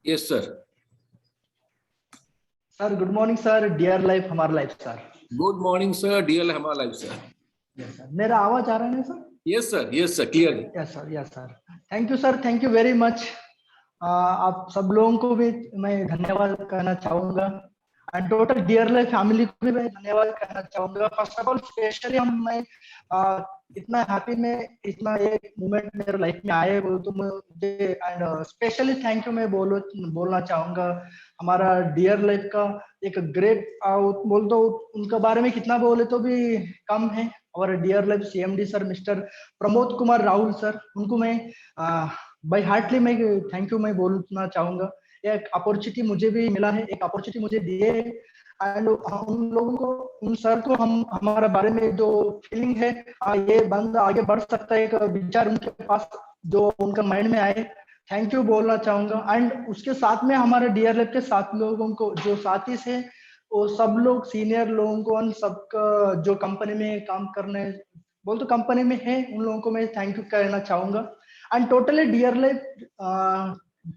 Yes, sir. Sir, good morning, sir. Dear life, हमारा life, sir. Good morning, sir. Dear हमारा life, sir. Yes, sir. मेरा आवाज आ रहा है ना, sir? Yes, sir. Yes, sir. Clearly. Yes, sir. Yes, sir. Thank you, sir. Thank you very much. आप सब लोगों को भी मैं धन्यवाद कहना चाहूँगा and total Dear Life family को भी मैं धन्यवाद कहना चाहूँगा. फर्स्ट ऑफ ऑल स्पेशली मैं इतना हैप्पी में इतना एक मोमेंट मेरे लाइफ में आए बोल तो मुझे एंड स्पेशली थैंक यू मैं बोलना चाहूँगा. हमारा डियर लाइफ का एक ग्रेट बोल तो उनका बारे में कितना बोले तो भी कम है. और Dear Life CMD sir mister Pramod Kumar Rahul sir, उनको मैं बाय हार्टली मैं थैंक यू मैं बोलना चाहूँगा. एक अपॉर्चुनिटी मुझे भी मिला है, एक अपॉर्चुनिटी मुझे दिए है एंड उन लोगों को उन सर को हम हमारे बारे में जो फीलिंग है ये बंदा आगे बढ़ सकता है, एक विचार उनके पास जो उनका माइंड में आए, थैंक यू बोलना चाहूँगा. एंड उसके साथ में हमारे डियर लाइफ के 7 लोगों को जो साथी है वो सब लोग सीनियर लोगों को उन सबका जो कंपनी में काम करने बोल तो कंपनी में है उन लोगों को मैं थैंक यू कहना चाहूँगा. And totally Dear Life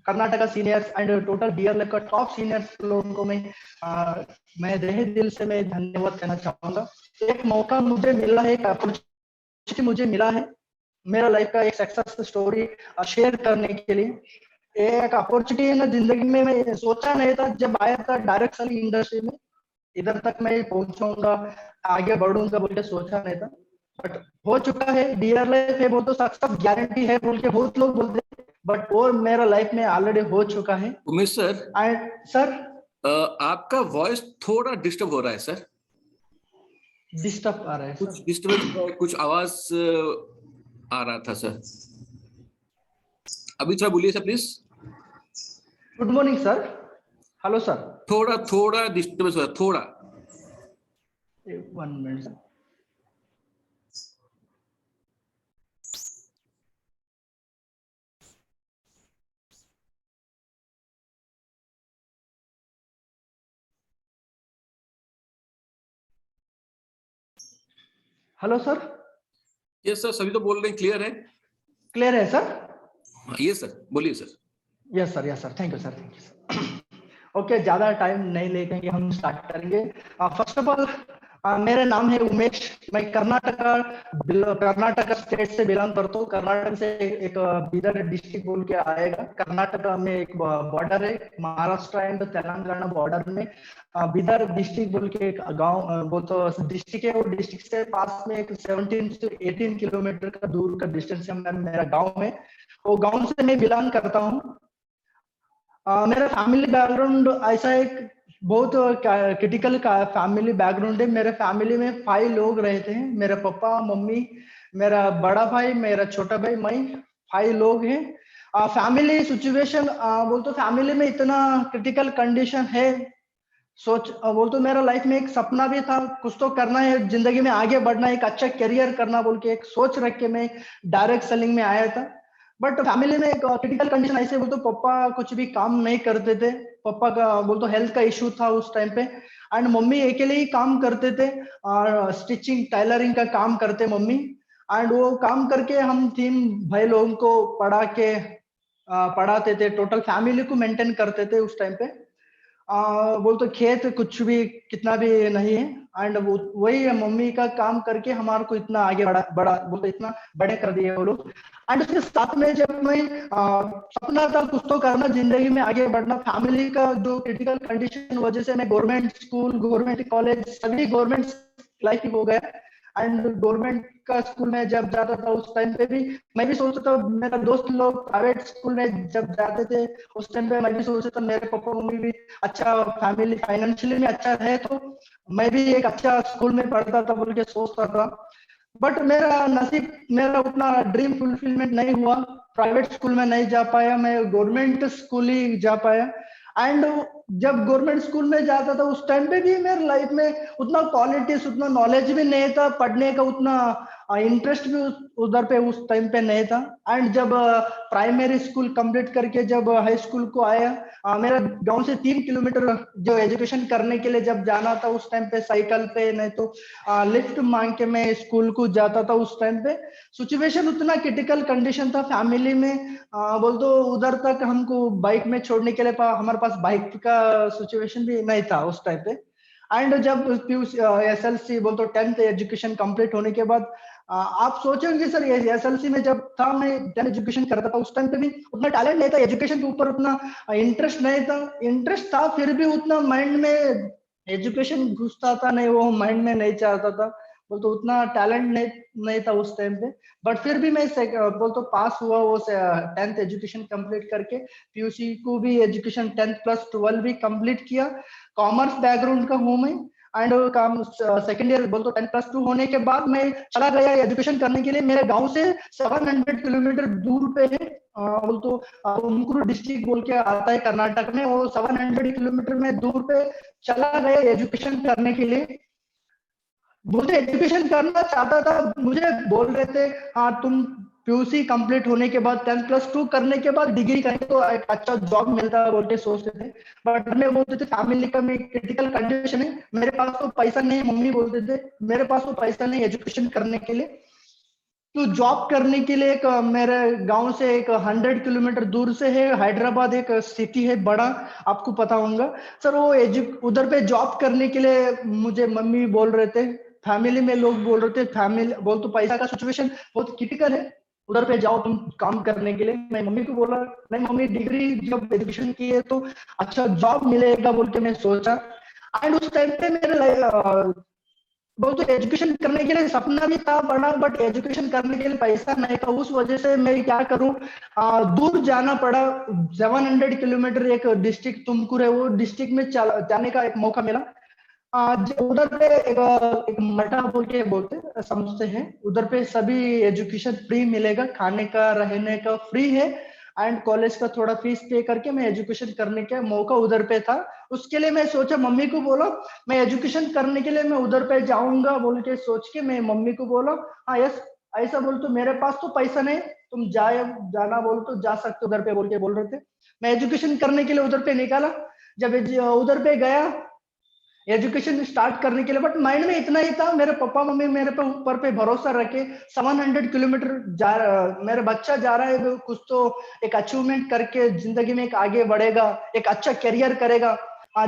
Karnataka seniors and total Dear Life का टॉप सीनियर्स लोगों को मैं तहे दिल से मैं धन्यवाद कहना चाहूँगा. एक मौका मुझे मिला है, एक अपॉर्चुनिटी मुझे मिला है मेरा लाइफ का एक सक्सेस स्टोरी शेयर करने के लिए. एक अपॉर्चुनिटी है ना जिंदगी में मैं सोचा नहीं था. जब आया था डायरेक्ट सेलिंग इंडस्ट्री में इधर तक मैं पहुंचूंगा आगे बढ़ूंगा बोल के सोचा नहीं था, बट हो चुका है. डियर लाइफ है वो तो सक्सेस गारंटी है बोल के बहुत लोग बोलते हैं, बट वो मेरा लाइफ में ऑलरेडी हो चुका है. उमेश सर, एंड सर आपका वॉइस थोड़ा डिस्टर्ब हो रहा है सर. डिस्टर्ब आ रहा है, कुछ डिस्टर्बेंस, कुछ आवाज आ रहा था सर. अभी थोड़ा बोलिए sir please. Good morning sir. Hello sir. थोड़ा डिस्टर्बेंस हो रहा है थोड़ा. 1 minute. Hello sir. Yes sir, सभी तो बोल रहे हैं. क्लियर है? क्लियर है सर. यस सर, बोलिए sir. Yes sir, yes sir. Thank you sir, thank you sir. Okay, ज्यादा टाइम नहीं लेंगे, हम स्टार्ट करेंगे. फर्स्ट ऑफ ऑल मेरा नाम है उमेश. मैं कर्नाटका स्टेट से बिलोंग करता हूँ. कर्नाटक से एक बीदर डिस्ट्रिक्ट बोल के आएगा. कर्नाटका में एक बॉर्डर है महाराष्ट्र एंड तेलंगाना बॉर्डर में. बीदर डिस्ट्रिक्ट बोल के एक गांव वो तो डिस्ट्रिक्ट है. और डिस्ट्रिक्ट से पास में एक 17 से 18 किलोमीटर का दूर का डिस्टेंस है मेरा गाँव में. वो गाँव से मैं बिलोंग करता हूँ. मेरा फैमिली बैकग्राउंड ऐसा एक बहुत क्रिटिकल फैमिली बैकग्राउंड है. मेरे फैमिली में 5 लोग रहते हैं. मेरे पापा मम्मी, मेरा बड़ा भाई, मेरा छोटा भाई, मैं 5 लोग हैं. फैमिली सिचुएशन बोल तो फैमिली में इतना क्रिटिकल कंडीशन है. बोल तो मेरा लाइफ में एक सपना भी था, कुछ तो करना है जिंदगी में, आगे बढ़ना, एक अच्छा करियर करना बोल के एक सोच रख के मैं डायरेक्ट सेलिंग में आया था. बट फैमिली में एक क्रिटिकल कंडीशन ऐसे बोल तो पापा कुछ भी काम नहीं करते थे. पापा का बोल तो हेल्थ का इशू था उस टाइम पे. एंड मम्मी अकेले ही काम करते थे, स्टिचिंग टाइलरिंग का काम करते मम्मी. एंड वो काम करके हम 3 भाई लोगों को पढ़ाते थे. टोटल फैमिली को मेंटेन करते थे उस टाइम पे. बोल तो खेत कुछ भी कितना भी नहीं है. एंड वही मम्मी का काम करके हमारे को इतना आगे बड़ा बोल तो इतना बड़े कर दिए वो लोग. एंड उसके साथ में जब मैं सपना था कुछ तो करना जिंदगी में, आगे बढ़ना, फैमिली का जो क्रिटिकल कंडीशन वजह से मैं गवर्नमेंट स्कूल, गवर्नमेंट कॉलेज, सभी गवर्नमेंट लाइफ हो गया. एंड गवर्नमेंट का स्कूल में जब जाता था उस टाइम पे भी मैं भी सोचता था, मेरा दोस्त लोग प्राइवेट स्कूल में जब जाते थे उस टाइम पे मैं भी सोचता था मेरे पापा मम्मी भी अच्छा फैमिली फाइनेंशियली में अच्छा है तो मैं भी एक अच्छा स्कूल में पढ़ता था बोल के सोचता था. बट मेरा नसीब, मेरा उतना ड्रीम फुलफिलमेंट नहीं हुआ. प्राइवेट स्कूल में नहीं जा पाया, मैं गवर्नमेंट स्कूल ही जा पाया. एंड जब गवर्नमेंट स्कूल में जाता था उस टाइम पे भी मेरे लाइफ में उतना क्वालिटीज, उतना नॉलेज भी नहीं था, पढ़ने का उतना इंटरेस्ट भी उधर पे उस टाइम पे नहीं था। एंड जब प्राइमरी स्कूल कंप्लीट करके जब हाई स्कूल को आया, मेरा गांव से 3 किलोमीटर जो एजुकेशन करने के लिए जब जाना था उस टाइम पे साइकिल पे, नहीं तो लिफ्ट मांग के मैं स्कूल को जाता था। उस टाइम पे सिचुएशन उतना क्रिटिकल कंडीशन था फैमिली में, बोल तो उधर तक हमको बाइक में छोड़ने के लिए हमारे पास बाइक का सिचुएशन भी नहीं था उस टाइम पे। एंड जब एसएलसी बोल तो 10th एजुकेशन कंप्लीट होने के बाद आप सोचेंगे सर, ये एसएलसी में जब था मैं 10th एजुकेशन करता था उस टाइम पे भी उतना टैलेंट नहीं था, एजुकेशन के ऊपर उतना इंटरेस्ट नहीं था। इंटरेस्ट था फिर भी उतना माइंड में एजुकेशन घुसता था नहीं, वो माइंड में नहीं चाहता था, बोल तो उतना टैलेंट नहीं था उस टाइम पे। बट फिर भी मैं बोल तो पास हुआ वो 10th एजुकेशन कंप्लीट करके, पीयूसी को भी एजुकेशन 10th प्लस 12 भी कंप्लीट किया। कॉमर्स बैकग्राउंड का हूँ मैं। एंड काम सेकेंड ईयर बोल तो 10+2 होने के बाद मैं चला गया एजुकेशन करने के लिए। मेरे गांव से 700 किलोमीटर दूर पे है, बोल तो तुमकुरू डिस्ट्रिक्ट बोल के आता है कर्नाटक में, वो 700 किलोमीटर में दूर पे चला गया एजुकेशन करने के लिए। मुझे एजुकेशन करना चाहता था, मुझे बोल रहे थे हाँ तुम पीयूसी कंप्लीट होने के बाद 10+2 करने के बाद डिग्री करेंगे तो एक अच्छा जॉब मिलता है बोल के सोचते थे। बट मैं बोलते थे फैमिली का में क्रिटिकल कंडीशन है, मेरे पास तो पैसा नहीं, मम्मी बोलते थे मेरे पास तो पैसा नहीं एजुकेशन करने के लिए, तो जॉब करने के लिए एक मेरे गांव से एक 100 किलोमीटर दूर से है हैदराबाद, एक सिटी है बड़ा, आपको पता होगा सर। वो उधर पे जॉब करने के लिए मुझे मम्मी बोल रहे थे, फैमिली में लोग बोल रहे थे, फैमिली बोल तो पैसा का सिचुएशन बहुत क्रिटिकल है, उधर पे जाओ तुम काम करने के लिए। मैं मम्मी को बोला नहीं मम्मी डिग्री जब एजुकेशन की है तो अच्छा जॉब मिलेगा बोल के मैं सोचा। एंड उस टाइम पे मेरे वो तो एजुकेशन करने के लिए सपना भी था बड़ा, बट एजुकेशन करने के लिए पैसा नहीं था। उस वजह से मैं क्या करूं, दूर जाना पड़ा। 700 किलोमीटर एक डिस्ट्रिक्ट तुमकुर है, वो डिस्ट्रिक्ट में जाने का एक मौका मिला। उधर पे एक मठा बोल के बोलते समझते हैं, उधर पे सभी एजुकेशन फ्री मिलेगा, खाने का रहने का फ्री है। एंड कॉलेज का थोड़ा फीस पे करके मैं एजुकेशन करने का मौका उधर पे था। उसके लिए मैं सोचा, मम्मी को बोला मैं एजुकेशन करने के लिए मैं उधर पे जाऊंगा बोल के सोच के मैं मम्मी को बोला हाँ यस, ऐसा बोल तो मेरे पास तो पैसा नहीं, तुम जाना बोल तो जा सकते उधर पे बोल के बोल रहे थे। मैं एजुकेशन करने के लिए उधर पे निकाला। जब उधर पे गया एजुकेशन स्टार्ट करने के लिए, बट माइंड में इतना ही था मेरे पापा मम्मी मेरे पे ऊपर पे भरोसा रखे। 700 किलोमीटर मेरा बच्चा जा रहा है, कुछ तो एक अचीवमेंट करके जिंदगी में एक आगे बढ़ेगा, एक अच्छा करियर करेगा,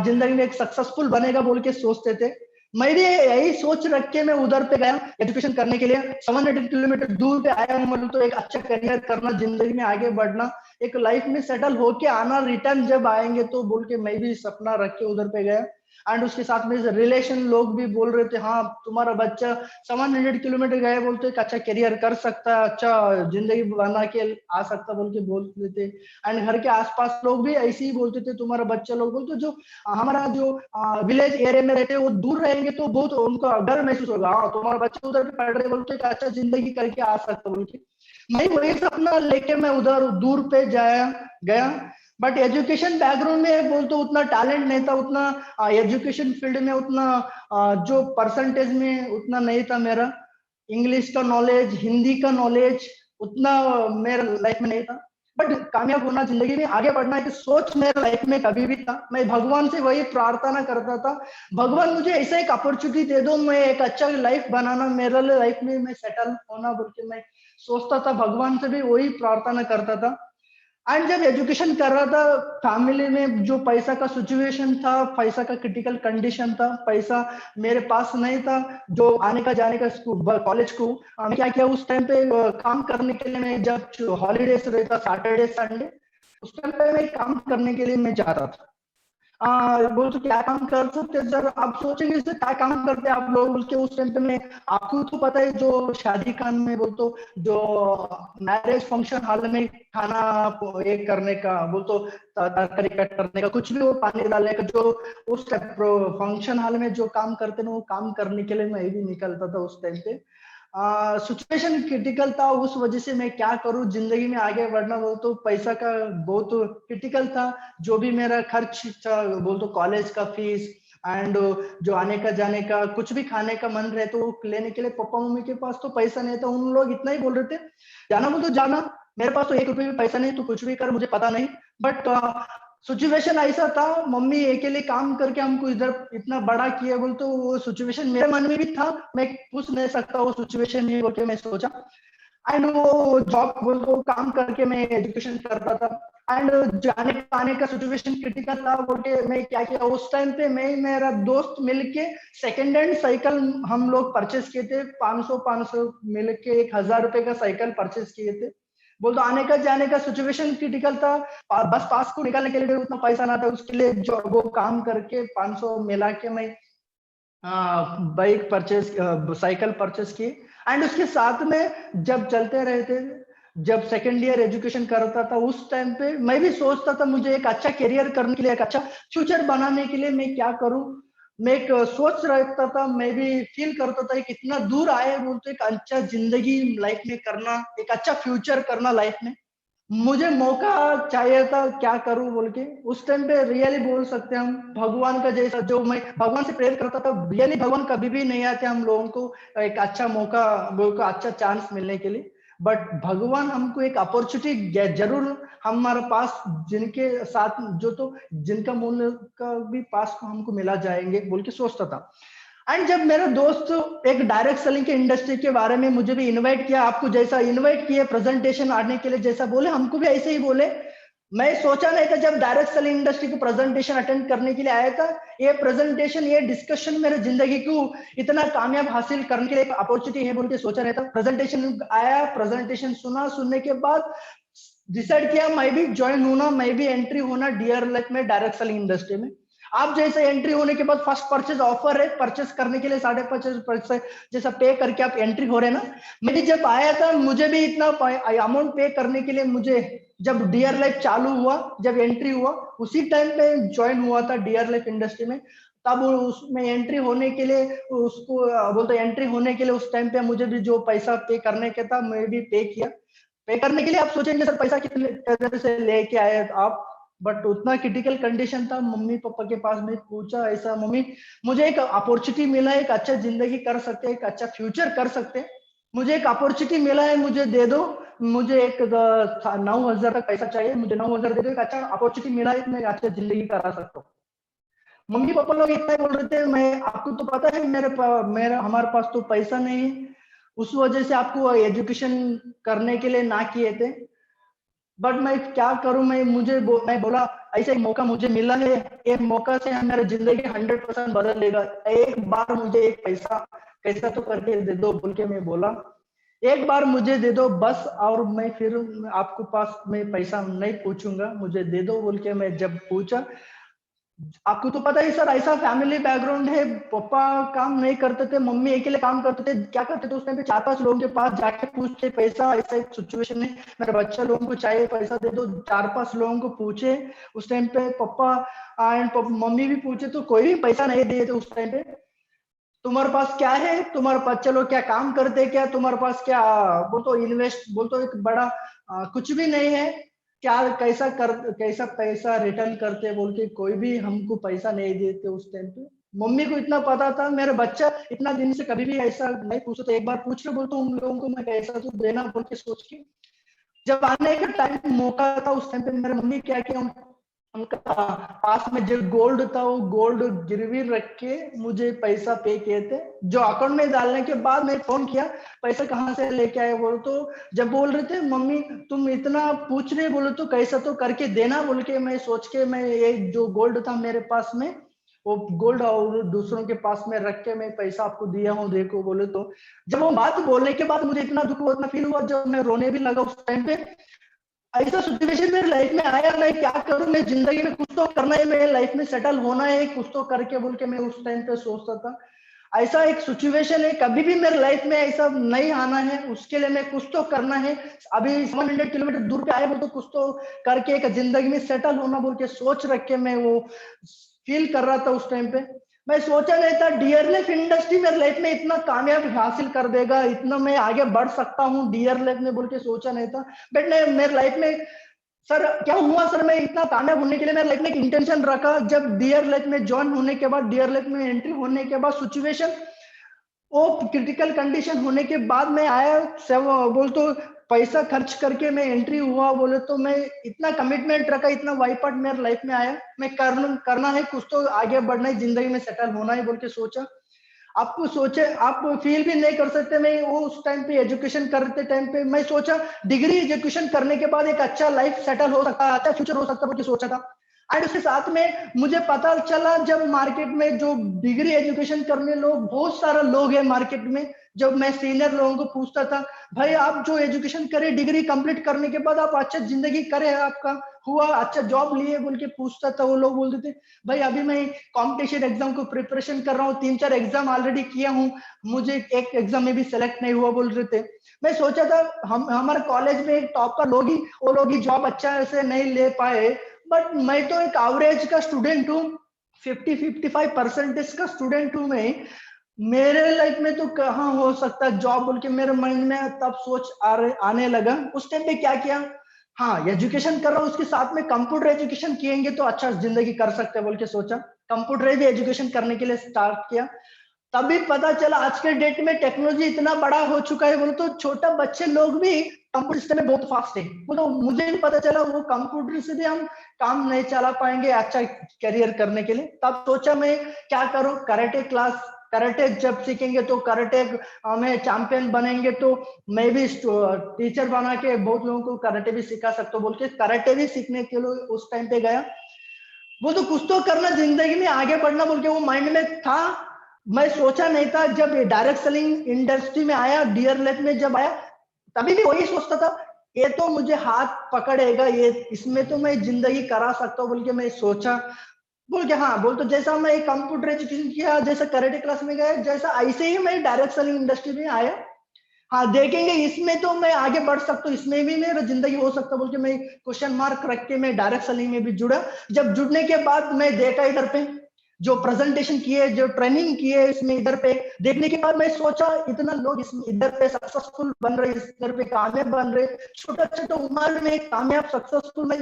जिंदगी में एक सक्सेसफुल बनेगा बोल के सोचते थे। मैं भी यही सोच रख के मैं उधर पे गया एजुकेशन करने के लिए। 700 किलोमीटर दूर पे आया हूँ, मतलब तो एक अच्छा करियर करना, जिंदगी में आगे बढ़ना, एक लाइफ में सेटल होके आना, रिटर्न जब आएंगे तो बोल के मैं भी सपना रख के उधर पे गया। एंड उसके साथ में रिलेशन लोग भी बोल रहे थे हाँ तुम्हारा बच्चा 700 किलोमीटर गए बोलते एक अच्छा करियर कर सकता है, अच्छा जिंदगी बना के आ सकता बोल के बोलते थे। एंड घर के आसपास लोग भी ऐसे ही बोलते थे तुम्हारा बच्चा, लोग बोलते जो हमारा जो विलेज एरिया में रहते हैं वो दूर रहेंगे तो बहुत उनका डर महसूस होगा, हाँ तुम्हारा बच्चा उधर पे पढ़ रहे बोलते एक अच्छा जिंदगी करके आ सकता बोल के। मैं वही सपना लेके मैं उधर दूर पे गया। बट एजुकेशन बैकग्राउंड में बोल तो उतना टैलेंट नहीं था, उतना एजुकेशन फील्ड में उतना जो परसेंटेज में उतना नहीं था मेरा। इंग्लिश का नॉलेज, हिंदी का नॉलेज उतना मेरे लाइफ में नहीं था। बट कामयाब होना, जिंदगी में आगे बढ़ना की सोच मेरे लाइफ में कभी भी था। मैं भगवान से वही प्रार्थना करता था, भगवान मुझे ऐसा एक अपॉर्चुनिटी दे दो, मैं एक अच्छा लाइफ बनाना, मेरे लाइफ में मैं सेटल होना बोल के मैं सोचता था, भगवान से भी वही प्रार्थना करता था। एंड जब एजुकेशन कर रहा था फैमिली में जो पैसा का सिचुएशन था, पैसा का क्रिटिकल कंडीशन था, पैसा मेरे पास नहीं था जो आने का जाने का स्कूल कॉलेज को। क्या किया उस टाइम पे काम करने के लिए, मैं जब हॉलीडेज रहता सैटरडे संडे उस टाइम पे मैं काम करने के लिए मैं जाता था। बोल तो क्या काम कर सकते हैं सर, आप सोचेंगे सर क्या काम करते हैं आप लोग उसके उस टाइम पे में। आपको तो पता है जो शादी खान में बोल तो जो मैरिज फंक्शन हॉल में खाना ये करने का बोल तो तरकारी कट करने का कुछ भी वो पानी डालने का जो उस फंक्शन हॉल में जो काम करते ना वो काम करने के लिए मैं भी निकलता था उस टाइम पे। सिचुएशन क्रिटिकल था, उस वजह से मैं क्या करूं, जिंदगी में आगे बढ़ना बोल तो पैसा का बहुत क्रिटिकल था। जो भी मेरा खर्च था बोल तो कॉलेज का फीस एंड जो आने का जाने का कुछ भी खाने का मन रहे तो वो लेने के लिए पापा मम्मी के पास तो पैसा नहीं था। उन लोग इतना ही बोल रहे थे, जाना बोल तो जाना, मेरे पास तो 1 रुपये भी पैसा नहीं, तू कुछ भी कर मुझे पता नहीं। बट सिचुएशन ऐसा था, मम्मी अकेले काम करके हमको इधर इतना बड़ा किया बोल तो वो सिचुएशन मेरे मन में भी था, मैं पूछ नहीं सकता वो सिचुएशन नहीं बोल के मैं सोचा। एंड वो जॉब बोल तो काम करके मैं एजुकेशन करता था। एंड जाने आने का सिचुएशन क्रिटिकल था बोल के मैं क्या किया, उस टाइम पे मैं मेरा दोस्त मिलके सेकेंड हैंड साइकिल हम लोग परचेस किए थे, 500 मिलके 1,000 रुपए का साइकिल परचेस किए थे। बोल तो आने का जाने का सिचुएशन क्रिटिकल था, बस पास को निकालने के लिए उतना पैसा ना था, उसके लिए जो वो काम करके 500 मिला के मैं बाइक परचेस साइकिल परचेस की। एंड उसके साथ में जब चलते रहे थे, जब सेकेंड ईयर एजुकेशन करता था उस टाइम पे मैं भी सोचता था मुझे एक अच्छा करियर करने के लिए, एक अच्छा फ्यूचर बनाने के लिए मैं क्या करूं। मैं एक सोच रखता था, मैं भी फील करता था कि इतना दूर आए बोल तो एक अच्छा जिंदगी लाइफ में करना, एक अच्छा फ्यूचर करना लाइफ में, मुझे मौका चाहिए था, क्या करूं बोल के। उस टाइम पे रियली बोल सकते हैं हम भगवान का जैसा, जो मैं भगवान से प्रेयर करता था, रियली भगवान कभी भी नहीं आते हम लोगों को एक अच्छा मौका बोल का अच्छा चांस मिलने के लिए। बट भगवान हमको एक अपॉर्चुनिटी जरूर हमारे पास, जिनके साथ जो तो जिनका मूल्य का भी पास हमको मिला जाएंगे बोल के सोचता था। एंड जब मेरा दोस्त एक डायरेक्ट सेलिंग के इंडस्ट्री के बारे में मुझे भी इनवाइट किया, आपको जैसा इनवाइट किए प्रेजेंटेशन आने के लिए जैसा बोले, हमको भी ऐसे ही बोले। मैं सोचा नहीं था जब डायरेक्ट सेलिंग इंडस्ट्री को प्रेजेंटेशन अटेंड करने के लिए आया था, ये प्रेजेंटेशन ये डिस्कशन मेरे जिंदगी को इतना कामयाब हासिल करने के लिए एक अपॉर्चुनिटी है बोल के सोचा नहीं था। प्रेजेंटेशन आया, प्रेजेंटेशन सुना, सुनने के बाद डिसाइड किया मैं भी ज्वाइन होना, मैं भी एंट्री होना डियर लाइफ में डायरेक्ट सेलिंग इंडस्ट्री में। आप जैसे एंट्री होने के बाद फर्स्ट परचेज ऑफर है, परचेस करने के लिए 5.5% जैसा पे करके आप एंट्री हो रहे ना। मैं जब आया था मुझे भी इतना अमाउंट पे करने के लिए, मुझे जब डियर लाइफ चालू हुआ, जब एंट्री हुआ उसी टाइम पे ज्वाइन हुआ था डियर लाइफ इंडस्ट्री में। तब उसमें एंट्री होने के लिए उसको बोलते एंट्री होने के लिए उस टाइम पे मुझे भी जो पैसा पे करने का था मैं भी पे किया। पे करने के लिए आप सोचेंगे सर पैसा कितने तरह से लेके आए आप, बट उतना क्रिटिकल कंडीशन था। मम्मी पापा के पास में पूछा ऐसा, मम्मी मुझे एक अपॉर्चुनिटी मिला है, एक अच्छा जिंदगी कर सकते हैं, एक अच्छा फ्यूचर कर सकते हैं, मुझे एक अपॉर्चुनिटी मिला है, मुझे दे दो, मुझे एक 9,000 का पैसा चाहिए, मुझे 9,000 दे दो, एक अच्छा अपॉर्चुनिटी मिला है, मैं अच्छा जिंदगी करा सकता हूँ। मम्मी पापा लोग इतना ही बोल रहे थे, मैं आपको तो पता है मेरा हमारे पास तो पैसा नहीं है, उस वजह से आपको एजुकेशन करने के लिए ना किए थे। बट मैं क्या करूं, मैं बोला ऐसा एक मौका मुझे मिला है, एक मौका से मेरा जिंदगी 100% बदल लेगा, एक बार मुझे एक पैसा कैसा तो करके दे दो बोल के मैं बोला, एक बार मुझे दे दो बस, और मैं फिर आपको पास में पैसा नहीं पूछूंगा, मुझे दे दो बोल के मैं जब पूछा। आपको तो पता ही सर ऐसा फैमिली बैकग्राउंड है, पापा काम नहीं करते थे, मम्मी अकेले काम करते थे, क्या करते थे उस टाइम पे 4-5 लोगों के पास जाके पूछते पैसा, ऐसा एक सिचुएशन है मेरे बच्चा लोगों को चाहिए पैसा दे दो, 4-5 लोगों को पूछे उस टाइम पे, पापा एंड मम्मी भी पूछे तो कोई भी पैसा नहीं दिए थे उस टाइम पे। तुम्हारे पास क्या है, तुम्हारे पास चलो क्या काम करते, क्या तुम्हारे पास क्या वो तो इन्वेस्ट बोल तो एक बड़ा कुछ भी नहीं है, क्या कैसा पैसा रिटर्न करते बोल के कोई भी हमको पैसा नहीं देते उस टाइम पे। मम्मी को इतना पता था मेरा बच्चा इतना दिन से कभी भी ऐसा नहीं पूछा, तो एक बार पूछ के बोलता उन लोगों को मैं पैसा तो देना बोल के सोच के। जब आने का टाइम मौका था उस टाइम पे मेरे मम्मी क्या किया, उनका पास में जो गोल्ड था वो गोल्ड गिरवी रख के मुझे पैसा पे किए थे, जो अकाउंट में डालने के बाद मैं फोन किया पैसा कहाँ से लेके आए बोल तो, जब बोल रहे थे मम्मी तुम इतना पूछ रहे बोले तो कैसा तो करके देना बोल के, मैं सोच के मैं ये जो गोल्ड था मेरे पास में वो गोल्ड और दूसरों के पास में रख के मैं पैसा आपको दिया हूँ देखो बोले तो। जब वो बात बोलने के बाद मुझे इतना दुख हुआ, इतना फील हुआ, जब मैं रोने भी लगा उस टाइम पे। ऐसा सिचुएशन मेरे लाइफ में आया, मैं क्या करूं, मैं जिंदगी में कुछ तो करना है, मेरे लाइफ में सेटल होना है कुछ तो करके बोल के मैं उस टाइम पे सोचता था। ऐसा एक सिचुएशन है कभी भी मेरे लाइफ में ऐसा नहीं आना है, उसके लिए मैं कुछ तो करना है। अभी 700 किलोमीटर दूर पे आए बोल तो कुछ तो करके एक जिंदगी में सेटल होना बोल के सोच रख के मैं वो फील कर रहा था उस टाइम पे। मैं सोचा नहीं था डीएलएफ इंडस्ट्री मेरे लाइफ में इतना कामयाब हासिल कर देगा, इतना मैं आगे बढ़ सकता हूँ डीएलएफ में बोल के सोचा नहीं था। बट मेरे लाइफ में सर क्या हुआ सर, मैं इतना कामयाब होने के लिए मेरे लाइफ में एक इंटेंशन रखा। जब डीएलएफ में ज्वाइन होने के बाद, डीएलएफ में एंट्री होने के बाद सिचुएशन वो क्रिटिकल कंडीशन होने के बाद मैं आया, सब बोल तो पैसा खर्च करके मैं एंट्री हुआ बोले तो मैं इतना कमिटमेंट रखा, इतना वाइप आउट मेरे लाइफ में आया, मैं करना है कुछ तो आगे बढ़ना है, जिंदगी में सेटल होना है बोल के सोचा। आपको सोचे आप फील भी नहीं कर सकते, मैं वो उस टाइम पे एजुकेशन करते टाइम पे मैं सोचा डिग्री एजुकेशन करने के बाद एक अच्छा लाइफ सेटल हो सकता है, अच्छा फ्यूचर हो सकता है बोल के सोचा था। एंड उसके साथ में मुझे पता चला जब मार्केट में जो डिग्री एजुकेशन करने लोग बहुत सारे लोग हैं मार्केट में, जब मैं सीनियर लोगों को पूछता था भाई आप जो एजुकेशन करे डिग्री कंप्लीट करने के बाद आप अच्छा जिंदगी करे, आपका हुआ अच्छा जॉब लिए बोल के पूछता था, वो लोग बोलते थे भाई अभी मैं कंपटीशन एग्जाम को प्रिपरेशन कर रहा हूँ, 3-4 एग्जाम ऑलरेडी किया हूँ, मुझे एक एग्जाम में भी सेलेक्ट नहीं हुआ बोल रहे थे। मैं सोचा था हम हमारे कॉलेज में एक टॉपर लोग ही वो लोग ही जॉब अच्छा से नहीं ले पाए, बट मैं तो एक एवरेज का स्टूडेंट हूँ, 50-55% का स्टूडेंट हूँ मैं, मेरे लाइफ में तो कहाँ हो सकता जॉब बोल के मेरे माइंड में तब सोच आने लगा। उस टाइम पे क्या किया, हाँ एजुकेशन कर रहा हूँ उसके साथ में कंप्यूटर एजुकेशन किएंगे तो अच्छा जिंदगी कर सकते हैं बोल के सोचा, कंप्यूटर भी एजुकेशन करने के लिए स्टार्ट किया। तभी पता चला आज के डेट में टेक्नोलॉजी इतना बड़ा हो चुका है, बोले तो छोटा बच्चे लोग भी कंप्यूटर सिस्टम में बहुत फास्ट है, तो मुझे भी पता चला वो कंप्यूटर से भी हम काम नहीं चला पाएंगे अच्छा करियर करने के लिए। तब सोचा मैं क्या करूं, कराटे क्लास, कराटे जब सीखेंगे तो कराटे में चैंपियन बनेंगे तो मैं भी टीचर बना के बहुत लोगों को कराटे भी सिखा सकता हूँ बोल के कराटे भी सीखने के लिए उस टाइम पे गया। वो तो कुछ तो करना जिंदगी में आगे बढ़ना बोल के वो माइंड में था। मैं सोचा नहीं था जब डायरेक्ट सेलिंग इंडस्ट्री में आया, डीएलएफ में जब आया तभी भी वही सोचता था ये तो मुझे हाथ पकड़ेगा, ये इसमें तो मैं जिंदगी करा सकता हूँ बोल के मैं सोचा। बोल के हाँ बोल तो जैसा मैं कंप्यूटर एजुकेशन किया, जैसा कराटे क्लास में गया, जैसा ऐसे ही मैं डायरेक्ट सेलिंग इंडस्ट्री में आया। हाँ देखेंगे इसमें तो मैं आगे बढ़ सकता हूँ, इसमें भी मेरा जिंदगी हो सकता है बोल के मैं क्वेश्चन मार्क रख के मैं डायरेक्ट सेलिंग में भी जुड़ा। जब जुड़ने के बाद मैं देखा इधर पे जो प्रेजेंटेशन किए, जो ट्रेनिंग किए इसमें इधर पे देखने के बाद मैं सोचा इतना लोग इसमें इधर पे सक्सेसफुल बन रहे, इधर पे कामयाब बन रहे, छोटा छोटा उम्र में कामयाब सक्सेसफुल। मैं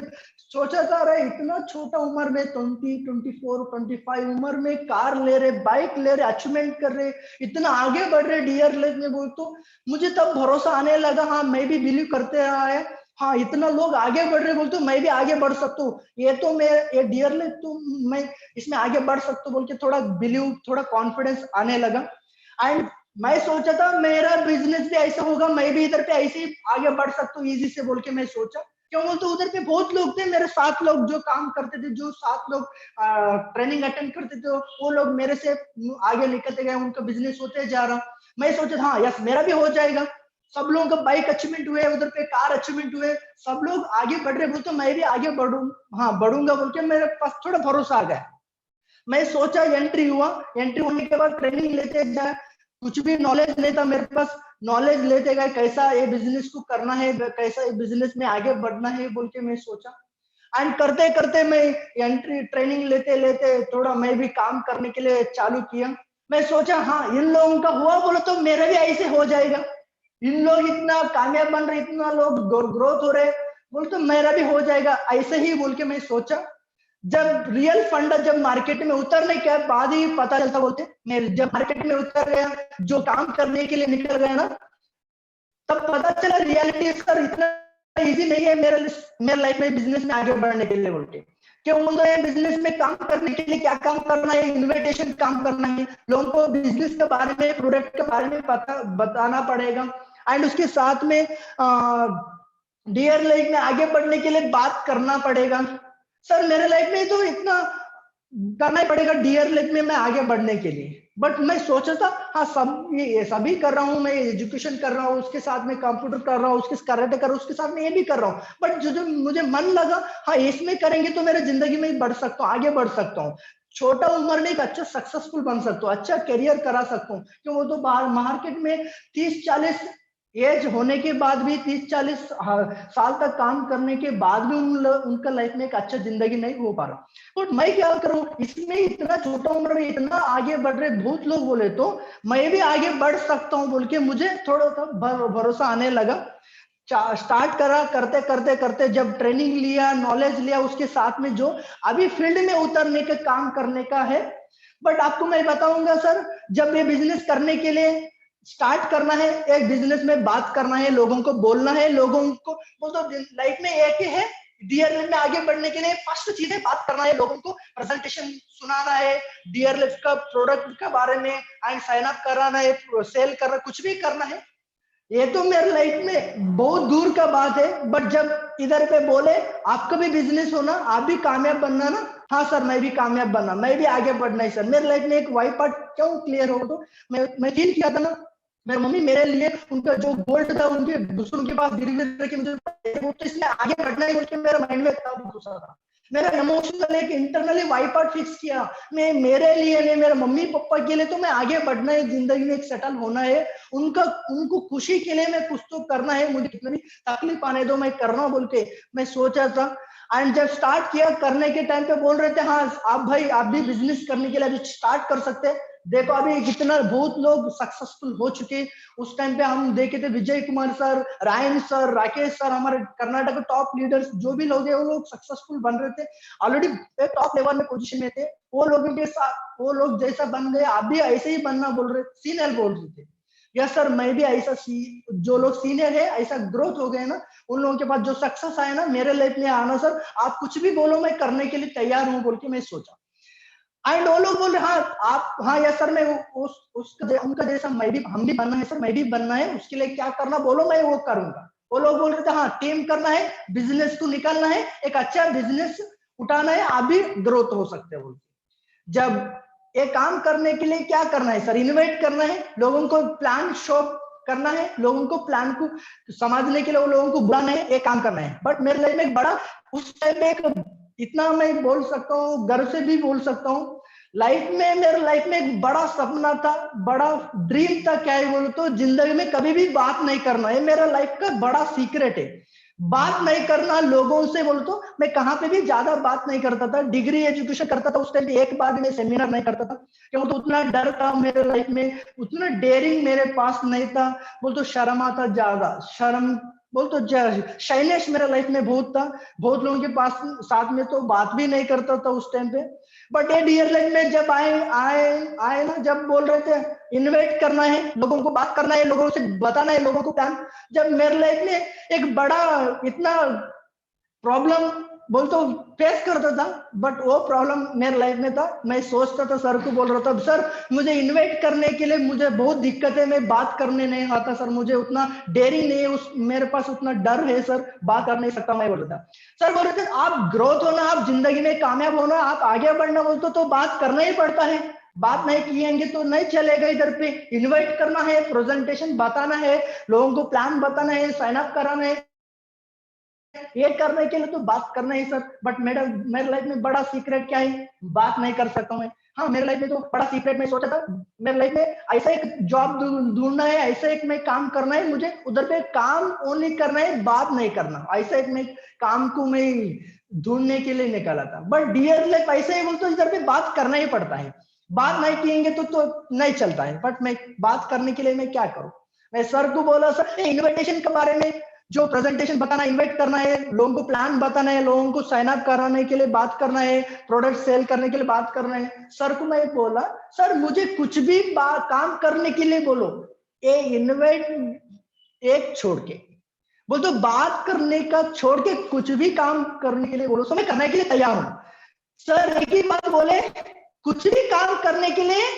सोचा था अरे इतना छोटा उम्र में 20, 24, 25 उम्र में कार ले रहे, बाइक ले रहे, अचीवमेंट कर रहे, इतना आगे बढ़ रहे डियर लाइफ में बोल तो मुझे तब भरोसा आने लगा, हाँ मैं भी बिलीव करते आया, हाँ इतना लोग आगे बढ़ रहे बोल तो मैं भी आगे बढ़ सकता हूँ, ये तो मैं ये डियर लाइफ तो मैं इसमें आगे बढ़ सकता हूँ बोल के थोड़ा बिलीव, थोड़ा कॉन्फिडेंस आने लगा। एंड मैं सोचा था मेरा बिजनेस भी ऐसा होगा, मैं भी इधर पे ऐसे ही आगे बढ़ सकता हूँ इजी से बोल के मैं सोचा। क्यों बोल तो उधर पे बहुत लोग थे मेरे साथ, लोग जो काम करते थे, जो साथ लोग ट्रेनिंग अटेंड करते थे, वो लोग मेरे से आगे निकलते गए, उनका बिजनेस होते जा रहा। मैं सोचा हाँ यस मेरा भी हो जाएगा, सब लोगों का बाइक अचीवमेंट हुए, उधर पे कार अचीवमेंट हुए, सब लोग आगे बढ़ रहे बोल तो मैं भी आगे बढ़ू, हाँ बढ़ूंगा बोल के मेरे पास थोड़ा भरोसा आ गया। मैं सोचा एंट्री हुआ, एंट्री होने के बाद ट्रेनिंग लेते जाए, कुछ भी नॉलेज नहीं था मेरे पास, नॉलेज लेते गए कैसा ये बिजनेस को करना है, कैसा ये बिजनेस में आगे बढ़ना है बोल के मैं सोचा। एंड करते करते मैं एंट्री ट्रेनिंग लेते लेते थोड़ा मैं भी काम करने के लिए चालू किया। मैं सोचा हाँ इन लोगों का हुआ बोलो तो मेरा भी ऐसे हो जाएगा, इन लोग इतना कामयाब बन रहे, इतना लोग ग्रोथ हो रहे बोल तो मेरा भी हो जाएगा ऐसे ही बोल के मैं सोचा। जब रियल फंड जब मार्केट में उतरने के बाद ही पता चलता बोलते, मैं जब मार्केट में उतर गया, जो काम करने के लिए निकल गया ना, तब पता चला रियलिटी सर इतना इजी नहीं है मेरे लाइफ में बिजनेस में आगे बढ़ने के लिए बोल के। क्यों बोल रहे हैं बिजनेस में काम करने के लिए क्या काम करना है, इन्विटेशन काम करना है, लोगों को बिजनेस के बारे में, प्रोडक्ट के बारे में पता बताना पड़ेगा। एंड उसके साथ में डियर लाइफ में आगे बढ़ने के लिए बात करना पड़ेगा। सर मेरे लाइफ में तो इतना करना ही पड़ेगा डियर लाइफ में मैं आगे बढ़ने के लिए। बट मैं सोचा था हाँ सब ये सभी कर रहा हूँ, मैं एजुकेशन कर रहा हूँ, उसके साथ में कंप्यूटर कर रहा हूँ, उसके कराटे कर रहा हूँ, उसके साथ में ये भी कर रहा हूँ, बट जो जो मुझे मन लगा हाँ इसमें करेंगे तो मेरे जिंदगी में बढ़ सकता हूँ, आगे बढ़ सकता हूँ, छोटा उम्र में एक अच्छा सक्सेसफुल बन सकता हूँ, अच्छा करियर करा सकता हूँ। क्यों वो तो बाहर मार्केट में 30-40 एज होने के बाद भी 30-40 साल तक काम करने के बाद भी उनका लाइफ में एक अच्छा जिंदगी नहीं हो पा रहा। और मैं क्या करूं, इसमें इतना छोटा उम्र में इतना आगे बढ़ रहे बहुत लोग बोले तो मैं भी आगे बढ़ सकता हूं बोल के मुझे थोड़ा सा भरोसा आने लगा। स्टार्ट करा, करते करते करते जब ट्रेनिंग लिया, नॉलेज लिया, उसके साथ में जो अभी फील्ड में उतरने के काम करने का है। बट आपको मैं बताऊंगा सर, जब ये बिजनेस करने के लिए स्टार्ट करना है, एक बिजनेस में बात करना है, लोगों को बोलना है, लोगों को वो तो लाइफ में एक ही है, डीआरएल में आगे बढ़ने के लिए फर्स्ट चीज है बात करना है, लोगों को प्रेजेंटेशन सुनाना है, डीआरएल का प्रोडक्ट के बारे में एंड साइन अप कराना है, सेल करना, कुछ भी करना है। ये तो मेरे लाइफ में बहुत दूर का बात है। बट जब इधर पे बोले आपका भी बिजनेस होना, आप भी कामयाब बनना ना, हाँ सर मैं भी कामयाब बनना, मैं भी आगे बढ़ना है सर। मेरे लाइफ में एक वाई पार्ट क्यों क्लियर हो, तो मैं फील किया था ना, मेरी मम्मी मेरे लिए उनका जो गोल्ड था उनके दूसरों के पास गिरवी रख के मुझे वो, तो इसलिए आगे बढ़ना है बोल के मेरे माइंड में था दूसरा था। मेरा इमोशनल एक इंटरनली वाइप आउट फिक्स किया, मैं मेरे लिए नहीं, मेरे मम्मी पापा के लिए तो मैं आगे बढ़ना है, जिंदगी में एक सेटल होना है, उनको खुशी के लिए मैं कुछ तो करना है, मुझे कितनी भी तकलीफ आने दो मैं करना बोल के मैं सोचा था। एंड जब स्टार्ट किया करने के टाइम पे बोल रहे थे हाँ आप भाई आप भी बिजनेस करने के लिए अभी स्टार्ट कर सकते हैं। देखो अभी कितना बहुत लोग सक्सेसफुल हो चुके। उस टाइम पे हम देखे थे Vijay Kumar sir, Ryan sir, Rakesh sir, हमारे कर्नाटक के टॉप लीडर्स जो भी लोग हैं वो लोग सक्सेसफुल बन रहे थे, ऑलरेडी टॉप लेवल में पोजीशन में थे। वो लोगों के साथ वो लोग जैसा बन गए आप भी ऐसे ही बनना बोल रहे, सीनियर बोल रहे थे। यस सर मैं भी ऐसा जो लोग सीनियर है ऐसा ग्रोथ हो गए ना, उन लोगों के पास जो सक्सेस आया ना मेरे लाइफ में आना सर, आप कुछ भी बोलो मैं करने के लिए तैयार हूँ बोल के मैं सोचा। एंड वो लोग बोल रहे हाँ आप हाँ यस सर मैं उनका जैसा मैं भी हम भी बनना है सर, मैं भी बनना है, उसके लिए क्या करना बोलो मैं वो करूंगा। वो लोग बोल रहे थे हाँ टीम करना है, बिजनेस को निकालना है, एक अच्छा बिजनेस उठाना है, आप भी ग्रोथ हो सकते हो। जब ये काम करने के लिए क्या करना है सर, इन्वेट करना है, लोगों को प्लान शो करना है, लोगों को प्लान को समझने के लिए वो लोगों को बुलाना है, ये काम करना है। बट मेरे लाइफ में एक बड़ा उस टाइम में एक इतना मैं बोल सकता हूँ, गर्व से भी बोल सकता हूँ, लाइफ में मेरे लाइफ में एक बड़ा सपना था, बड़ा ड्रीम था, क्या है बोलो तो जिंदगी में कभी भी बात नहीं करना है, मेरा लाइफ का बड़ा सीक्रेट है बात नहीं करना लोगों से। बोलो तो मैं कहाँ पे भी ज्यादा बात नहीं करता था, डिग्री एजुकेशन करता था उस टाइम पे एक बार में सेमिनार नहीं करता था, क्यों तो उतना डर था मेरे लाइफ में, उतना डेयरिंग मेरे पास नहीं था। बोल तो शर्म आता ज्यादा, शर्म बोल तो शाइनेस मेरे लाइफ में बहुत था, बहुत लोगों के पास साथ में तो बात भी नहीं करता था उस टाइम पे। बट ये डियर लाइफ में जब आए ना, जब बोल रहे थे इन्वेट करना है, लोगों को बात करना है, लोगों से बताना है, लोगों को प्लान, जब मेरे लाइफ में एक बड़ा इतना प्रॉब्लम बोल तो फेस करता था, बट वो प्रॉब्लम मेरे लाइफ में था। मैं सोचता था सर को बोल रहा था सर मुझे इन्वाइट करने के लिए मुझे बहुत दिक्कत है, मैं बात करने नहीं आता सर, मुझे उतना डेयरिंग नहीं है, उस मेरे पास उतना डर है सर, बात कर नहीं सकता मैं बोल रहा था। सर बोल रहे थे आप ग्रोथ होना, आप जिंदगी में कामयाब होना, आप आगे बढ़ना बोलते तो बात करना ही पड़ता है, बात नहीं किएंगे तो नहीं चलेगा। इधर पे इन्वाइट करना है, प्रेजेंटेशन बताना है, लोगों को प्लान बताना है, साइन अप कराना है, ये करने के लिए तो बात करना ही सर। बट मेरे लाइफ में बड़ा सीक्रेट क्या है, बात नहीं कर सकता मैं। हाँ मेरे लाइफ में तो बड़ा सीक्रेट मैं सोचा था, मेरे लाइफ में ऐसा एक जॉब ढूंढना है, ऐसा एक मैं काम करना है, मुझे उधर पे काम ओनली करना है, बात नहीं करना, ऐसा एक मैं काम को मैं ढूंढने के लिए निकाला था। बट डियर लाइफ ऐसे ही बोलते इधर पे बात करना ही पड़ता है, बात नहीं किएंगे तो नहीं चलता है। बट मैं बात करने के लिए मैं क्या करूं, मैं सर को बोला सर इन्विटेशन के बारे में, जो प्रेजेंटेशन बताना, इन्वाइट करना है, लोगों को प्लान बताना है, लोगों को साइन अप कराने के लिए बात करना है, प्रोडक्ट सेल करने के लिए बात करना है। सर को मैं बोला सर मुझे कुछ भी काम करने के लिए बोलो, ये इन्वाइट एक छोड़ के बोल तो बात करने का छोड़ के कुछ भी काम करने के लिए बोलो, तो मैं करने के लिए तैयार हूं। सर एक ही बात बोले, कुछ भी काम करने के लिए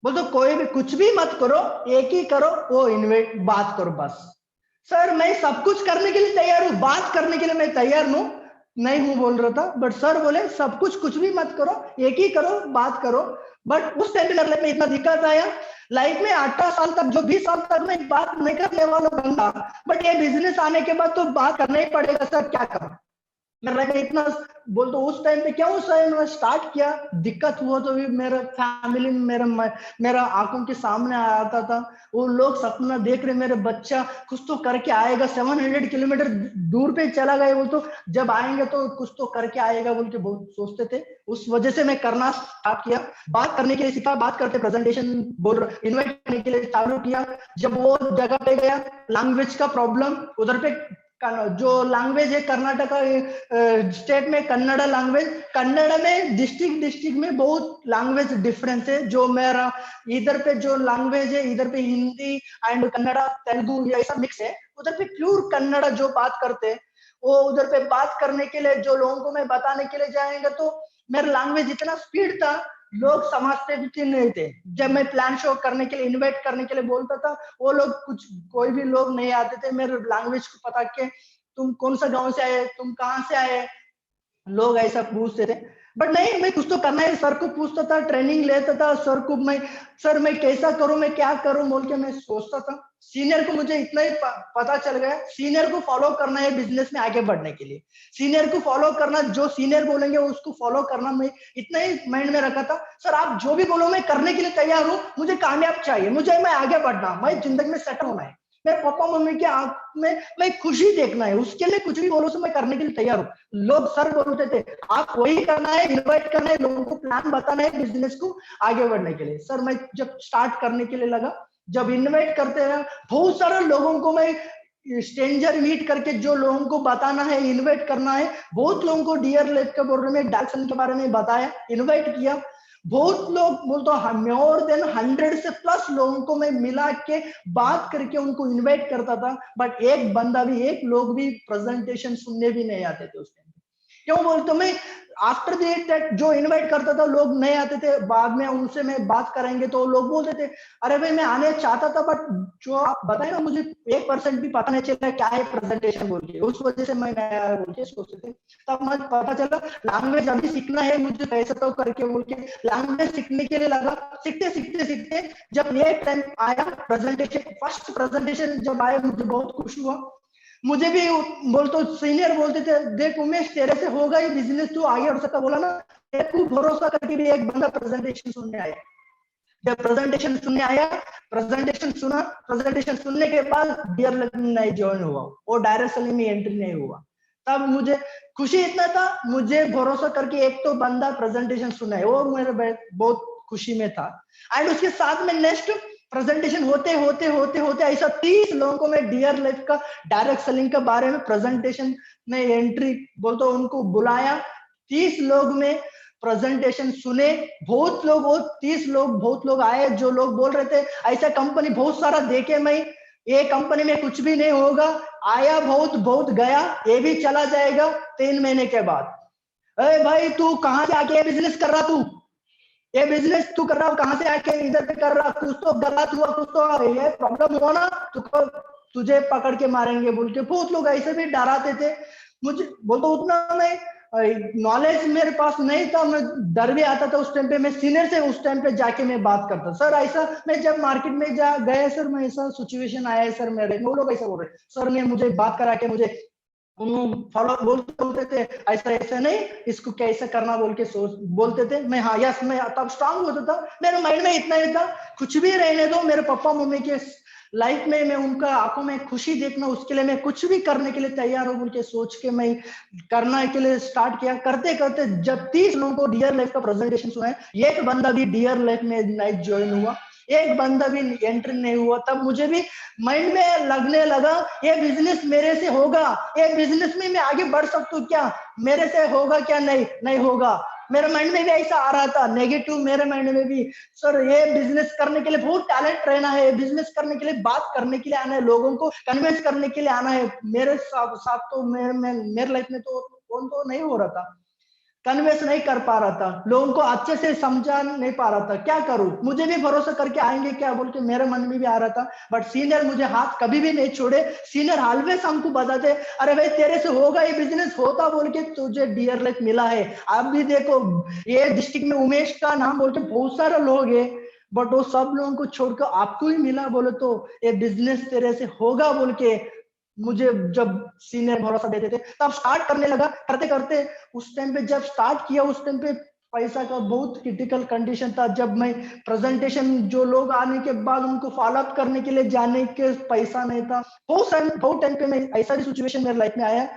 बोल तो कोई भी कुछ भी मत करो, एक ही करो, वो इन्वाइट बात करो बस। सर मैं सब कुछ करने के लिए तैयार हूँ, बात करने के लिए मैं तैयार हूँ नहीं हूँ बोल रहा था। बट सर बोले सब कुछ भी मत करो, एक ही करो, बात करो। बट उस टाइम पे मेरे लाइफ में इतना दिक्कत आया, लाइफ में 18 साल तक जो 20 साल तक मैं बात नहीं करने वाला बंदा, बट ये बिजनेस आने के बाद तो बात करना ही पड़ेगा सर, क्या करूं। मेरा लाइफ में इतना बोल तो उस टाइम पे क्या उस टाइम में स्टार्ट किया, दिक्कत हुआ तो भी मेरा फैमिली में मेरा आंखों के सामने आता था। वो लोग सपना देख रहे मेरे बच्चा कुछ तो करके आएगा, 700 किलोमीटर दूर पे चला गया, वो तो जब आएंगे तो कुछ तो करके आएगा बोल के बहुत सोचते थे। उस वजह से मैं करना स्टार्ट किया, बात करने के लिए सीखा, बात करते प्रेजेंटेशन बोल इन्वाइट करने के लिए चालू किया। जब वो जगह पे गया, लैंग्वेज का प्रॉब्लम उधर पे, जो लैंग्वेज है कर्नाटका स्टेट में कन्नड़ा लैंग्वेज, कन्नड़ा में डिस्ट्रिक्ट डिस्ट्रिक्ट में बहुत लैंग्वेज डिफरेंस है। जो मेरा इधर पे जो लैंग्वेज है, इधर पे हिंदी एंड कन्नड़ा तेलुगु ये ऐसा मिक्स है, उधर पे प्योर कन्नड़ा जो बात करते हैं, वो उधर पे बात करने के लिए जो लोगों को मैं बताने के लिए जाएंगे तो मेरा लैंग्वेज इतना स्पीड था, लोग समझते भी नहीं थे। जब मैं प्लान शो करने के लिए इनवाइट करने के लिए बोलता था, वो लोग कुछ कोई भी लोग नहीं आते थे मेरे लैंग्वेज को पता के, तुम कौन सा गांव से आए, तुम कहाँ से आए, लोग ऐसा पूछते थे। बट नहीं, मैं कुछ तो करना है, सर को पूछता था, ट्रेनिंग लेता था, सर को मैं, सर मैं कैसा करूं, मैं क्या करूं बोल के मैं सोचता था। सीनियर को मुझे इतना ही पता चल गया, सीनियर को फॉलो करना है बिजनेस में आगे बढ़ने के लिए, सीनियर को फॉलो करना, जो सीनियर बोलेंगे उसको फॉलो करना। मैं इतना ही माइंड में रखा था, सर आप जो भी बोलो मैं करने के लिए तैयार हूँ, मुझे कामयाब चाहिए, मुझे मैं आगे बढ़ना, मैं जिंदगी में सेटल होना है, मेरे पापा मम्मी के आंख में मैं खुशी देखना है, उसके लिए कुछ भी बोलो तो मैं करने के लिए तैयार हूँ। लोग सर बोलते थे आप वही करना है, इनवाइट करना है, लोगों को प्लान बताना है बिजनेस को आगे बढ़ने के लिए। सर मैं जब स्टार्ट करने के लिए लगा, जब इनवाइट करते रहा, बहुत सारे लोगों को मैं स्ट्रेंजर मीट करके जो लोगों को बताना है, इनवाइट करना है, बहुत लोगों को डियर लेट के बोल रहे में डायरेक्शन के बारे में बताया, इनवाइट किया। बहुत लोग बोलते मोर देन 100 से प्लस लोगों को मैं मिला के बात करके उनको इनवाइट करता था। बट एक बंदा भी, एक लोग भी प्रेजेंटेशन सुनने भी नहीं आते थे उस टाइम। क्यों बोलते मैं आफ्टर दैट जो इनवाइट करता था लोग नहीं आते थे, बाद में उनसे मैं बात करेंगे तो लोग बोलते थे अरे भाई मैं आने चाहता था बट जो आप बताए ना मुझे 1% भी पता नहीं चला क्या है प्रेजेंटेशन बोल के, उस वजह से मैं नहीं आया बोल के सोचते थे। तब मुझे पता चला लैंग्वेज अभी सीखना है मुझे, कैसे तो करके बोल के लैंग्वेज सीखने के लिए लगा। सीखते सीखते सीखते जब ये टाइम आया प्रेजेंटेशन, फर्स्ट प्रेजेंटेशन जब आया मुझे बहुत खुश हुआ। मुझे भी बोलते सीनियर बोलते थे देख उमेश तेरे से होगा ये बिजनेस, तू आगे बढ़ सकता, बोला ना तू भरोसा करके भी एक बंदा प्रेजेंटेशन सुनने आया। जब प्रेजेंटेशन सुनने आया, प्रेजेंटेशन सुना, प्रेजेंटेशन सुनने के बाद डियर नहीं ज्वाइन हुआ, वो डायरेक्ट सेलिंग में एंट्री नहीं हुआ। तब मुझे खुशी इतना था, मुझे भरोसा करके एक तो बंदा प्रेजेंटेशन सुना है, वो मेरे बहुत खुशी में था। एंड उसके साथ में नेक्स्ट प्रेजेंटेशन होते होते होते होते ऐसा 30 लोगों को मैं डियर लाइफ का डायरेक्ट सेलिंग के बारे में प्रेजेंटेशन में एंट्री बोलते उनको बुलाया। 30 लोग में प्रेजेंटेशन सुने, बहुत लोग, वो 30 लोग बहुत लोग आए जो लोग बोल रहे थे ऐसा कंपनी बहुत सारा देखे मैं, ये कंपनी में कुछ भी नहीं होगा, आया बहुत बहुत गया, ये भी चला जाएगा 3 महीने के बाद। अरे भाई तू कहां से आके बिजनेस कर रहा, तू ये बिजनेस तू कर रहा कहां से आके इधर पे कर रहा, कुछ तो गलत हुआ, कुछ तो ये प्रॉब्लम हुआ ना तो तुझे पकड़ के मारेंगे बोल के बहुत लोग ऐसे भी डराते थे। मुझे बोलते उतना मैं नॉलेज मेरे पास नहीं था, मैं डर भी आता था उस टाइम पे। मैं सीनियर से उस टाइम पे जाके मैं बात करता सर ऐसा, मैं जब मार्केट में जा गए सर मैं ऐसा सिचुएशन आया है सर मेरे, वो लोग ऐसा बोल रहे सर ने मुझे बात करा के मुझे फॉलो बोलते थे ऐसा ऐसा नहीं इसको कैसे करना बोल के सोच बोलते थे। मैं हाँ यस मैं तब स्ट्रांग होता था, मेरे माइंड में इतना ही था कुछ भी रहने दो, मेरे पापा मम्मी के लाइफ में मैं उनका आंखों में खुशी देखना, उसके लिए मैं कुछ भी करने के लिए तैयार हूँ बोल के सोच के मैं करना के लिए स्टार्ट किया। करते करते जब 30 लोगों को डियर लाइफ का प्रेजेंटेशन सुना है, एक बंदा भी डियर लाइफ में नहीं ज्वाइन हुआ, एक बंदा भी एंट्री नहीं हुआ, तब मुझे भी माइंड में लगने लगा ये बिजनेस मेरे से होगा, ये बिजनेस में मैं आगे बढ़ सकता हूँ क्या, मेरे से होगा क्या, नहीं नहीं होगा। मेरे माइंड में भी ऐसा आ रहा था नेगेटिव, मेरे माइंड में भी सर ये बिजनेस करने के लिए बहुत टैलेंट रहना है, बिजनेस करने के लिए बात करने के लिए आना है, लोगों को कन्विंस करने के लिए आना है। मेरे साथ तो मेरे लाइफ में तो कौन तो नहीं हो रहा था, कन्वेंस नहीं कर पा रहा था, लोगों को अच्छे से समझा नहीं पा रहा था, क्या करूं, मुझे भी भरोसा करके आएंगे क्या बोल के मेरे मन में भी आ रहा था। बट सीनियर मुझे हाथ कभी भी नहीं छोड़े, सीनियर ऑलवेज हमको बताते अरे भाई तेरे से होगा ये बिजनेस होता बोल के, तुझे डियर लाइफ मिला है। आप भी देखो ये डिस्ट्रिक्ट में उमेश का नाम बोल के बहुत सारे लोग है, बट वो सब लोगों को छोड़कर आपको ही मिला बोले तो ये बिजनेस तेरे से होगा बोल के मुझे जब सीनियर भरोसा देते थे, तब स्टार्ट करने लगा। करते करते उस टाइम पे जब स्टार्ट किया, उस टाइम पे पैसा का बहुत क्रिटिकल कंडीशन था। जब मैं प्रेजेंटेशन, जो लोग आने के बाद उनको फॉलो अप करने के लिए जाने के पैसा नहीं था। बहुत टाइम पे मैं ऐसा भी सिचुएशन मेरे लाइफ में आया।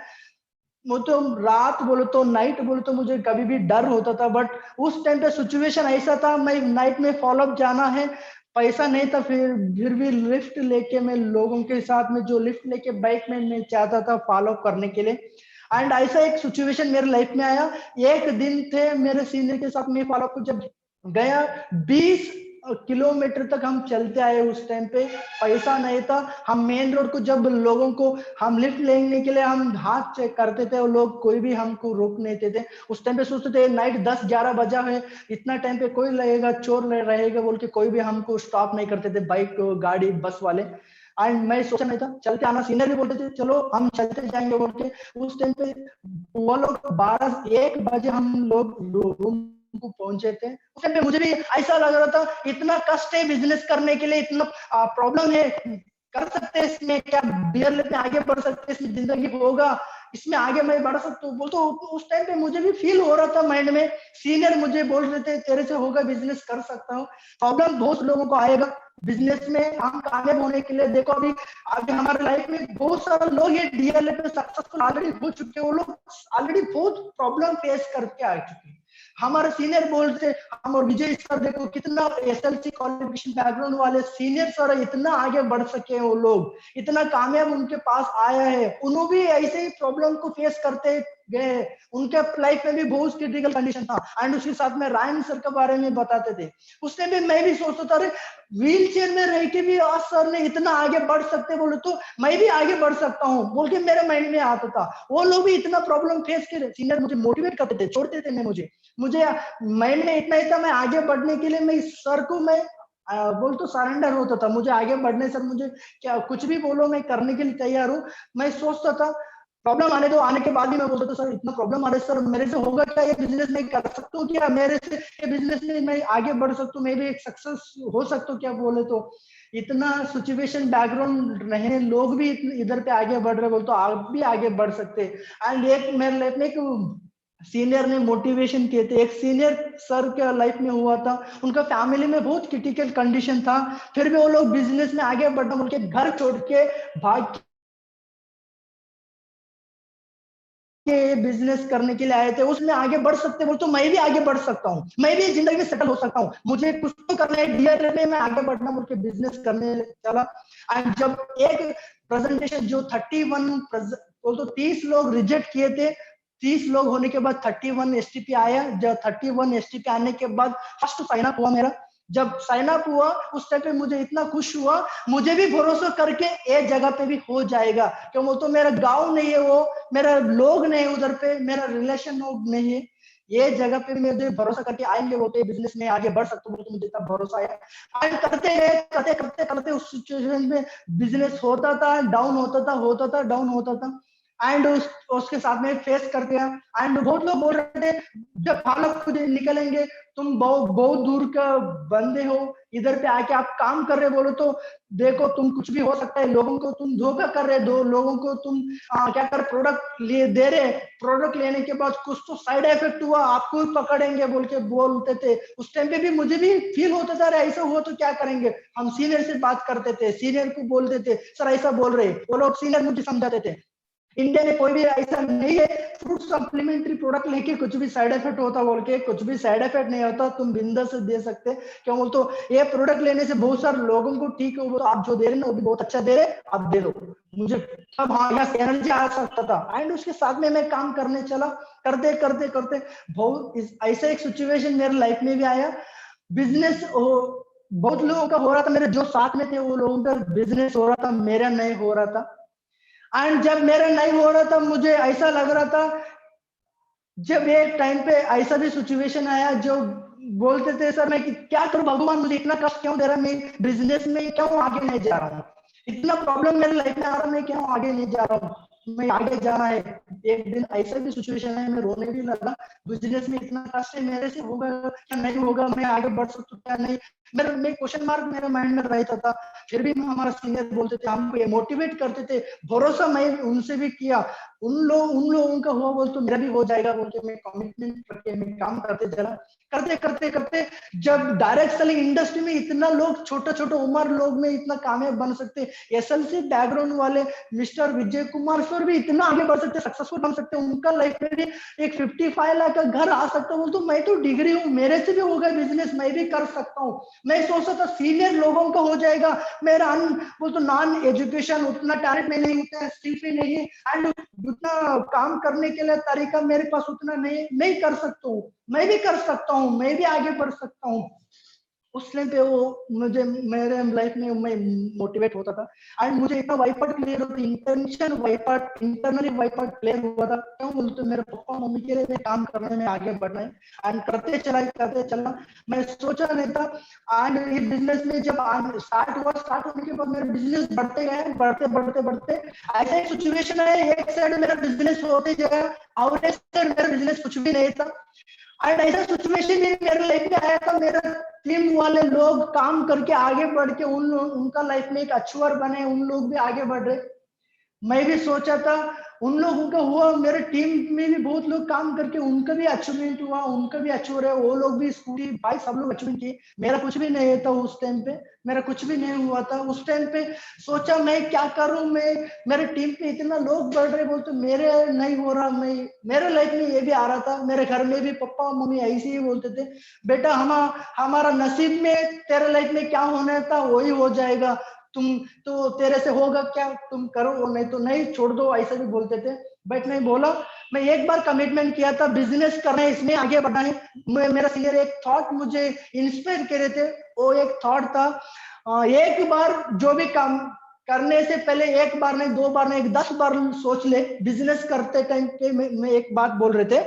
वो तो रात बोलो तो नाइट बोलो तो मुझे कभी भी डर होता था, बट उस टाइम पे सिचुएशन ऐसा था, मैं नाइट में फॉलो अप जाना है, पैसा नहीं था, फिर भी लिफ्ट लेके मैं लोगों के साथ में, जो लिफ्ट लेके बाइक में मैं चाहता था फॉलो अप करने के लिए। एंड ऐसा एक सिचुएशन मेरे लाइफ में आया। एक दिन थे मेरे सीनियर के साथ में फॉलो अप जब गया, 20 किलोमीटर तक हम चलते आए। उस टाइम पे पैसा नहीं था। हम मेन रोड को जब लोगों को हम लिफ्ट लेने के लिए हम हाथ चेक करते थे, वो लोग कोई भी हमको रोक नहीं देते थे। उस टाइम पे सोचते थे नाइट 10-11 बजा है, इतना टाइम पे कोई लगेगा, चोर रहेगा बोल के कोई भी हमको स्टॉप नहीं करते थे, बाइक गाड़ी बस वाले। एंड मैं सोचा नहीं था, चलते आना। सीनियर भी बोलते थे चलो हम चलते जाएंगे बोल के। उस टाइम पे वो लोग 12-1 बजे हम लोग रूम को पहुंचे थे। उस टाइम पे मुझे भी ऐसा लग रहा था, इतना कष्ट है बिजनेस करने के लिए, इतना प्रॉब्लम है, कर सकते हैं इसमें, क्या डियर लेते आगे बढ़ सकते हैं, इसमें जिंदगी होगा, इसमें आगे मैं बढ़ सकता हूँ बोल। तो उस टाइम पे मुझे भी फील हो रहा था माइंड में। सीनियर मुझे बोल रहे थे तेरे से होगा, बिजनेस कर सकता हूँ। प्रॉब्लम बहुत लोगों को आएगा बिजनेस में, हम कामयाब होने के लिए। देखो अभी आगे हमारे लाइफ में बहुत सारे लोग ये डीएलए पे सक्सेसफुल ऑलरेडी हो चुके हैं, वो लोग ऑलरेडी बहुत प्रॉब्लम फेस करके आ चुके हैं। हमारे सीनियर बोलते, हम और विजय सर देखो कितना एसएलसी क्वालिफिकेशन बैकग्राउंड वाले सीनियर सर, इतना आगे बढ़ सके हैं वो लोग, इतना कामयाब उनके पास आया है। उन्होंने भी ऐसे ही प्रॉब्लम को फेस करते गए, उनके लाइफ में भी बहुत क्रिटिकल कंडीशन था। एंड उसके साथ में रायन सर के बारे में बताते थे। उस टाइम पे मैं भी सोचता था, अरे व्हील चेयर में रह के भी आज सर ने इतना आगे बढ़ सकते बोले तो मैं भी आगे बढ़ सकता हूँ बोल के मेरे माइंड में आता था। वो लोग भी इतना प्रॉब्लम फेस करे, सीनियर मुझे मोटिवेट करते थे, छोड़ते थे नहीं मुझे माइंड में इतना ही था, मैं आगे बढ़ने के लिए मैं सर को मैं बोल तो सरेंडर होता था। मुझे आगे बढ़ने, सर मुझे क्या कुछ भी बोलो मैं करने के लिए तैयार हूँ। मैं सोचता था प्रॉब्लम आने दो, आने के बाद भी मैं बोलता था सर इतना प्रॉब्लम आ रहा है, सर मेरे से होगा क्या, ये बिजनेस में कर सकता हूँ क्या, मेरे से ये बिजनेस में मैं आगे बढ़ सकता हूँ, मैं भी एक सक्सेस हो सकता हूँ क्या बोले तो। इतना सिचुएशन बैकग्राउंड रहे, लोग भी इधर पे आगे बढ़ रहे बोल तो आप भी आगे बढ़ सकते। एंड एक मेरे लाइफ में एक सीनियर ने मोटिवेशन किए थे। एक सीनियर सर के लाइफ में हुआ था, उनका फैमिली में बहुत क्रिटिकल कंडीशन था, फिर भी वो लोग बिजनेस में आगे बढ़ना बोल के घर छोड़ के भाग के बिजनेस करने के लिए आए थे। उसमें आगे बढ़ सकते बोल तो मैं भी आगे बढ़ सकता हूँ, मैं भी जिंदगी में सेटल हो सकता हूँ, मुझे कुछ तो करना है, डियर में मैं आगे बढ़ना बोल के बिजनेस करने चला। एंड जब एक प्रेजेंटेशन जो 31 बोल तो 30 लोग रिजेक्ट किए थे, 30 लोग होने के बाद 31 एसटीपी आया। जब 31 एसटीपी आने के बाद फर्स्ट साइन अप हुआ मेरा। जब साइन अप हुआ उस टाइम पे मुझे इतना खुश हुआ, मुझे भी भरोसा करके एक जगह पे भी हो जाएगा, क्यों वो तो मेरा गांव नहीं है, वो मेरा लोग नहीं है, उधर पे मेरा रिलेशन लोग नहीं है, ये जगह पे मुझे भरोसा करके आएंगे वो तो बिजनेस में आगे बढ़ सकते हो, तो मुझे इतना भरोसा आया। एंड करते गए, करते करते करते उस सिचुएशन में बिजनेस होता था, डाउन होता था, होता था, डाउन होता था। एंड उसके साथ में फेस करते हैं। एंड बहुत लोग बोल रहे थे जब हालत खुद निकलेंगे, तुम बहुत दूर का बंदे हो, इधर पे आके आप काम कर रहे बोलो तो देखो तुम कुछ भी हो सकता है, लोगों को तुम धोखा कर रहे, दो लोगों को तुम क्या कर प्रोडक्ट ले दे रहे, प्रोडक्ट लेने के बाद कुछ तो साइड इफेक्ट हुआ, आपको भी पकड़ेंगे बोल के बोलते थे। उस टाइम पे भी मुझे भी फील होता था ऐसा हुआ तो क्या करेंगे। हम सीनियर से बात करते थे, सीनियर को बोलते थे सर ऐसा बोल रहे, वो लोग सीनियर मुझे समझाते थे इंडिया में कोई भी ऐसा नहीं है फ्रूट सप्लीमेंट्री प्रोडक्ट लेके कुछ भी साइड इफेक्ट होता बोल के, कुछ भी साइड इफेक्ट नहीं होता, तुम बिंदास से दे सकते। क्यों बोल तो ये प्रोडक्ट लेने से बहुत सारे लोगों को ठीक है, वो आप जो दे रहे ना वो भी बहुत अच्छा दे रहे, आप दे दो। मुझे तब यहाँ से एनर्जी आ सकता था। एंड उसके साथ में मैं काम करने चला, करते करते करते बहुत ऐसा एक सिचुएशन मेरे लाइफ में भी आया। बिजनेस बहुत लोगों का हो रहा था, मेरे जो साथ में थे वो लोगों का बिजनेस हो रहा था, मेरा नहीं हो रहा था। एंड जब मेरा नहीं हो रहा था मुझे ऐसा लग रहा था, जब एक टाइम पे ऐसा भी सिचुएशन आया जो बोलते थे सर मैं क्या करूं भगवान, मुझे इतना कष्ट क्यों दे रहा है, मैं बिजनेस में क्यों आगे नहीं जा रहा हूँ, इतना प्रॉब्लम मेरे लाइफ में आ रहा है, मैं क्यों आगे नहीं जा रहा हूँ, मैं आगे जाना है, एक दिन ऐसा भी सिचुएशन है, मैं रोने भी लगा, बिजनेस में इतना कष्ट है, मेरे से होगा क्या नहीं होगा, मैं आगे बढ़ सकता हूँ क्या नहीं, मेरे क्वेश्चन मार्क मेरे माइंड में रहता था। फिर भी हमारा सीनियर बोलते थे, हमको ये मोटिवेट करते थे, भरोसा मैं उनसे भी किया, उन लोगों का हुआ बोल तो मेरा भी हो जाएगा बोल के मैं कमिटमेंट करके मैं काम करते चला, करते करते करते जब डायरेक्ट सेलिंग इंडस्ट्री में इतना लोग छोटे छोटे उम्र लोग में इतना कामयाब बन सकते, एसएलसी बैकग्राउंड वाले मिस्टर विजय कुमार सर भी इतना आगे बढ़ सकते, सक्सेसफुल बन सकते, उनका लाइफ में भी एक 55 लाख का घर आ सकता है, तो मैं तो डिग्री हूँ, मेरे से भी होगा बिजनेस, मैं भी कर सकता हूँ। मैं सोचता था सीनियर लोगों का हो जाएगा, मेरा वो तो नॉन एजुकेशन, उतना टैलेंट में नहीं होता है, स्किल भी नहीं, एंड उतना काम करने के लिए तरीका मेरे पास उतना नहीं कर सकता हूँ, मैं भी कर सकता हूँ, मैं भी आगे बढ़ सकता हूँ। उस टाइम पे वो मुझे मेरे लाइफ में मैं मोटिवेट होता था, एंड मुझे इतना वाइप आउट क्लियर होता, intention wipe out, internally wipe out clear हुआ था। क्यों बोलते, मेरे पापा मम्मी के लिए मैं काम करने में आगे बढ़ना है, एंड करते चला, मैं सोचा नहीं था। एंड ये बिजनेस में जब स्टार्ट होने के बाद मेरे बिजनेस बढ़ते गए, बढ़ते ऐसा एक सिचुएशन है, एक साइड मेरा बिजनेस होते गया और एक साइड मेरा बिजनेस कुछ भी नहीं था। एंड ऐसा सिचुएशन मेरे लाइफ में आया था, मेरा टीम वाले लोग काम करके आगे बढ़ के उनका लाइफ में एक अचीवर बने, उन लोग भी आगे बढ़ रहे, मैं भी सोचा था उन लोगों का हुआ, मेरे टीम में भी बहुत लोग काम करके उनका भी अचीवमेंट हुआ, उनका भी अचीवर है, वो लोग भी स्कूटी बाइक सब लोग अचीवमेंट किए, मेरा कुछ भी नहीं था उस टाइम पे, मेरा कुछ भी नहीं हुआ था उस टाइम पे। सोचा मैं क्या करूं, मैं मेरे टीम पे इतना लोग बढ़ रहे बोलते मेरे नहीं हो रहा, मैं मेरे लाइफ में ये भी आ रहा था, मेरे घर में भी पापा मम्मी ऐसे ही बोलते थे, बेटा हमारा नसीब में तेरे लाइफ में क्या होना था वही हो जाएगा, तुम तो तेरे से होगा क्या, तुम करो नहीं तो नहीं, छोड़ दो, ऐसा भी बोलते थे। बट नहीं बोला, मैं एक बार कमिटमेंट किया था, बिजनेस करना है, इसमें आगे बढ़ना है। मेरा सीनियर एक थॉट मुझे इंस्पायर कर रहे थे, वो एक थॉट था, एक बार जो भी काम करने से पहले एक बार नहीं, 2 बार नहीं, 10 बार सोच ले, बिजनेस करते टाइम पे मैं एक बात बोल रहे थे,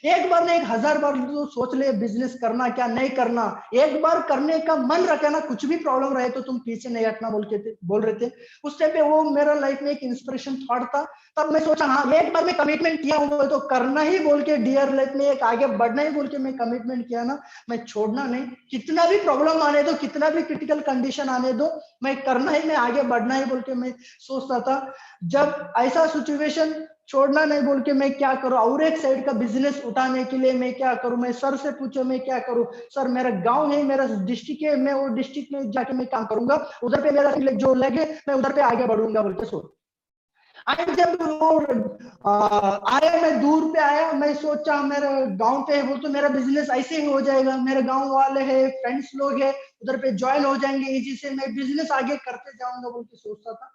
एक बार नहीं 1000 बार तो सोच ले बिजनेस करना क्या नहीं करना, एक बार करने का मन रखना, कुछ भी प्रॉब्लम रहे तो तुम पीछे नहीं हटना बोल रहे थे। उस टाइम पे वो मेरा लाइफ में एक इंस्पिरेशन थॉट था। तब मैं सोचा हाँ एक बार मैं कमिटमेंट किया हूँ तो करना ही बोल के, डियर लाइफ में एक आगे बढ़ना ही बोल के मैं कमिटमेंट किया ना, मैं छोड़ना नहीं, कितना भी प्रॉब्लम आने दो, कितना भी क्रिटिकल कंडीशन आने दो, मैं करना ही, मैं आगे बढ़ना ही बोल के मैं सोचता था। जब ऐसा सिचुएशन, छोड़ना नहीं बोल के मैं क्या करूं, और एक साइड का बिजनेस उठाने के लिए मैं क्या करूं, मैं सर से पूछो मैं क्या करूं, सर मेरा गांव है, मेरा डिस्ट्रिक्ट है, मैं वो डिस्ट्रिक्ट में जाके मैं काम करूंगा, उधर पे मेरा जो लगे मैं उधर पे आगे बढ़ूंगा बोल के सोच। एंड जब वो आया, मैं दूर पे आया, मैं सोचा मेरे गांव पे है वो तो मेरा बिजनेस ऐसे ही हो जाएगा, मेरे गांव वाले हैं, फ्रेंड्स लोग हैं, उधर पे ज्वाइन हो जाएंगे इजी से, मैं बिजनेस आगे करते जाऊंगा बोल के सोचता था।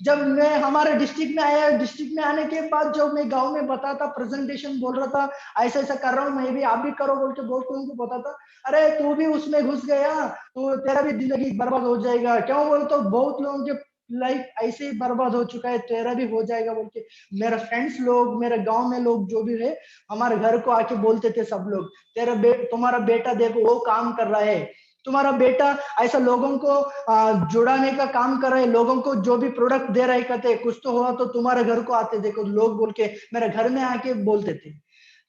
जब मैं हमारे डिस्ट्रिक्ट में आया, डिस्ट्रिक्ट में आने के बाद जब मैं गांव में बताता, प्रेजेंटेशन बोल रहा था, ऐसा ऐसा कर रहा हूँ मैं भी, आप भी करो बोल के बोलते उनको बताता, अरे तू भी उसमें घुस गया तो तेरा भी जिंदगी बर्बाद हो जाएगा, क्यों बोल तो बहुत लोगों के लाइफ ऐसे ही बर्बाद हो चुका है, तेरा भी हो जाएगा बोल के मेरे फ्रेंड्स लोग, मेरे गांव में लोग जो भी है हमारे घर को आके बोलते थे सब लोग, तुम्हारा बेटा देखो वो काम कर रहा है, तुम्हारा बेटा ऐसा लोगों को जुड़ाने का काम कर रहे, लोगों को जो भी प्रोडक्ट दे रहे, कहते कुछ तो हुआ तो तुम्हारे घर को आते देखो लोग बोल के मेरे घर में आके बोलते थे।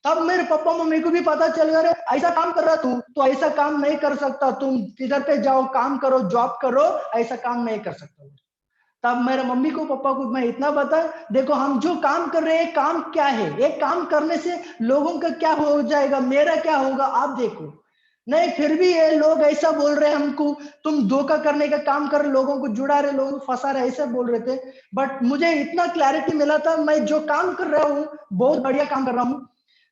तब मेरे पापा मम्मी को भी पता चल गया, ऐसा काम कर रहा तू तो ऐसा काम नहीं कर सकता, तुम किधर पे जाओ काम करो, जॉब करो, ऐसा काम नहीं कर सकता। तब मेरे मम्मी को पापा को मैं इतना बता, देखो हम जो काम कर रहे हैं काम क्या है, एक काम करने से लोगों का क्या हो जाएगा, मेरा क्या होगा आप देखो। नहीं फिर भी ये लोग ऐसा बोल रहे हैं हमको, तुम धोखा करने का काम कर रहे, लोगों को जुड़ा रहे, लोगों को फंसा रहे, ऐसा बोल रहे थे। बट मुझे इतना क्लैरिटी मिला था, मैं जो काम कर रहा हूँ बहुत बढ़िया काम कर रहा हूँ।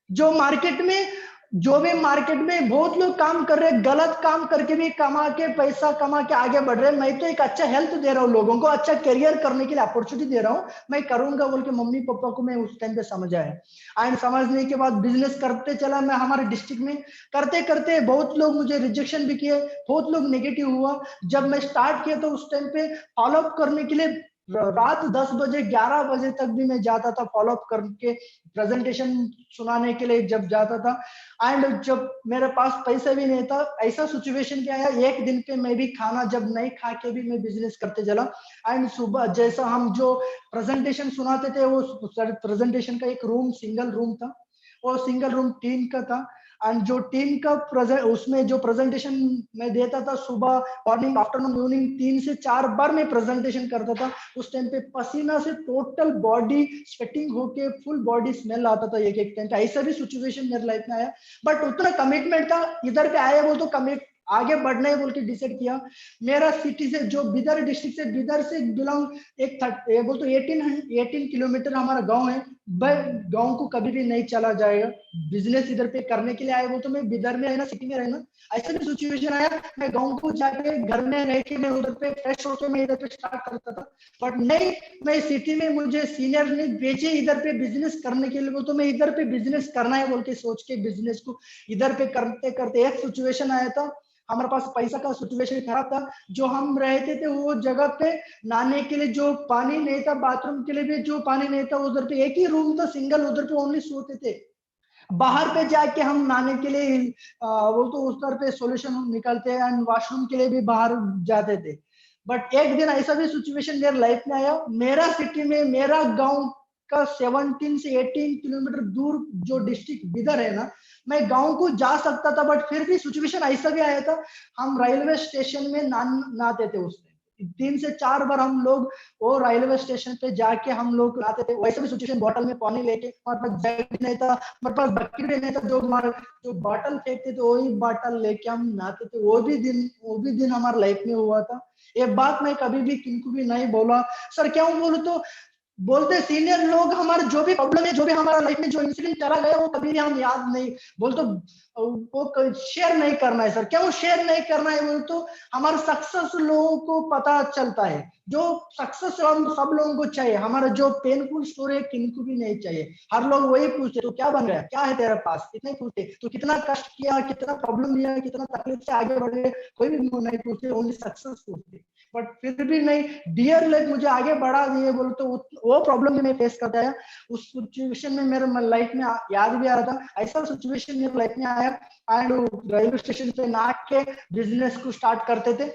जो भी मार्केट में बहुत लोग काम कर रहे हैं, गलत काम करके भी कमा के पैसा कमा के आगे बढ़ रहे हैं, मैं तो एक अच्छा हेल्थ दे रहा हूँ लोगों को, अच्छा करियर करने के लिए अपॉर्चुनिटी दे रहा हूँ, मैं करूंगा बोल के मम्मी पापा को मैं उस टाइम पे समझाया। एंड समझने के बाद बिजनेस करते चला मैं हमारे डिस्ट्रिक्ट में, करते करते बहुत लोग मुझे रिजेक्शन भी किए, बहुत लोग नेगेटिव हुआ। जब मैं स्टार्ट किया तो उस टाइम पे फॉलोअप करने के लिए रात 10 बजे 11 बजे तक भी मैं जाता था फॉलो अप करके प्रेजेंटेशन सुनाने के लिए जब जाता था। एंड जब मेरे पास पैसा भी नहीं था, ऐसा सिचुएशन क्या आया, एक दिन पे मैं भी खाना जब नहीं खा के भी मैं बिजनेस करते चला। एंड सुबह जैसा हम जो प्रेजेंटेशन सुनाते थे, वो प्रेजेंटेशन का एक रूम सिंगल रूम था, वो सिंगल रूम टीम का था। एंड जो टीम का उसमें जो प्रेजेंटेशन मैं देता था, सुबह मॉर्निंग आफ्टरनून इवनिंग 3 से 4 बार मैं प्रेजेंटेशन करता था। उस टाइम पे पसीना से टोटल बॉडी स्वेटिंग होके फुल बॉडी स्मेल आता था एक एक टाइम पे। ऐसा भी सिचुएशन मेरे लाइफ में आया, बट उतना कमिटमेंट था, इधर पे आया बोल तो कमिट आगे बढ़ना है बोल के डिसाइड किया। मेरा सिटी से जो बिदर डिस्ट्रिक्ट से बिदर से बिलोंग एक बोल तो 18 किलोमीटर हमारा गांव है। गांव को कभी भी नहीं चला जाएगा, बिजनेस इधर पे करने के लिए आए वो तो मैं बिदर में रहना, सिटी में रहना। ऐसा भी सिचुएशन आया, मैं गांव को जाके घर में रह के मैं उधर पे फ्रेश होके मैं इधर पे स्टार्ट करता था। बट नहीं, मैं सिटी में मुझे सीनियर ने भेजे इधर पे बिजनेस करने के लिए, वो तो मैं इधर पे बिजनेस करना है बोल के सोच के बिजनेस को इधर पे करते करते एक सिचुएशन आया था, हमारे पास पैसा का सिचुएशन खराब था। जो हम रहते थे वो जगह पे नहाने के लिए जो पानी नहीं था, बाथरूम के लिए भी जो पानी नहीं था, उधर पे एक ही रूम था सिंगल, उधर पे ओनली सोते थे। बाहर पे जाके हम नहाने के लिए वो तो उधर पे सॉल्यूशन हम निकालते हैं, एंड वॉशरूम के लिए भी बाहर जाते थे। बट एक दिन ऐसा भी सिचुएशन मेरे लाइफ में आया, मेरा सिटी में मेरा गांव का 17 से 18 किलोमीटर दूर जो डिस्ट्रिक्ट बिदर है ना, मैं गांव को जा सकता था, बट फिर भी सिचुएशन ऐसा भी आया था, हम रेलवे स्टेशन में नहाते थे। उस 3 से 4 बार हम लोग वो रेलवे स्टेशन पे जाके हम लोग नहाते थे। वैसे भी सिचुएशन बॉटल में पानी लेके, हमारे पास जैकेट नहीं था, हमारे पास बकेट भी नहीं था, जो हमारे जो बॉटल फेंकते थे वही बॉटल लेके हम नहाते थे। वो भी दिन हमारे लाइफ में हुआ था। ये बात मैं कभी भी किनको भी नहीं बोला। सर क्यों बोलूं तो बोलते सीनियर लोग हमारे जो भी प्रॉब्लम है, जो भी हमारा लाइफ में जो इंसिडेंट चला गया, वो कभी भी हम याद नहीं बोल तो वो शेयर नहीं करना है। सर क्यों शेयर नहीं करना है बोल तो हमारे सक्सेस लोगों को पता चलता है, जो सक्सेस हम सब लोगों को चाहिए, हमारा जो पेनफुल स्टोरी है किनको भी नहीं चाहिए। हर लोग वही पूछते तो क्या बन रहा है, क्या है तेरे पास, इतने पूछते तो कितना कष्ट किया, कितना प्रॉब्लम लिया, कितना तकलीफ से आगे बढ़े, कोई भी नहीं पूछते, ओनली सक्सेस पूछते। बट फिर भी नहीं, डियर लाइफ मुझे आगे बढ़ा दिए बोलो तो वो प्रॉब्लम भी मैं फेस करता है। उस सिचुएशन में मेरे लाइफ में याद भी आ रहा था, ऐसा सिचुएशन मेरे लाइफ में आया। एंड रेलवे स्टेशन पे नाक के बिजनेस को स्टार्ट करते थे,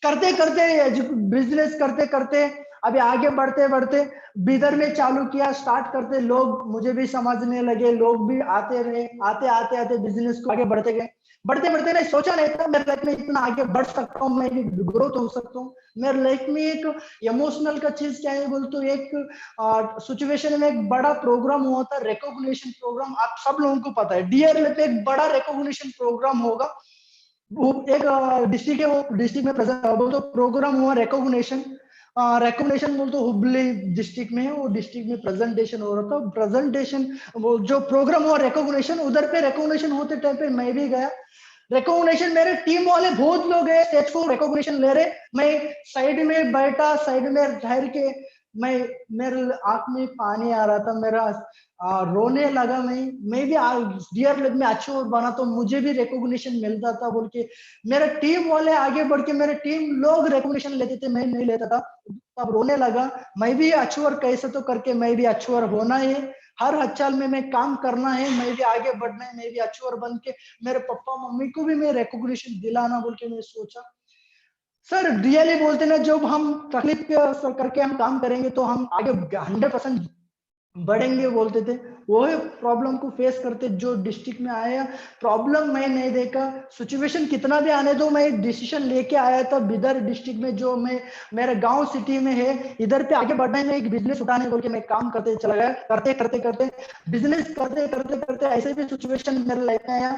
करते करते बिजनेस करते करते अभी आगे बढ़ते बढ़ते बिदर में चालू किया, स्टार्ट करते लोग मुझे भी समझने लगे, लोग भी आते रहे, आते आते आते बिजनेस को आगे बढ़ते गए। बढ़ते बढ़ते मैं सोचा नहीं था मेरे लाइफ में इतना आगे बढ़ सकता हूँ, मैं भी ग्रोथ हो सकता हूँ। मेरे लाइफ में एक इमोशनल का चीज क्या है बोल तो एक सिचुएशन में एक बड़ा प्रोग्राम हुआ था, रिकॉग्निशन प्रोग्राम। आप सब लोगों को पता है डियर लाइफ एक बड़ा रिकॉग्निशन प्रोग्राम होगा, वो एक डिस्ट्रिक्ट है, वो डिस्ट्रिक्ट में प्रेजेंट बोल तो प्रोग्राम हुआ रिकॉग्निशन। रिकॉग्निशन बोल तो हुबली डिस्ट्रिक्ट में है, वो डिस्ट्रिक्ट में प्रेजेंटेशन हो रहा था। प्रेजेंटेशन वो जो प्रोग्राम हुआ रिकॉग्निशन, उधर पे रिकॉग्निशन होते टाइम पे मैं भी गया। रिकॉग्निशन मेरे टीम वाले बहुत लोग हैं, स्टेज को रिकॉग्निशन ले रहे, मैं साइड में बैठा, साइड में ठहर के मैं मेरे आंख में पानी आ रहा था, मेरा रोने लगा। मैं भी डियर लाइफ में अच्छा बना तो मुझे भी रिकॉग्निशन मिलता था बोल के मेरे टीम वाले आगे बढ़ के मेरे टीम लोग रिकॉग्निशन लेते थे, मैं नहीं लेता था। तब रोने लगा, मैं भी अचूर कैसे तो करके मैं भी अचूर होना है, हर हलचल में मैं काम करना है, मैं भी आगे बढ़ना है, मैं भी अचूर बन के मेरे पापा मम्मी को भी मैं रिकॉग्निशन दिलाना बोल के मैं सोचा। सर रियली बोलते ना, जब हम तकलीफ करके हम काम करेंगे तो हम आगे 100% बढ़ेंगे बोलते थे। वही प्रॉब्लम को फेस करते जो डिस्ट्रिक्ट में आया, प्रॉब्लम मैं नहीं देखा, सिचुएशन कितना भी आने दो, मैं डिसीजन लेके आया था बिदर डिस्ट्रिक्ट में, जो मैं मेरे गांव सिटी में है, इधर पे आगे बढ़ने में एक बिजनेस उठाने बोल के मैं काम करते चला गया। करते करते करते बिजनेस करते करते करते ऐसे भी सिचुएशन मेरे लाइफ में आया।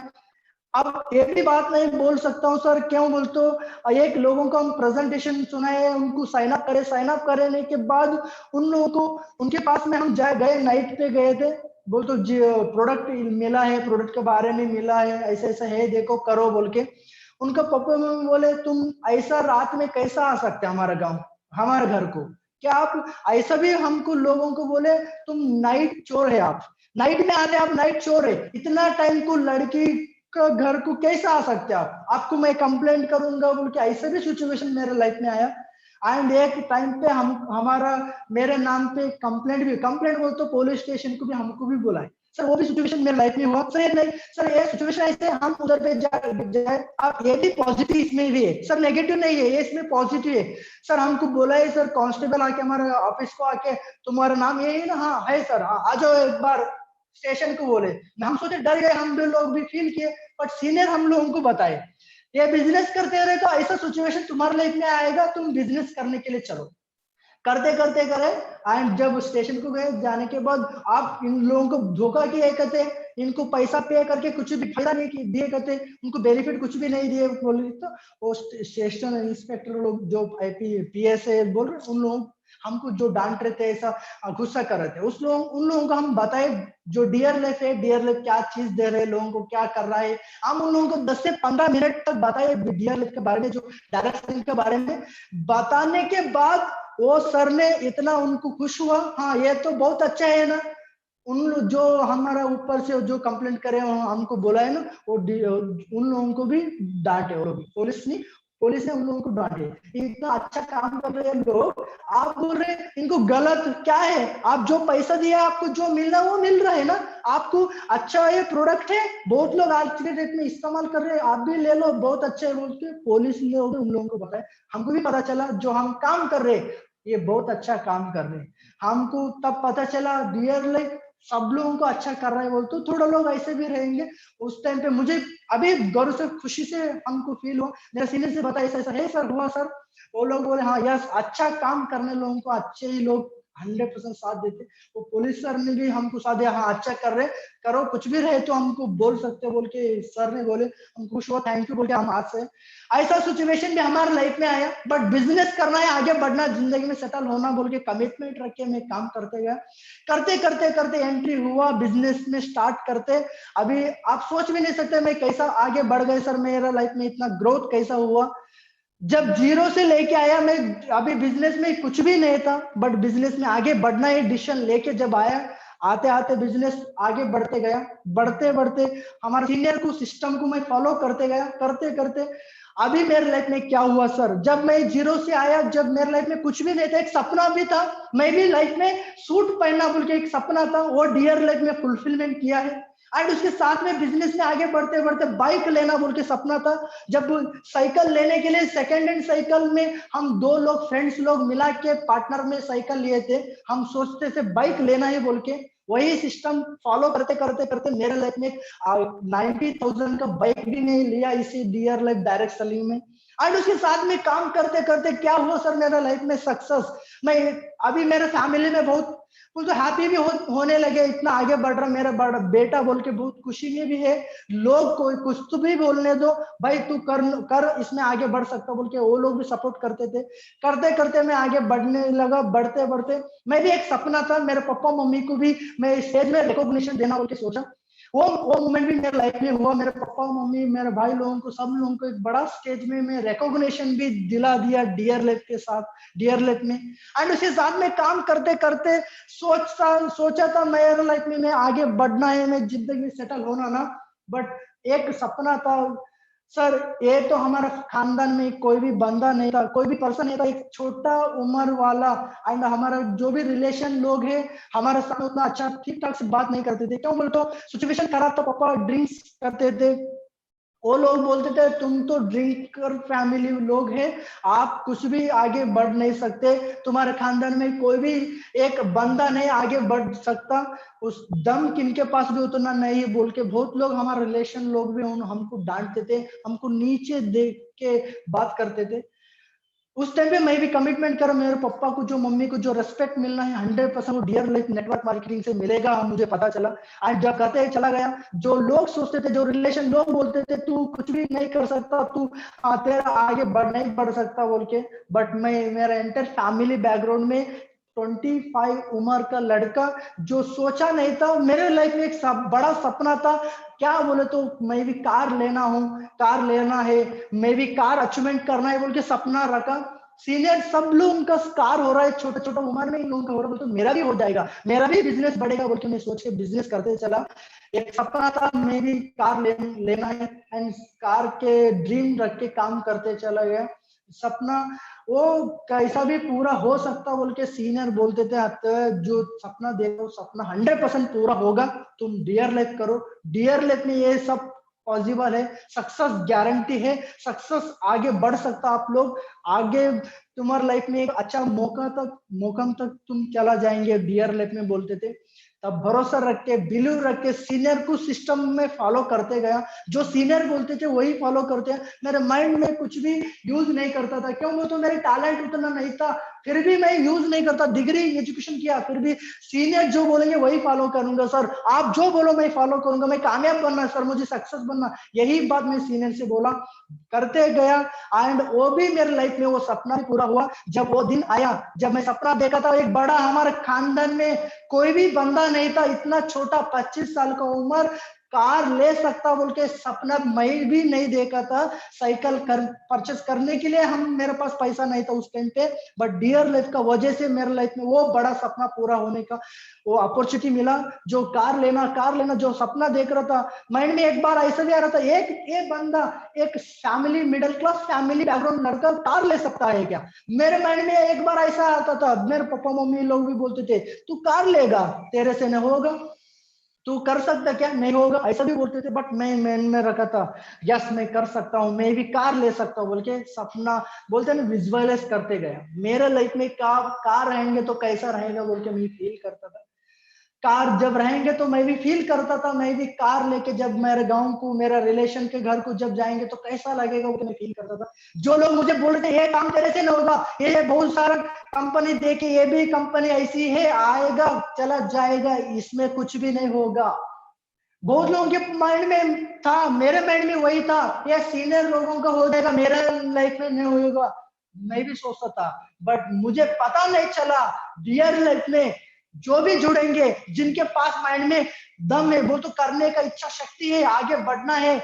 अब एक भी बात नहीं बोल सकता हूँ सर, क्यों बोल तो एक लोगों को हम प्रेजेंटेशन सुनाए, उनको साइन अप करे, साइन अप करने के बाद उन लोगों को उनके पास में हम गए, नाइट पे गए थे, बोल तो प्रोडक्ट मिला है, प्रोडक्ट के बारे में मिला है, ऐसा ऐसा है, देखो करो बोल के। उनका पापा मम्मी बोले तुम ऐसा रात में कैसा आ सकते हमारा गाँव, हमारे घर को, क्या आप ऐसा भी हमको लोगों को बोले तुम नाइट चोर है, आप नाइट में आते, आप नाइट चोर है, इतना टाइम को लड़की का घर को कैसे आ सकते आप, आपको मैं कंप्लेंट करूंगा बोल के ऐसे भी सिचुएशन मेरे लाइफ में आया। एंड एक टाइम पे हमारा मेरे नाम पे कंप्लेंट बोल तो पुलिस स्टेशन को भी हमको भी बुलाए सर। वो भी सिचुएशन मेरे लाइफ में हुआ सर। ये नहीं सर, ये सिचुएशन ऐसे हम उधर पे जाए आप, ये भी पॉजिटिव इसमें भी है सर, नेगेटिव नहीं है ये, इसमें पॉजिटिव है सर। हमको बोला है सर कांस्टेबल आके हमारे ऑफिस को आके, तुम्हारा नाम ये है ना? हाँ है सर, हाँ आ जाओ एक बार स्टेशन को बोले। हम सोचे डर गए, हम भी लोग भी फील किए, बट सीनियर हम लोगों को बताए ये बिजनेस करते रहे तो ऐसा सिचुएशन तुम्हारे लाइफ में आएगा, तुम बिजनेस करने के लिए चलो। करते करते करे एंड जब स्टेशन को गए, जाने के बाद आप इन लोगों को धोखा किए कहते, इनको पैसा पे करके कुछ भी फायदा नहीं दिए कहते, उनको बेनिफिट कुछ भी नहीं दिए बोले। तो वो स्टेशन इंस्पेक्टर लोग जो पीएस बोल रहे, उन लोगों हमको जो डांट रहे थे, ऐसा गुस्सा कर रहे थे, उन लोगों को हम बताए जो डियर लाइफ है, डियर लाइफ क्या चीज दे रहे हैं लोगों को, क्या कर रहा है। हम उन लोगों को 10 से 15 मिनट तक बताए डियर लाइफ के बारे में, जो डायरेक्ट सेलिंग के बारे में। बताने के बाद वो सर ने इतना उनको खुश हुआ, हाँ ये तो बहुत अच्छा है ना। उन जो हमारा ऊपर से जो कंप्लेंट करे हमको बोला है ना, वो उन लोगों को भी डांटे, वो लोग पुलिस ने उन लोगों को डांटे, इतना अच्छा काम कर रहे हैं लोग। आप बोल रहे इनको गलत क्या है? आप जो पैसा दिया आपको जो मिल रहा है वो मिल रहा है ना, आपको अच्छा ये प्रोडक्ट है, बहुत लोग आज के डेट में इस्तेमाल कर रहे हैं, आप भी ले लो, बहुत अच्छा है बोल के पुलिस लोग उन लोगों को बताया। हमको भी पता चला जो हम काम कर रहे ये बहुत अच्छा काम कर रहे हैं। हमको तब पता चला डियर लाइफ सब लोगों को अच्छा कर रहा है बोल, तो थोड़ा लोग ऐसे भी रहेंगे। उस टाइम पे मुझे अभी गर्व से खुशी से हमको फील हुआ, मेरे सीनियर से बताया ऐसा ऐसा है सर, हुआ सर। वो लोग बोले हाँ यस, अच्छा काम करने लोगों को अच्छे ही लोग 100% साथ देते। वो पुलिस सर ने भी हमको साथ दिया, हाँ अच्छा कर रहे, करो कुछ भी रहे तो हमको बोल सकते बोल के सर ने बोले। हम खुश हुआ, थैंक यू बोल के हम आज से। ऐसा सिचुएशन भी हमारे लाइफ में आया, बट बिजनेस करना है, आगे बढ़ना, जिंदगी में सेटल होना बोल के कमिटमेंट रख के मैं काम करते गया। करते करते करते एंट्री हुआ बिजनेस में, स्टार्ट करते अभी आप सोच भी नहीं सकते मैं कैसा आगे बढ़ गए सर, मेरा लाइफ में इतना ग्रोथ कैसा हुआ। जब जीरो से लेके आया मैं, अभी बिजनेस में कुछ भी नहीं था, बट बिजनेस में आगे बढ़ना है डिसीजन लेके जब आया, आते आते बिजनेस आगे बढ़ते गया। बढ़ते बढ़ते हमारे सीनियर को सिस्टम को मैं फॉलो करते गया, करते करते अभी मेरे लाइफ में क्या हुआ सर, जब मैं जीरो से आया, जब मेरे लाइफ में कुछ भी नहीं था, एक सपना भी था मैं भी लाइफ में सूट पहनना बोल के एक सपना था, वो डियर लाइफ में फुलफिलमेंट किया है। एंड उसके साथ में बिजनेस में आगे बढ़ते बढ़ते बाइक लेना बोल के सपना था। जब साइकिल लेने के लिए सेकेंड हैंड साइकिल में हम दो लोग फ्रेंड्स लोग मिला के पार्टनर में साइकिल लिए थे, हम सोचते थे बाइक लेना है बोल के, वही सिस्टम फॉलो करते करते करते मेरे लाइफ में 90,000 का बाइक भी नहीं लिया इसी डियर लाइफ डायरेक्ट सेलिंग में। एंड उसके साथ में काम करते करते क्या हुआ सर, मेरा लाइफ में सक्सेस। मैं अभी मेरे फैमिली में बहुत कुछ हैप्पी भी होने लगे, इतना आगे बढ़ रहा मेरा बड़ा बेटा बोल के बहुत खुशी में भी है। लोग कोई कुछ तो भी बोलने दो भाई, तू कर कर इसमें आगे बढ़ सकता बोल के वो लोग भी सपोर्ट करते थे। करते करते मैं आगे बढ़ने लगा, बढ़ते बढ़ते मैं भी एक सपना था मेरे पापा मम्मी को भी मैं स्टेज में रिकॉग्निशन देना बोल के सोचा। वो मोमेंट भी मेरे लाइफ में हुआ, मेरे पापा मम्मी मेरे भाई लोगों को सब लोगों को एक बड़ा स्टेज में मैं रिकॉग्निशन भी दिला दिया डियर लाइफ के साथ, डियर लाइफ में। एंड उसके साथ में काम करते करते सोचा था मेरे लाइफ में मैं आगे बढ़ना है, मैं जिंदगी में सेटल होना ना, बट एक सपना था सर। ये तो हमारा खानदान में कोई भी बंदा नहीं था, कोई भी पर्सन नहीं था, एक छोटा उम्र वाला। एंड हमारा जो भी रिलेशन लोग हैं हमारे साथ उतना अच्छा ठीक ठाक से बात नहीं करते थे, क्यों बोले तो सिचुएशन खराब था, पापा ड्रिंक्स करते थे। वो लोग बोलते थे तुम तो ड्रिंकर फैमिली लोग हैं, आप कुछ भी आगे बढ़ नहीं सकते, तुम्हारे खानदान में कोई भी एक बंदा नहीं आगे बढ़ सकता, उस दम किनके पास भी उतना नहीं बोल के बहुत लोग हमारे रिलेशन लोग भी हमको डांटते थे, हमको नीचे देख के बात करते थे। उस टाइम पे मैं भी कमिटमेंट करा, मेरे पापा को जो मम्मी को जो रेस्पेक्ट मिलना है 100% वो डियर लाइफ नेटवर्क मार्केटिंग से मिलेगा, मुझे पता चला। आज जब कहते चला गया, जो लोग सोचते थे, जो रिलेशन लोग बोलते थे तू कुछ भी नहीं कर सकता, तू तेरा आगे नहीं बढ़ सकता बोल के, बट मैं मेरा एंटर फैमिली बैकग्राउंड में 25 उम्र का लड़का जो सोचा नहीं था, मेरे लाइफ में एक बड़ा सपना था, क्या बोले तो मैं भी कार लेना हूँ, कार लेना है, मैं भी कार अचीवमेंट करना है बोल के सपना रखा। सीनियर सब लोग उनका कार हो रहा है, छोटा छोटा उम्र में इन लोगों का हो रहा है, तो मेरा भी हो जाएगा, मेरा भी बिजनेस बढ़ेगा बोल के मैं सोच के बिजनेस करते चला। एक सपना था मैं भी कार लेना है, एंड कार के ड्रीम रख के काम करते चला गया। सपना वो कैसा भी पूरा हो सकता बोल के सीनियर बोलते थे। जो सपना देखो सपना 100% पूरा होगा, तुम डियर लाइफ करो, डियर लाइफ में ये सब पॉसिबल है, सक्सेस गारंटी है, सक्सेस आगे बढ़ सकता आप लोग, आगे तुम्हारे लाइफ में एक अच्छा मौका तक तुम चला जाएंगे, डियर लाइफ में बोलते थे। तब भरोसा रख के, बिलीव रख के सीनियर को सिस्टम में फॉलो करते गया, जो सीनियर बोलते थे वही फॉलो करते हैं। मेरे माइंड में कुछ भी यूज नहीं करता था, क्यों? वो तो मेरे टैलेंट उतना नहीं था, फिर भी मैं यूज नहीं करता, डिग्री एजुकेशन किया, फिर भी सीनियर जो बोलेंगे वही फॉलो करूंगा। सर आप जो बोलो मैं फॉलो करूंगा, मैं कामयाब बनना है सर, मुझे सक्सेस बनना, यही बात मैं सीनियर से बोला, करते गया। एंड वो भी मेरे लाइफ में वो सपना भी पूरा हुआ। जब वो दिन आया, जब मैं सपना देखा था, एक बड़ा हमारे खानदान में कोई भी बंदा नहीं था इतना छोटा, 25 साल का उम्र, कार ले सकता बोल के सपना मैं भी नहीं देखा था। साइकिल परचेस करने के लिए मेरे पास पैसा नहीं था उस टाइम पे, बट डियर लाइफ का वजह से मेरे लाइफ में वो बड़ा सपना पूरा होने का वो अपॉर्चुनिटी मिला। जो कार लेना जो सपना देख रहा था, माइंड में एक बार ऐसा भी आ रहा था, एक बंदा, एक family, middle class family background लड़का कार ले सकता है क्या? मेरे माइंड में एक बार ऐसा आता था, मेरे पापा मम्मी लोग भी बोलते थे तू कार लेगा, तेरे से नहीं होगा, तू कर सकता क्या? नहीं होगा, ऐसा भी बोलते थे। बट मैं मन में रखा था, यस मैं कर सकता हूँ, मैं भी कार ले सकता हूँ बोल के सपना बोलते हैं ना, विजुअलाइज करते गया। मेरे लाइफ में कार रहेंगे तो कैसा रहेगा बोल के मैं फील करता था। कार जब रहेंगे तो मैं भी फील करता था, मैं भी कार लेके जब मेरे गांव को, मेरा रिलेशन के घर को जब जाएंगे तो कैसा लगेगा वो मैं फील करता था। जो लोग मुझे बोल रहे थे ये काम तेरे से नहीं होगा, ये बहुत सारा कंपनी देखे, ये भी कंपनी ऐसी है, आएगा चला जाएगा, इसमें कुछ भी नहीं होगा, बहुत लोगों के माइंड में था, मेरे माइंड में वही था, ये सीनियर लोगों का हो जाएगा, मेरा लाइफ में नहीं होगा, मैं भी सोचता था। बट मुझे पता नहीं चला डियर लाइफ में जो भी जुड़ेंगे, जिनके पास माइंड में दम है, वो तो करने का इच्छा शक्ति है, आगे बढ़ना है,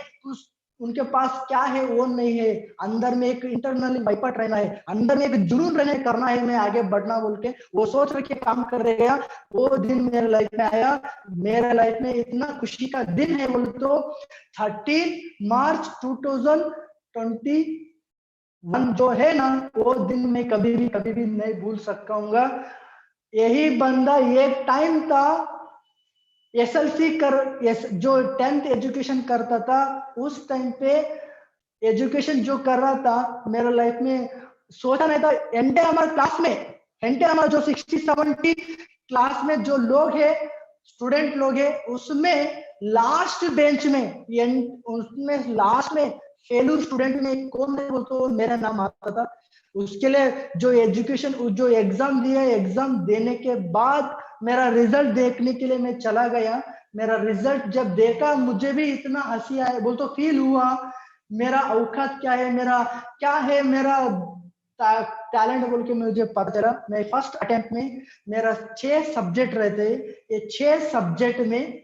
उनके पास क्या है वो नहीं है, अंदर में एक इंटरनली वाइपट रहना है, अंदर में एक जुनून रहने करना है, मैं आगे बढ़ना बोल के वो सोच रखे काम कर रहे गया। वो दिन मेरे लाइफ में आया, मेरे लाइफ में इतना खुशी का दिन है बोल तो 13 मार्च 2021 जो है ना, वो दिन मैं कभी भी नहीं भूल सकूंगा। यही बंदा एक टाइम था एसएलसी जो 10th एजुकेशन करता था, उस टाइम पे एजुकेशन जो कर रहा था मेरे लाइफ में सोचा नहीं था। एंटे हमारे क्लास में, एंटे हमारा जो 60-70 क्लास में जो लोग है, स्टूडेंट लोग है, उसमें लास्ट बेंच में, उसमें लास्ट में फेलूर स्टूडेंट में कौन है बोलते तो मेरा नाम आता था। उसके लिए जो एजुकेशन, जो एग्जाम दिया, एग्जाम देने के बाद मेरा रिजल्ट देखने के लिए मैं चला गया। मेरा रिजल्ट जब देखा, मुझे भी इतना हंसी आया, बोल तो फील हुआ मेरा औकात क्या है, मेरा टैलेंट बोल के मुझे पता चला। मैं फर्स्ट अटेम्प्ट में, मेरा 6 सब्जेक्ट रहते, ये 6 सब्जेक्ट में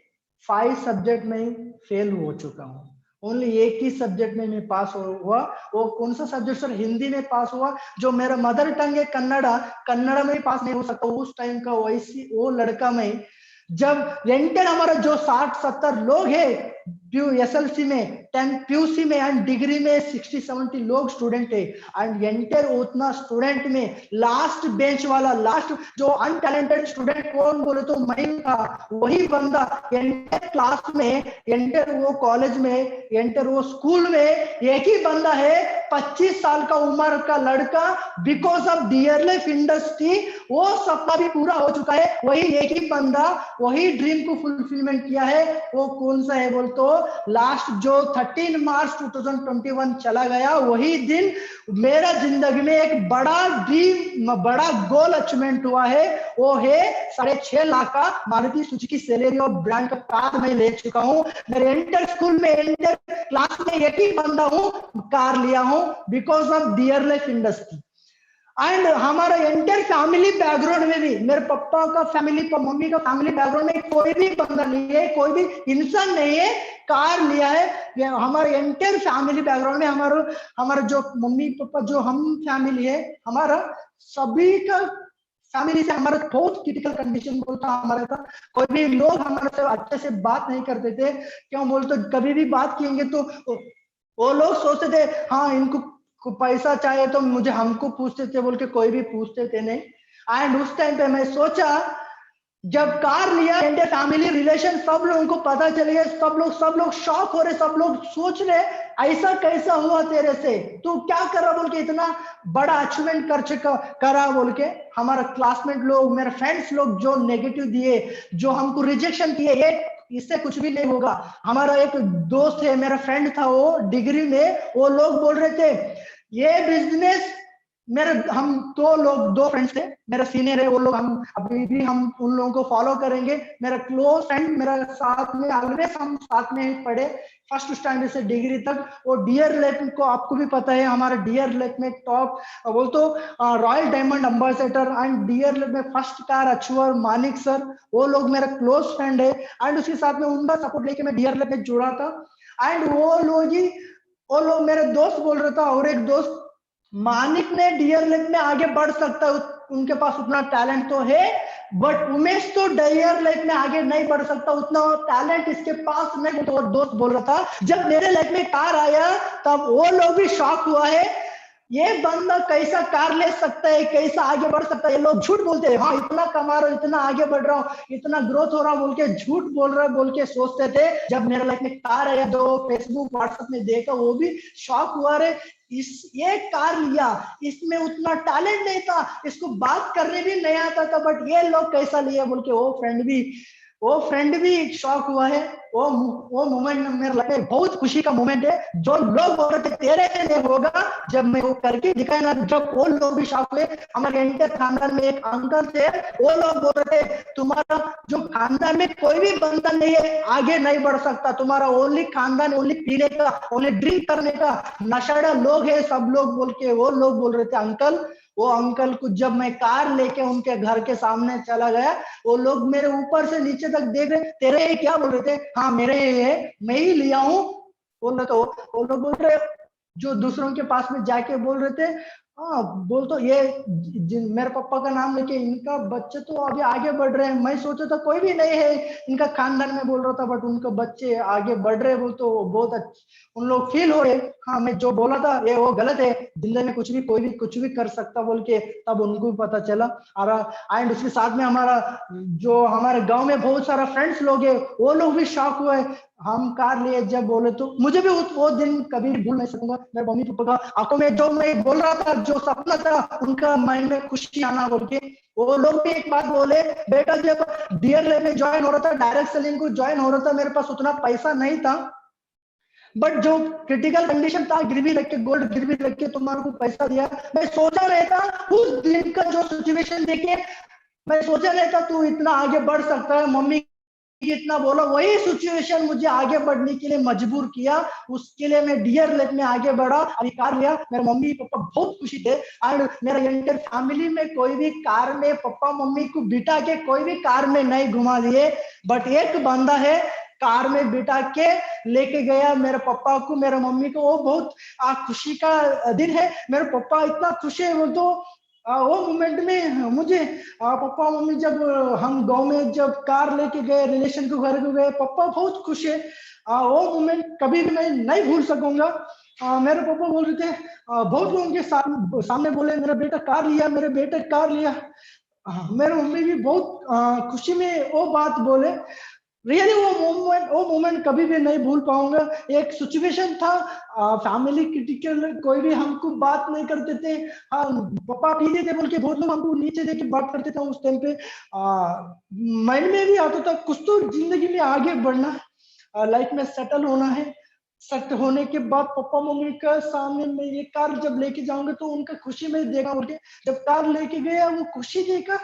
5 सब्जेक्ट में फेल हो चुका हूँ, ओनली एक ही सब्जेक्ट में मैं पास हुआ। वो कौन सा सब्जेक्ट सर? हिंदी में पास हुआ, जो मेरा मदर टंग है कन्नड़ा में पास नहीं हो सकता उस टाइम का, वैसी वो लड़का में जब एंटर हमारा जो 60-70 लोग है एसएलसी में, 10 पीयूसी में एंड डिग्री में 60-70 लोग स्टूडेंट है, एंड एंटर उतना स्टूडेंट में लास्ट बेंच वाला, लास्ट जो अनटैलेंटेड स्टूडेंट कौन बोले तो मैं था, वही बंदा एंटर क्लास में, एंटर वो कॉलेज में, एंटर वो स्कूल में, एक ही बंदा है 25 साल का उम्र का लड़का, because of dear life industry वो सपना भी पूरा हो चुका है। वही एक ही बंदा वही ड्रीम को फुलफिलमेंट किया है। वो कौन सा है बोल तो लास्ट जो 13 मार्च 2021 चला गया, वही दिन मेरा जिंदगी में एक बड़ा ड्रीम, बड़ा गोल अचीवमेंट हुआ है। वो है 6.5 लाख का मारुति सुजुकी सेलेरियो ब्रांड का कार मैं ले चुका हूँ। मेरे एंटर स्कूल में, एंटर क्लास में एक ही बंदा हूँ, कार लिया हूँ because of dear life industry. And हमारा एंटायर फैमिली बैकग्राउंड में भी, मेरे पापा का फैमिली, मम्मी का फैमिली बैकग्राउंड में कोई भी बंदा नहीं है, कोई भी इंसान नहीं है कार लिया है। हमारे एंटायर फैमिली बैकग्राउंड में हमारा जो मम्मी पापा, जो हम फैमिली है, हमारा सभी का फैमिली से हमारा बहुत क्रिटिकल कंडीशन बोलता हमारा था। कोई भी लोग हमारे से अच्छे से बात नहीं करते थे, क्यों बोलते कभी भी बात किएंगे तो वो लोग सोचते थे हाँ इनको पैसा चाहिए तो मुझे हमको पूछते थे बोल के कोई भी पूछते थे नहीं। एंड उस टाइम पे मैं सोचा, जब कार लिया एंड फैमिली रिलेशन सब लोगों को पता चल गया, सब लोग शॉक हो रहे, सब लोग सोच रहे ऐसा कैसा हुआ तेरे से, तू क्या कर रहा बोल के, इतना बड़ा अचीवमेंट कर चुका करा बोल के। हमारा क्लासमेट लोग, मेरे फ्रेंड्स लोग जो नेगेटिव दिए, जो हमको रिजेक्शन किए, ये इससे कुछ भी नहीं होगा। हमारा एक दोस्त है, मेरा फ्रेंड था वो डिग्री में, वो लोग बोल रहे थे ये बिजनेस, मेरे हम दो फ्रेंड्स थे, मेरा सीनियर है वो लोग, हम अभी भी हम उन लोगों को फॉलो करेंगे। मेरा क्लोज फ्रेंड, मेरा साथ में ऑलवेज हम साथ में ही पढ़े फर्स्ट स्टैंडर्ड से डिग्री तक। वो डियर लेक को आपको भी पता है, हमारे डियर लेक में टॉप बोल तो royal diamond ambassador and dear lake में first car achiever Manik sir, वो लोग मेरा क्लोज फ्रेंड है। एंड उसके साथ में उनका सपोर्ट लेके मैं डियर लेक में जुड़ा था। एंड वो लोग मेरे दोस्त बोल रहा था, और एक दोस्त मानिक ने डियर लेक में आगे बढ़ सकता है, उनके पास उतना टैलेंट तो है, बट उमेश तो डियर लेक में आगे नहीं बढ़ सकता, उतना टैलेंट इसके पास नहीं। तो दोस्त बोल रहा था। जब मेरे लाइफ में कार आया तब वो लोग भी शॉक हुआ है, ये बंदा कैसा कार ले सकता है, कैसा आगे बढ़ सकता है। ये लोग झूठ बोलते हैं, हाँ इतना कमा रहा हूँ, इतना आगे बढ़ रहा हूँ, इतना ग्रोथ हो रहा बोल के झूठ बोल रहा है बोल के सोचते थे। जब मेरे लाइफ में कार आया, जो फेसबुक व्हाट्सएप में देखा, वो भी शॉक हुआ रे, ये कार लिया, इसमें उतना टैलेंट नहीं था, इसको बात करने भी नहीं आता था, बट ये लोग कैसा लिया बोल के वो फ्रेंड भी शॉक हुआ है। वो मोमेंट मेरे लाइफ में बहुत खुशी का मोमेंट है। जो लोग बोल रहे थे तेरे से नहीं होगा, जब मैं वो करके दिखाया ना, जब वो लोग भी शॉक हुए। हमारे इंटर खानदान में एक अंकल थे, वो लोग बोल रहे थे तुम्हारा जो खानदान में कोई भी बंदा नहीं है आगे नहीं बढ़ सकता, तुम्हारा ओनली खानदान ओनली पीने का, ओनली ड्रिंक करने का नशाड़ा लोग है सब लोग बोल के वो लोग बोल रहे थे अंकल। वो अंकल को जब मैं कार लेके उनके घर के सामने चला गया, वो लोग मेरे ऊपर से नीचे तक देख रहे, तेरे ये क्या बोल रहे थे, हाँ मेरे ये है, मैं ही लिया हूँ बोल रहे। तो वो लोग बोल रहे, जो दूसरों के पास में जाके बोल रहे थे, हाँ बोल तो ये मेरे पापा का नाम लेके इनका बच्चे तो अभी आगे बढ़ रहे हैं। मैं सोचा था कोई भी नहीं है इनका खानदान में बोल रहा था, बट उनके बच्चे आगे बढ़ रहे बोल तो बहुत उन लोग फील हो रहे, हाँ मैं जो बोला था ये वो गलत है, जिंदगी में कुछ भी कोई भी कुछ भी कर सकता बोल के, तब उनको भी पता चला। एंड उसके साथ में जो हमारे गांव में बहुत सारा फ्रेंड्स लोग है, वो लोग भी शॉक हुए हम कार लिए जब बोले। तो मुझे भी वो दिन कभी भूल नहीं सकूंगा। मेरे मम्मी पापा का आंखों में जो मैं बोल रहा था, जो सपना था, उनका माइंड में खुशी आना बोल के, वो लोग भी एक बात बोले, बेटा जब डियर लेक में ज्वाइन हो रहा था, डायरेक्ट सेलिंग को ज्वाइन हो रहा था, मेरे पास उतना पैसा नहीं था, बट जो क्रिटिकल कंडीशन था, गिरवी रख के, गोल्ड गिरवी रख के तुम्हारे को पैसा दिया। मैं सोचा रहता उस दिन का जो सिचुएशन देखे, मैं सोचा रहता तू इतना आगे बढ़ सकता है, मम्मी इतना बोला, वही सिचुएशन मुझे आगे बढ़ने के लिए मजबूर किया। उसके लिए मैं डियर लेक में आगे बढ़ा, अधिकार लिया। मेरे मम्मी पापा बहुत खुशी थे। एंड मेरा एंटायर फैमिली में कोई भी कार में पापा मम्मी को बिठा के कोई भी कार में नहीं घुमा दिए, बट एक बंदा है कार में बिठा के लेके गया मेरे पापा को, मेरे मम्मी को। वो बहुत खुशी का दिन है। मेरे पापा इतना खुश है, वो तो वो मोमेंट में मुझे पापा मम्मी जब हम गांव में जब कार लेके गए, रिलेशन के घर को गए, पापा बहुत खुश है। वो मोमेंट कभी भी मैं नहीं भूल सकूंगा। मेरे पापा बोल रहे थे, बहुत लोगों के सामने बोले मेरा बेटा कार लिया, मेरे बेटे कार लिया। मेरे मम्मी भी बहुत खुशी में वो बात बोले। रियली वो मोमेंट कभी भी नहीं भूल पाऊंगा। एक सिचुएशन था, फैमिली क्रिटिकल, कोई भी हमको बात नहीं करते थे, पापा पीते थे बोल के बहुत लोग हमको नीचे देके बात करते थे। उस टाइम पे माइंड में भी आता था कुछ तो जिंदगी में आगे बढ़ना, लाइफ में सेटल होना है। सेट होने के बाद पापा मम्मी का सामने मैं ये कार जब लेके जाऊंगा तो उनका खुशी में देखा बोल के, जब कार लेके गया वो खुशी देखा,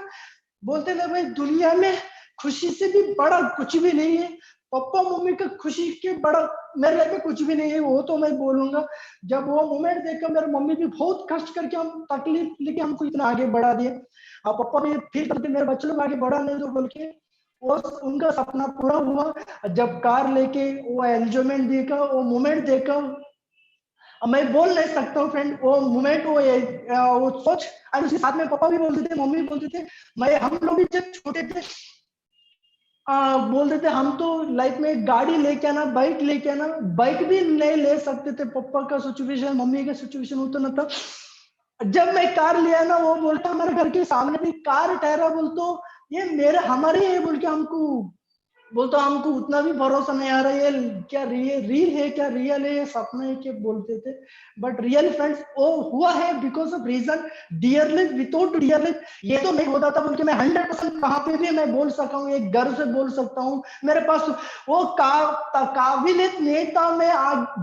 बोलते थे भाई दुनिया में खुशी से भी बड़ा कुछ भी नहीं है। पापा मम्मी का खुशी के बड़ा मेरे लाइफ में कुछ भी नहीं है, वो तो मैं बोलूंगा। जब वो मोमेंट देखकर मेरे मम्मी भी बहुत कष्ट करके हम तकलीफ लेके हमको इतना आगे बढ़ा दिए। पापा भी फील करते मेरे बच्चे लोग आगे बढ़ा नहीं तो बोल के, वो उनका सपना पूरा हुआ। जब कार लेके वो एंजॉयमेंट देखा, वो मोमेंट देखा, मैं बोल नहीं सकता हूँ फ्रेंड। वो मोमेंट वो सोच, और उसके साथ में पापा भी बोलते थे, मम्मी भी बोलते थे। हम लोग भी जब छोटे थे बोलते थे हम तो लाइफ में गाड़ी लेके आना, बाइक लेके आना, बाइक भी नहीं ले सकते थे। पापा का सिचुएशन, मम्मी का सिचुएशन उतना था। जब मैं कार लिया ना, वो बोलता हमारे घर के सामने भी कार ठहरा, बोलते ये मेरे हमारे है बोल के हमको बोलता, हमको उतना भी भरोसा नहीं आ रहा है, ये क्या रील है, क्या रियल है, ये सपना है, क्या बोलते थे। बट रियल फ्रेंड्स वो हुआ है because of reason Dear Life. Without Dear Life ये तो नहीं होता था बोल के मैं 100% कहाँ पे भी मैं बोल सका हूँ, एक गर्व से बोल सकता हूँ। मेरे पास वो काबिलियत नहीं था, मैं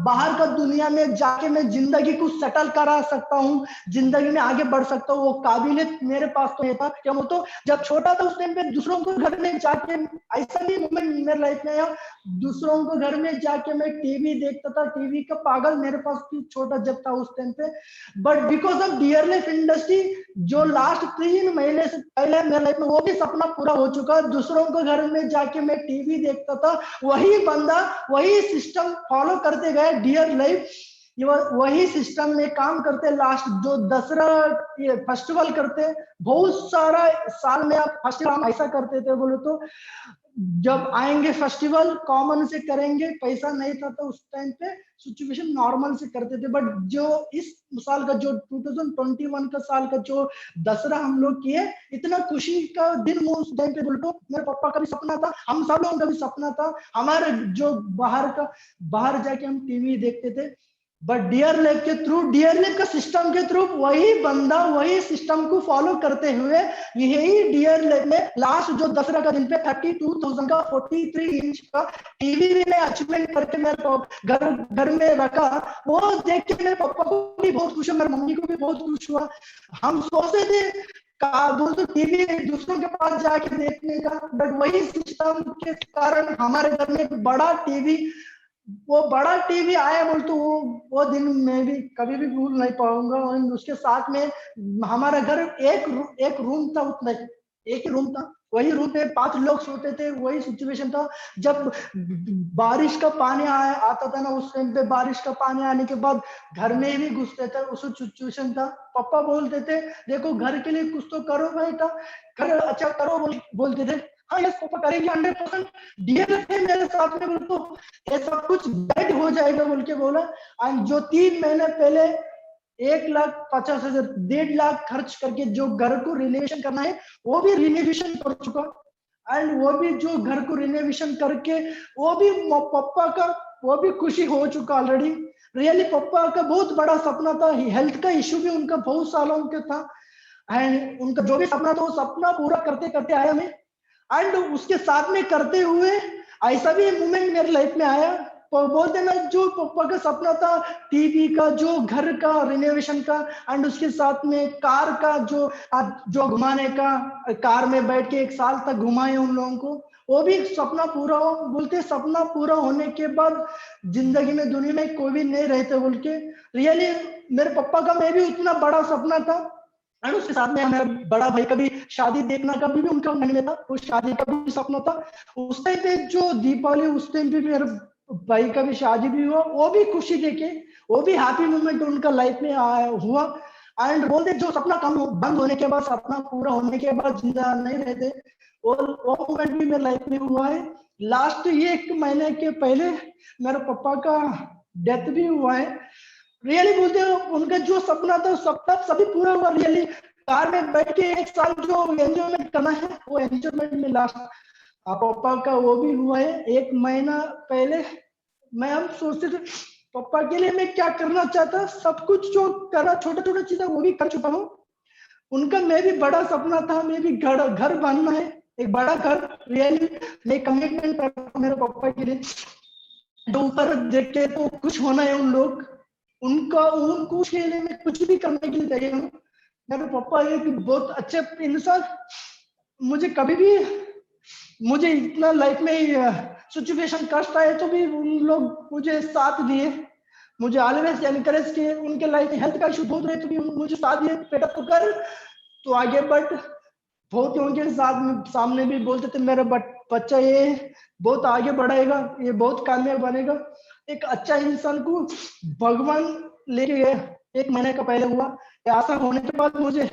बाहर का दुनिया में जाके मैं जिंदगी को सेटल करा सकता हूँ, जिंदगी में आगे बढ़ सकता हूँ। वो काबिलियत मेरे पास तो ये था। क्या वो तो जब छोटा था उस टाइम पे दूसरों को घर में जाके, ऐसा भी मोमेंट मेरे लाइफ में आया, दूसरों को घर में जाके मैं टीवी देखता था, टीवी का पागल मेरे पास भी छोटा जब था उस टाइम पे। But because of dear life industry जो लास्ट 3 महीने से पहले मेरे लाइफ में वो भी सपना पूरा हो चुका। दूसरों को घर में जाके मैं टीवी देखता था, वही बंदा वही सिस्टम फॉलो करते गए डियर लाइफ, वही सिस्टम में काम करते। लास्ट जो दसरा ये फेस्टिवल करते, बहुत सारा साल में आप फेस्टिवल ऐसा करते थे बोले तो, जब आएंगे फेस्टिवल कॉमन से करेंगे, पैसा नहीं था तो उस टाइम पे सिचुएशन नॉर्मल से करते थे। बट जो इस साल का जो 2021 का साल का जो दसरा हम लोग किए, इतना खुशी का दिन उस टाइम पे बोले तो मेरे पापा का भी सपना था, हम सब लोगों का भी सपना था, हमारे जो बाहर जाके हम टीवी देखते थे। बट डियर लाइफ के थ्रू, डियर लाइफ का सिस्टम के थ्रू वही बंदा वही सिस्टम को फॉलो करते हुए यही डियर लाइफ में लास्ट जो दसरा का दिन पे 32,000 का 43 इंच का टीवी भी मैं अचीवमेंट करके मेरे घर में रखा। वो देख के मेरे पापा को भी बहुत खुश हुआ, मेरी मम्मी को भी बहुत खुश हुआ। हम सोचते थे दोस्तों टीवी दूसरों के पास जाके देखने का, बट वही सिस्टम के कारण हमारे घर में बड़ा टीवी, वो बड़ा टीवी आया बोल तो वो दिन मैं भी कभी भी भूल नहीं पाऊंगा। और उसके साथ में हमारा घर एक रूम था, उतना एक ही रूम था, वही रूम पे 5 लोग सोते थे। वही सिचुएशन था जब बारिश का पानी आता था ना, उस टाइम पे बारिश का पानी आने के बाद घर में भी घुसते थे, उस सिचुएशन था। पापा बोलते थे देखो घर के लिए कुछ तो करो बेटा, कर अच्छा करो बोलते थे। हाँ यस पापा करेंगे 100%। डियर थे मेरे साथ में, बोल तो ये सब कुछ गाइड हो जाएगा बोल के बोला। एंड जो 3 महीने पहले 1,50,000 1.5 लाख खर्च करके जो घर को रिनोवेशन करना है, वो भी रिनोवेशन कर चुका। एंड वो भी जो घर को रिनोवेशन करके वो भी पापा का वो भी खुशी हो चुका ऑलरेडी। रियली पापा का बहुत बड़ा सपना था, हेल्थ का इश्यू भी उनका बहुत सालों के था, एंड उनका जो भी सपना था वो सपना पूरा करते करते आया मैं। एंड उसके साथ में करते हुए ऐसा भी मोमेंट मेरे लाइफ में आया, तो बोलते ना जो पापा का सपना था टीवी का, जो घर का रिनोवेशन का, एंड उसके साथ में कार का जो घुमाने का, कार में बैठ के 1 साल तक घुमाए उन लोगों को, वो भी सपना पूरा हो। बोलते सपना पूरा होने के बाद जिंदगी में दुनिया में कोई भी नहीं रहते बोल के। रियली मेरे पापा का मैं भी उतना बड़ा सपना था। एंड उसके साथ में मेरा बड़ा भाई का भी शादी देखना का भी उनका मन में था, उस शादी का भी सपना था। उस टाइम पे जो दीपावली उस टाइम पे मेरे भाई का भी शादी भी हुआ, वो भी खुशी देखे, वो भी हैप्पी मोमेंट उनका लाइफ में हुआ। एंड बोलते जो सपना कम बंद होने के बाद, सपना पूरा होने के बाद जिंदा नहीं रहते, वो मोमेंट भी मेरे लाइफ में हुआ है। लास्ट ये 1 महीने के पहले मेरे पापा का डेथ भी हुआ है। रियली बोलते हो उनका जो सपना था सपना सभी पूरा हुआ। रियली कार में बैठ के 1 साल जो एंजॉयमेंट करना है, वो एंजॉयमेंट में लास्ट पापा का वो भी हुआ है। 1 महीना पहले मैं हम सोचते थे पापा के लिए मैं क्या करना चाहता, सब कुछ जो करा छोटा छोटा चीजें वो भी कर चुका हूँ। उनका मैं भी बड़ा सपना था, मैं भी घर बनना है, एक बड़ा घर। रियली मैं कमिटमेंट करता हूँ मेरे पापा के लिए, जो ऊपर देख के तो कुछ होना है उन लोग, उनको उसके लिए मैं कुछ भी करने के लिए तैयार हूँ। मेरे पापा एक बहुत अच्छे इंसान, मुझे कभी भी मुझे इतना लाइफ में सिचुएशन कष्ट आए तो भी उन लोग मुझे साथ दिए, मुझे ऑलवेज एनकरेज किए। उनके लाइफ में हेल्थ का इशू बहुत रहे तो भी मुझे साथ दिए, बेटा तो कर तो आगे बढ़। बहुत उनके साथ सामने भी बोलते थे मेरा बच्चा ये बहुत आगे बढ़ेगा, ये बहुत कामयाब बनेगा। एक अच्छा इंसान को भगवान लेके गए। 1 महीने का पहले हुआ, ऐसा होने के बाद मुझे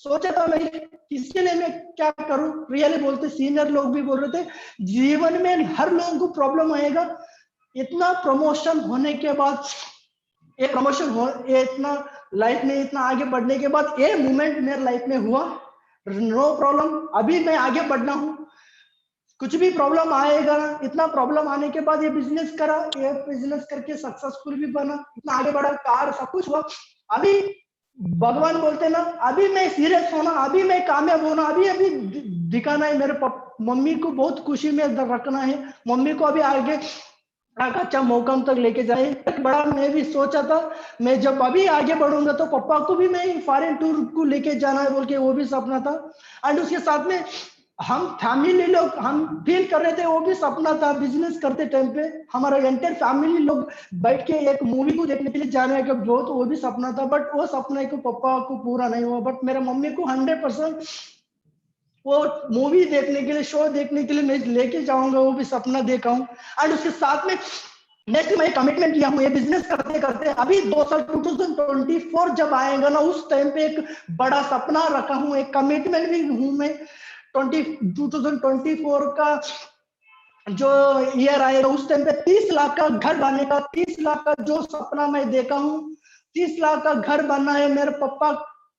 सोचा था मैं किसके लिए मैं क्या करूं, रियली बोलते सीनियर लोग भी बोल रहे थे जीवन में हर लोगों को प्रॉब्लम आएगा। इतना प्रमोशन होने के बाद, ये प्रमोशन हो, ये इतना लाइफ में इतना आगे बढ़ने के बाद ये मूवमेंट मेरे लाइफ में हुआ, नो प्रॉब्लम, अभी मैं आगे बढ़ना हूं, कुछ भी प्रॉब्लम आएगा, इतना प्रॉब्लम आने के बाद ये बिजनेस करा, ये बिजनेस करके सक्सेसफुल भी बना, इतना आगे बढ़ा, कार सब कुछ हुआ। अभी भगवान बोलते ना अभी मैं सीरियस होना, अभी मैं कामयाब होना, अभी अभी दिखाना है मेरे मम्मी को बहुत खुशी में रखना है, मम्मी को अभी आगे एक अच्छा मौका तक लेके जाए। बड़ा मैं भी सोचा था मैं जब अभी आगे बढ़ूंगा तो पापा को भी मैं फॉरेन टूर को लेके जाना है बोल के, वो भी सपना था। एंड उसके साथ में हम फैमिली लोग हम फील कर रहे थे, वो भी सपना था, बिजनेस करते टाइम पे हमारा एंटायर फैमिली लोग बैठ के एक मूवी को देखने के लिए जाने का बहुत, वो भी सपना था। बट वो सपने को पापा को पूरा नहीं हुआ, बट मेरे मम्मी को 100% वो मूवी देखने के लिए, शो देखने के लिए मैं लेके जाऊंगा, वो भी सपना देखा हूँ। एंड उसके साथ में नेक्स्ट मैं कमिटमेंट किया हूँ, ये बिजनेस करते करते अभी 2 साल 2024 जब आएगा ना, उस टाइम पे एक बड़ा सपना रखा हूँ, एक कमिटमेंट भी हूँ मैं 2024 का जो ईयर आएगा उस टाइम पे 30 लाख का घर बनने का, 30 लाख का जो सपना मैं देखा हूँ, 30 लाख का घर बनना है मेरे पापा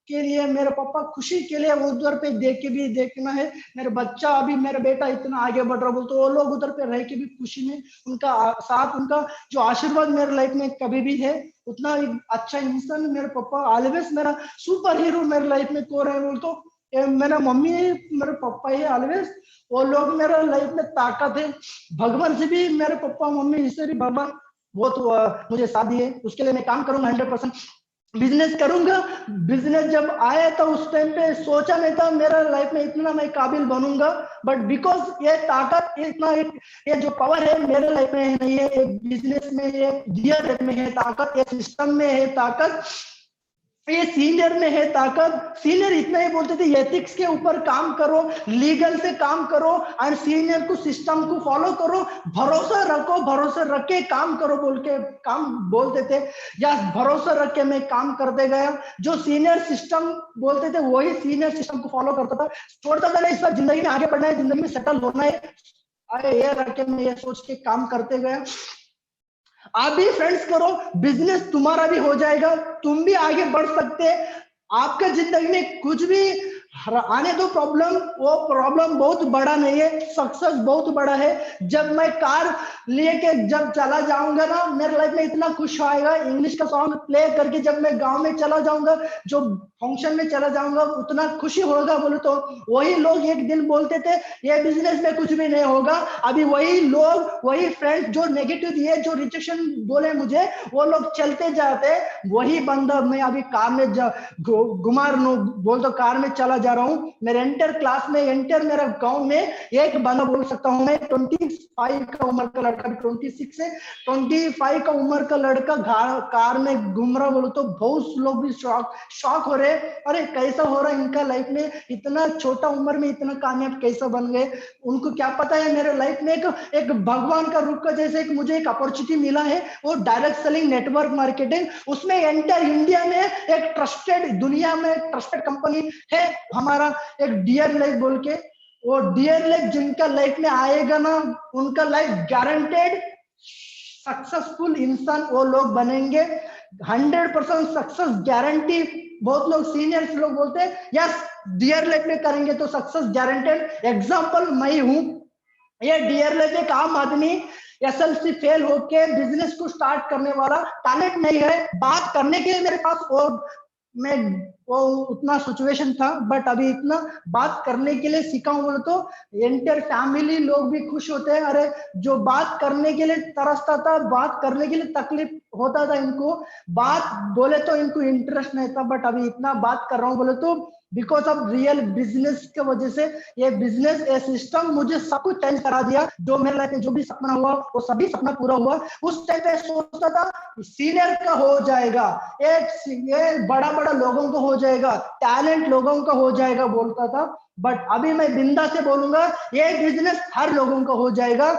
के लिए, मेरे पापा खुशी के लिए उधर पे देख के भी देखना है, मेरे बच्चा अभी मेरा बेटा इतना आगे बढ़ रहा बोल तो वो लोग उधर पे रह के भी खुशी में उनका साथ, उनका जो आशीर्वाद मेरे लाइफ में कभी भी है, उतना एक अच्छा इंसान मेरे पापा ऑलवेज मेरा सुपर हीरो मेरे लाइफ में कौन है बोल तो मेरा मम्मी है, मेरे पापा ही ऑलवेज, वो लोग मेरा लाइफ में ताकत है। भगवान से भी मेरे पापा मम्मी इससे भी भगवान बहुत मुझे साथ दिए, उसके लिए मैं काम करूंगा 100%, बिजनेस करूंगा। बिजनेस जब आया तो उस टाइम पे सोचा नहीं था मेरा लाइफ में इतना मैं काबिल बनूंगा, बट बिकॉज ये ताकत इतना ये जो पावर है मेरे लाइफ में नहीं है, एक बिजनेस में, ये डियर में है ताकत, ये सिस्टम में है ताकत, ये सीनियर में है ताकत। सीनियर इतना ही बोलते थे एथिक्स के ऊपर काम करो, लीगल से काम करो, और सीनियर को सिस्टम को फॉलो करो, भरोसा रखो, भरोसा रख के काम करो बोल के काम बोलते थे, या भरोसा रख के मैं काम करते गया, जो सीनियर सिस्टम बोलते थे वही सीनियर सिस्टम को फॉलो करता था, छोड़ता था नहीं, इस बार जिंदगी में आगे बढ़ना है, जिंदगी में सेटल होना है, अरे ये रख के मैं ये सोच के काम करते गया। आप भी फ्रेंड्स करो, बिजनेस तुम्हारा भी हो जाएगा, तुम भी आगे बढ़ सकते, आपका जिंदगी में कुछ भी आने दो प्रॉब्लम, वो प्रॉब्लम बहुत बड़ा नहीं है, सक्सेस बहुत बड़ा है। जब मैं कार लेके जब चला जाऊंगा ना, मेरे लाइफ में इतना खुश आएगा, इंग्लिश का सॉन्ग प्ले करके जब मैं गांव में चला जाऊंगा, जो फंक्शन में चला जाऊंगा, उतना खुशी होगा बोले तो वही लोग एक दिन बोलते थे ये बिजनेस में कुछ भी नहीं होगा, अभी वही लोग, वही फ्रेंड्स जो नेगेटिव दिए, जो रिजेक्शन बोले मुझे, वो लोग चलते जाते, वही बंदा मैं अभी कार में घुमार बोल तो कार में चला जा रहा हूँ, मेरे एंटर क्लास में, एंटर मेरा गांव में एक बंदा बोल सकता हूँ मैं 25 का उम्र का लड़का, 26 से 25 का उम्र का लड़का कार में घूम रहा बोलो तो बहुत लोग भी शॉक हो रहे, अरे कैसा हो रहा है इनका लाइफ में, इतना छोटा उम्र में इतना कामयाब कैसा बन गए। उनको क्या पता है मेरे लाइफ में एक भगवान का रूप का जैसे एक मुझे एक अपॉर्चुनिटी मिला है, वो डायरेक्ट सेलिंग नेटवर्क मार्केटिंग, उसमें एंटायर इंडिया में एक ट्रस्टेड, दुनिया में ट्रस्टेड कंपनी है हमारा एक डियर लाइफ बोल के, वो डियर लाइफ जिनका लाइफ में आएगा ना, उनका लाइफ गारंटेड सक्सेसफुल इंसान वो लोग बनेंगे, 100% सक्सेस गारंटी। बहुत लोग सीनियर्स लोग बोलते हैं यस डियर लाइफ में करेंगे तो सक्सेस गारंटेड, एग्जांपल मैं हूं, ये डियर लाइफ एक आम आदमी एसएलसी फेल होके बिजनेस को स्टार्ट करने वाला, टैलेंट नहीं है, बात करने के लिए मेरे पास और मैं वो उतना सिचुएशन था, बट अभी इतना बात करने के लिए सीखा हूं बोले तो एंटायर फैमिली लोग भी खुश होते हैं, अरे जो बात करने के लिए तरसता था, बात करने के लिए तकलीफ होता था इनको, बात बोले तो इनको इंटरेस्ट नहीं था, बट अभी इतना बात कर रहा हूँ बोले तो बिकॉज ऑफ रियल बिजनेस की वजह से, ये बिजनेस ये सिस्टम मुझे सब कुछ चेंज करा दिया, जो मेरे लाइफ में जो भी सपना हुआ वो सभी सपना पूरा हुआ। उस टाइम पे सोचता था सीनियर का हो जाएगा, ये बड़ा बड़ा लोगों को हो जाएगा, टैलेंट लोगों का हो जाएगा बोलता था, बट अभी मैं बिंदा से बोलूंगा ये बिजनेस हर लोगों का हो जाएगा।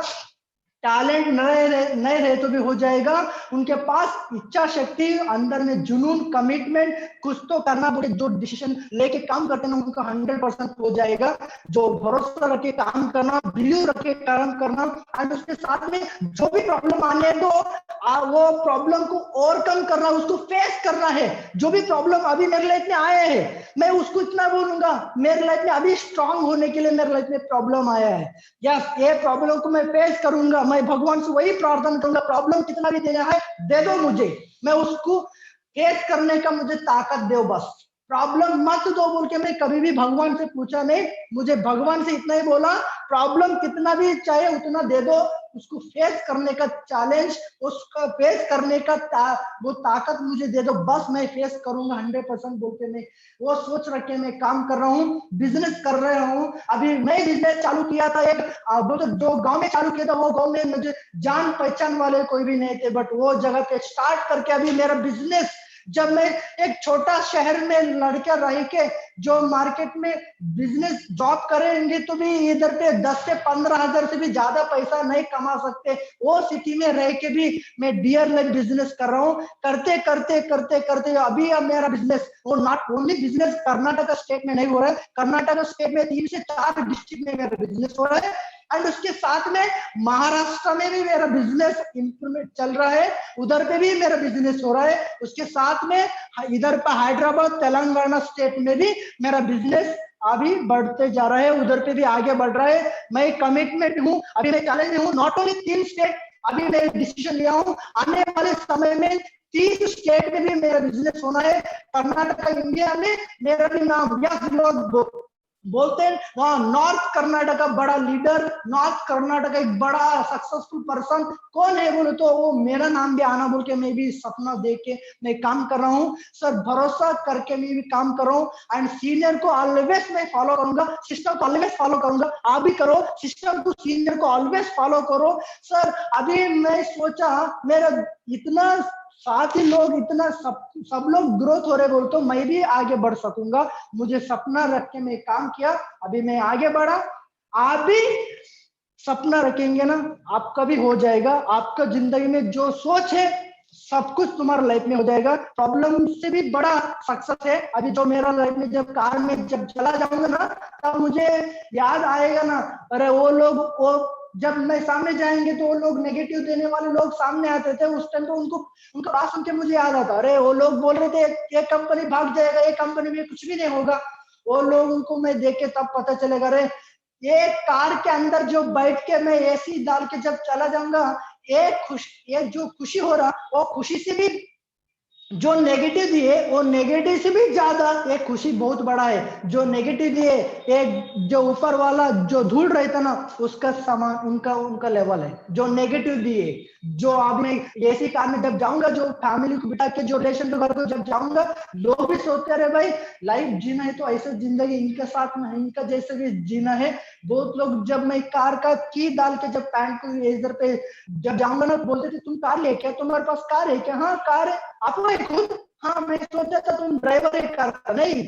टैलेंट नहीं रहे तो भी हो जाएगा, उनके पास इच्छा शक्ति, अंदर में जुनून, कमिटमेंट, कुछ तो करना पड़े, जो डिसीजन लेके काम करते हैं ना उनका 100% हो जाएगा। जो भरोसा रखे काम करना, बिलीव रखे काम करना, एंड उसके साथ में जो भी प्रॉब्लम आने दो, वो प्रॉब्लम को ओवरकम करना, उसको फेस करना है। जो भी प्रॉब्लम अभी मेरे लाइफ में आए हैं, मैं उसको इतना बोलूंगा, मेरे लाइफ में अभी स्ट्रांग होने के लिए मेरे लाइफ में प्रॉब्लम आया है, यस, ये प्रॉब्लम को मैं फेस करूंगा। मैं भगवान से वही प्रार्थना करूंगा, प्रॉब्लम कितना भी देना है दे दो मुझे, मैं उसको फेस करने का मुझे ताकत दो, बस प्रॉब्लम मत दो बोल के मैं कभी भी भगवान से पूछा नहीं। मुझे भगवान से इतना ही बोला, प्रॉब्लम कितना भी चाहे उतना दे दो, उसको फेस करने का चैलेंज, उसका फेस करने का वो ताकत मुझे दे दो, बस मैं फेस करूंगा 100% बोल के मैं वो सोच रख के मैं काम कर रहा हूँ, बिजनेस कर रहा हूँ। अभी मैं बिजनेस चालू किया था एक, वो तो जो गांव में चालू किया था, वो गांव में मुझे जान पहचान वाले कोई भी नहीं थे, बट वो जगह पे स्टार्ट करके अभी मेरा बिजनेस, जब मैं एक छोटा शहर में लड़का रह के जो मार्केट में बिजनेस जॉब करेंगे तो भी इधर पे 10 से 15 हजार से भी ज्यादा पैसा नहीं कमा सकते, वो सिटी में रह के भी मैं डियर लाइक बिजनेस कर रहा हूँ। करते करते करते करते अभी अब मेरा बिजनेस, वो not only business Karnataka state में नहीं हो रहा है, कर्नाटक स्टेट में 3 से 4 डिस्ट्रिक्ट में मेरा बिजनेस हो रहा है, एंड उसके साथ में महाराष्ट्र में भी मेरा बिजनेस इंप्रूवमेंट चल रहा है, उधर पे भी मेरा बिजनेस हो रहा है। उसके साथ में इधर पे हैदराबाद, तेलंगाना स्टेट में भी मेरा बिजनेस अभी बढ़ते जा रहा है, उधर पे भी आगे बढ़ रहा है। मैं कमिटमेंट हूँ, अभी मैं चैलेंज हूँ, नॉट ओनली 3 स्टेट, अभी मैं डिसीजन लिया हूँ आने वाले समय में 30 स्टेट में भी मेरा बिजनेस होना है। कर्नाटक इंडिया में मेरा भी नाम, यस, लोग बोलते हैं वहां नॉर्थ कर्नाटक बड़ा लीडर, नॉर्थ कर्नाटक एक बड़ा सक्सेसफुल पर्सन कौन है बोले तो वो मेरा नाम भी आना बोल के मैं भी सपना देख के मैं काम कर रहा हूँ सर, भरोसा करके मैं भी काम कर रहा हूँ। एंड सीनियर को ऑलवेज मैं फॉलो करूंगा, सिस्टम को ऑलवेज फॉलो करूंगा, आप भी करो, सिस्टम को सीनियर को ऑलवेज फॉलो करो सर। अभी मैं सोचा मेरा इतना साथ ही लोग इतना सब लोग ग्रोथ हो रहे बोल तो मैं भी आगे बढ़ सकूंगा, मुझे सपना रख के मैं काम किया, अभी मैं आगे बढ़ा। आप भी सपना रखेंगे ना, आपका भी हो जाएगा, आपका जिंदगी में जो सोच है सब कुछ तुम्हारा लाइफ में हो जाएगा। प्रॉब्लम से भी बड़ा सक्सेस है। अभी जो मेरा लाइफ में जब कार में जब चला जाऊंगा ना, तब मुझे याद आएगा ना, अरे वो लोग, वो जब मैं सामने जाएंगे तो वो लोग नेगेटिव देने वाले लोग सामने आते थे, उस टाइम तो उनका बात सुन के मुझे याद आता, अरे वो लोग बोल रहे थे ये कंपनी भाग जाएगा, ये कंपनी में कुछ भी नहीं होगा। वो लोगों को मैं देख के तब पता चलेगा, अरे ये कार के अंदर जो बैठ के मैं एसी डाल के जब चला जाऊंगा, ये जो खुशी हो रहा, वो खुशी से भी जो नेगेटिव दिए वो नेगेटिव से भी ज्यादा एक खुशी बहुत बड़ा है। जो नेगेटिव दिए एक जो ऊपर वाला जो धूल रहता ना उसका समान उनका लेवल है। जो नेगेटिव दिए, जो अब मैं एसी कार में जब जाऊंगा, जो फैमिली को बिठा के जो रिलेशन के घर को जब जाऊंगा, लोग भी सोचते रहे भाई लाइफ जीना है तो ऐसे जिंदगी इनके साथ में इनका जैसे भी जीना है। बहुत लोग जब मैं कार का की डाल के जब पैंट को इधर पे जब जाऊंगा ना, बोलते थे तुम कार ले क्या, तुम्हारे पास कार है क्या? हाँ कार है। आपको खुद? हाँ, मैं सोचा था तुम ड्राइवर है कार का। नहीं,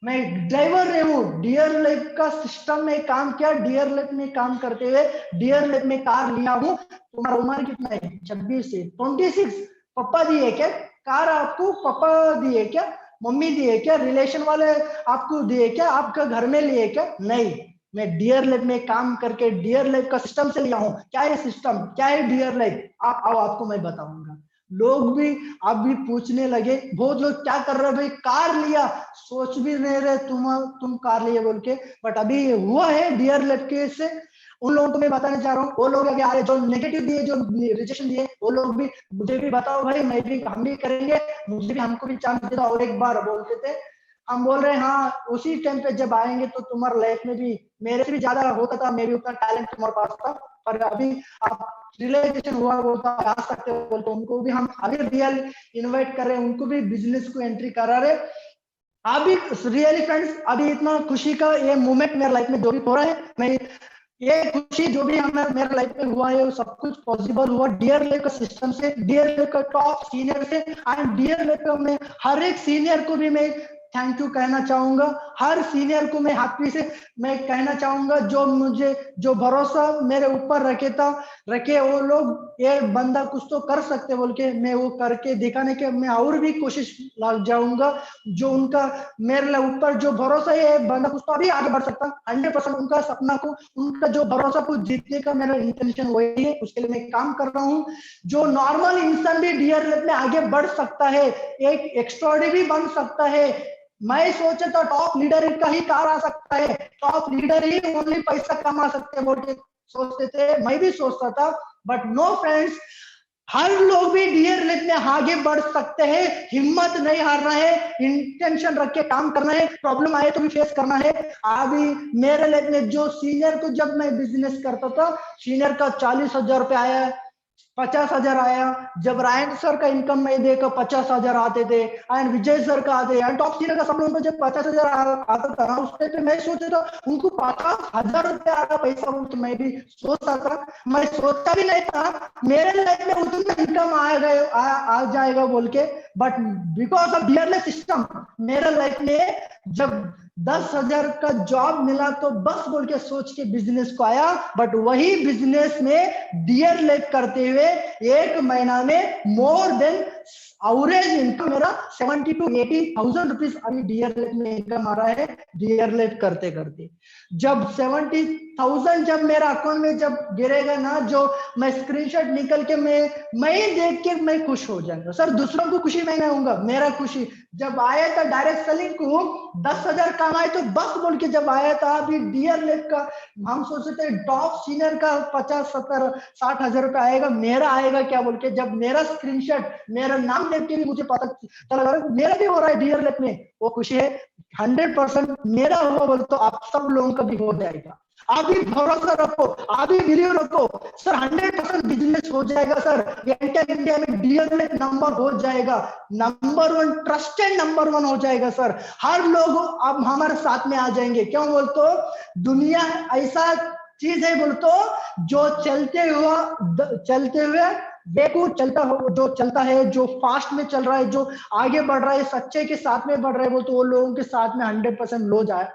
मैं ड्राइवर नहीं हूँ। डियर लाइफ का सिस्टम में काम किया, डियर लाइफ में काम करते हुए डियर लाइफ में कार लिया हूँ। तुम्हारा उम्र कितना है? 26 से 26। पापा दिए क्या कार आपको? पापा दिए क्या? मम्मी दिए क्या? रिलेशन वाले आपको दिए क्या? आपका घर में लिए क्या? नहीं, मैं डियर लाइफ में काम करके डियर लाइफ का सिस्टम से लिया हूँ। क्या है सिस्टम, क्या है डियर लाइफ? आप आओ, आपको मैं बताऊंगा। लोग भी अब भी पूछने लगे, बहुत लोग क्या कर रहे हो भाई, कार लिया, सोच भी नहीं रहे तुम कार लिए बोल के। बट अभी हुआ है डियर लाइफ के से। उन लोगों को मैं बताना चाह रहा हूँ, वो लोग आगे आ रहे जो नेगेटिव दिए, जो रिजेक्शन दिए, वो लोग भी मुझे भी बताओ भाई, मैं भी, हम भी करेंगे, मुझे भी, हमको भी चांस दे दो। और एक बार बोलते थे, हम बोल रहे हैं हाँ, उसी टाइम पे जब आएंगे तो तुम्हारे लाइफ में भी मेरे से भी ज्यादा होता था, मेरे उतना टैलेंट तुम्हारे पास था, पर अभी आप रियलाइजेशन हुआ बोलता आ सकते हो बोलते, उनको भी हम अभी रियल इनवाइट कर रहे हैं, उनको भी बिजनेस को एंट्री करा रहे। अभी रियली फ्रेंड्स, अभी इतना खुशी का ये मोमेंट मेरे लाइफ में जो भी हो रहा है, मैं ये खुशी जो भी हमें मेरे लाइफ में हुआ है वो सब कुछ पॉसिबल हुआ डियर लाइफ का सिस्टम से, डियर लाइफ का टॉप सीनियर से। एंड डियर लाइफ का मैं हर एक सीनियर को भी मैं थैंक यू कहना चाहूंगा। हर सीनियर को मैं हाथी से मैं कहना चाहूंगा, जो भरोसा मेरे ऊपर रखे वो लोग, ये बंदा कुछ तो कर सकते बोल के मैं वो करके दिखाने के मैं और भी कोशिश लग जाऊंगा। जो उनका मेरे ऊपर जो भरोसा है, बंदा कुछ तो अभी आगे बढ़ सकता, 100% उनका सपना को, उनका जो भरोसा को जीतने का मेरा इंटेंशन वही है, उसके लिए मैं काम कर रहा हूँ। जो नॉर्मल इंसान भी डियर लेवल में आगे बढ़ सकता है, एक एक्स्ट्राऑर्डिनरी बन सकता है। मैं सोचा था टॉप लीडर का ही कार आ सकता है, टॉप लीडर ही ओनली पैसा कमा सकते हैं बोल के सोचते थे, मैं भी सोचता था। बट नो फ्रेंड्स, हर लोग भी डियर लेवल में आगे बढ़ सकते हैं। हिम्मत नहीं हारना है, इंटेंशन रख के काम करना है, प्रॉब्लम आए तो भी फेस करना है। अभी मेरे लेवल में जो सीनियर को जब मैं बिजनेस करता था, सीनियर का 40,000 रुपये आया, 50,000 आया। जब रायन सर का इनकम में देखा 50,000 आते थे, एंड विजय सर का आते, एंड टॉप सीनियर का सब लोगों को जब 50,000 आता था उस पे मैं सोचता था उनको 50,000 रुपये आ रहा पैसा, तो मैं भी सोचता था, मैं सोचता भी नहीं था मेरे लाइफ में उतना इनकम आ जाएगा बोल के। बट बिकॉज ऑफ डियरलेस सिस्टम मेरे लाइफ में जब 10,000 का जॉब मिला तो बस बोल के सोच के बिजनेस को आया। बट वही बिजनेस में डियर लेट करते हुए एक महीना में मोर देन एवरेज इनकम मेरा 70 to 80,000 रुपीज अभी डियर लेट में इनकम आ रहा है, डियर लेट करते करते। जब 70,000 जब मेरा अकाउंट में जब गिरेगा ना, जो मैं स्क्रीनशॉट निकल के मैं ही देख के मैं खुश हो जाऊंगा सर। दूसरों को खुशी मैं नहीं होऊंगा, मेरा खुशी जब आया था डायरेक्ट सेलिंग को 10,000 कमाए तो बस बोल के जब आया था। अभी डियर लेट का हम सोचते थे टॉप सीनियर का 50, 70, 60,000 रुपये आएगा, मेरा आएगा क्या बोल के जब मेरा स्क्रीनशॉट मेरा नाम देख के भी मुझे पता चला मेरा भी हो रहा है डियर लेट में, वो खुशी है। 100% मेरा हुआ बोल तो आप सब लोगों का भी हो जाएगा। आप भी भरोसा रखो, आप भी बिलीव रखो सर, 100% बिजनेस हो जाएगा सर। इंडिया में डियर लेट नंबर हो जाएगा, नंबर 1 ट्रस्टेड नंबर 1 हो जाएगा सर। हर लोग अब हमारे साथ में आ जाएंगे, क्यों बोल तो दुनिया ऐसा चीज है बोल तो जो चलते हुए देखो चलता हो, जो चलता है, जो फास्ट में चल रहा है, जो आगे बढ़ रहा है, सच्चे के साथ में बढ़ रहा है बोल तो वो लोगों के साथ में 100%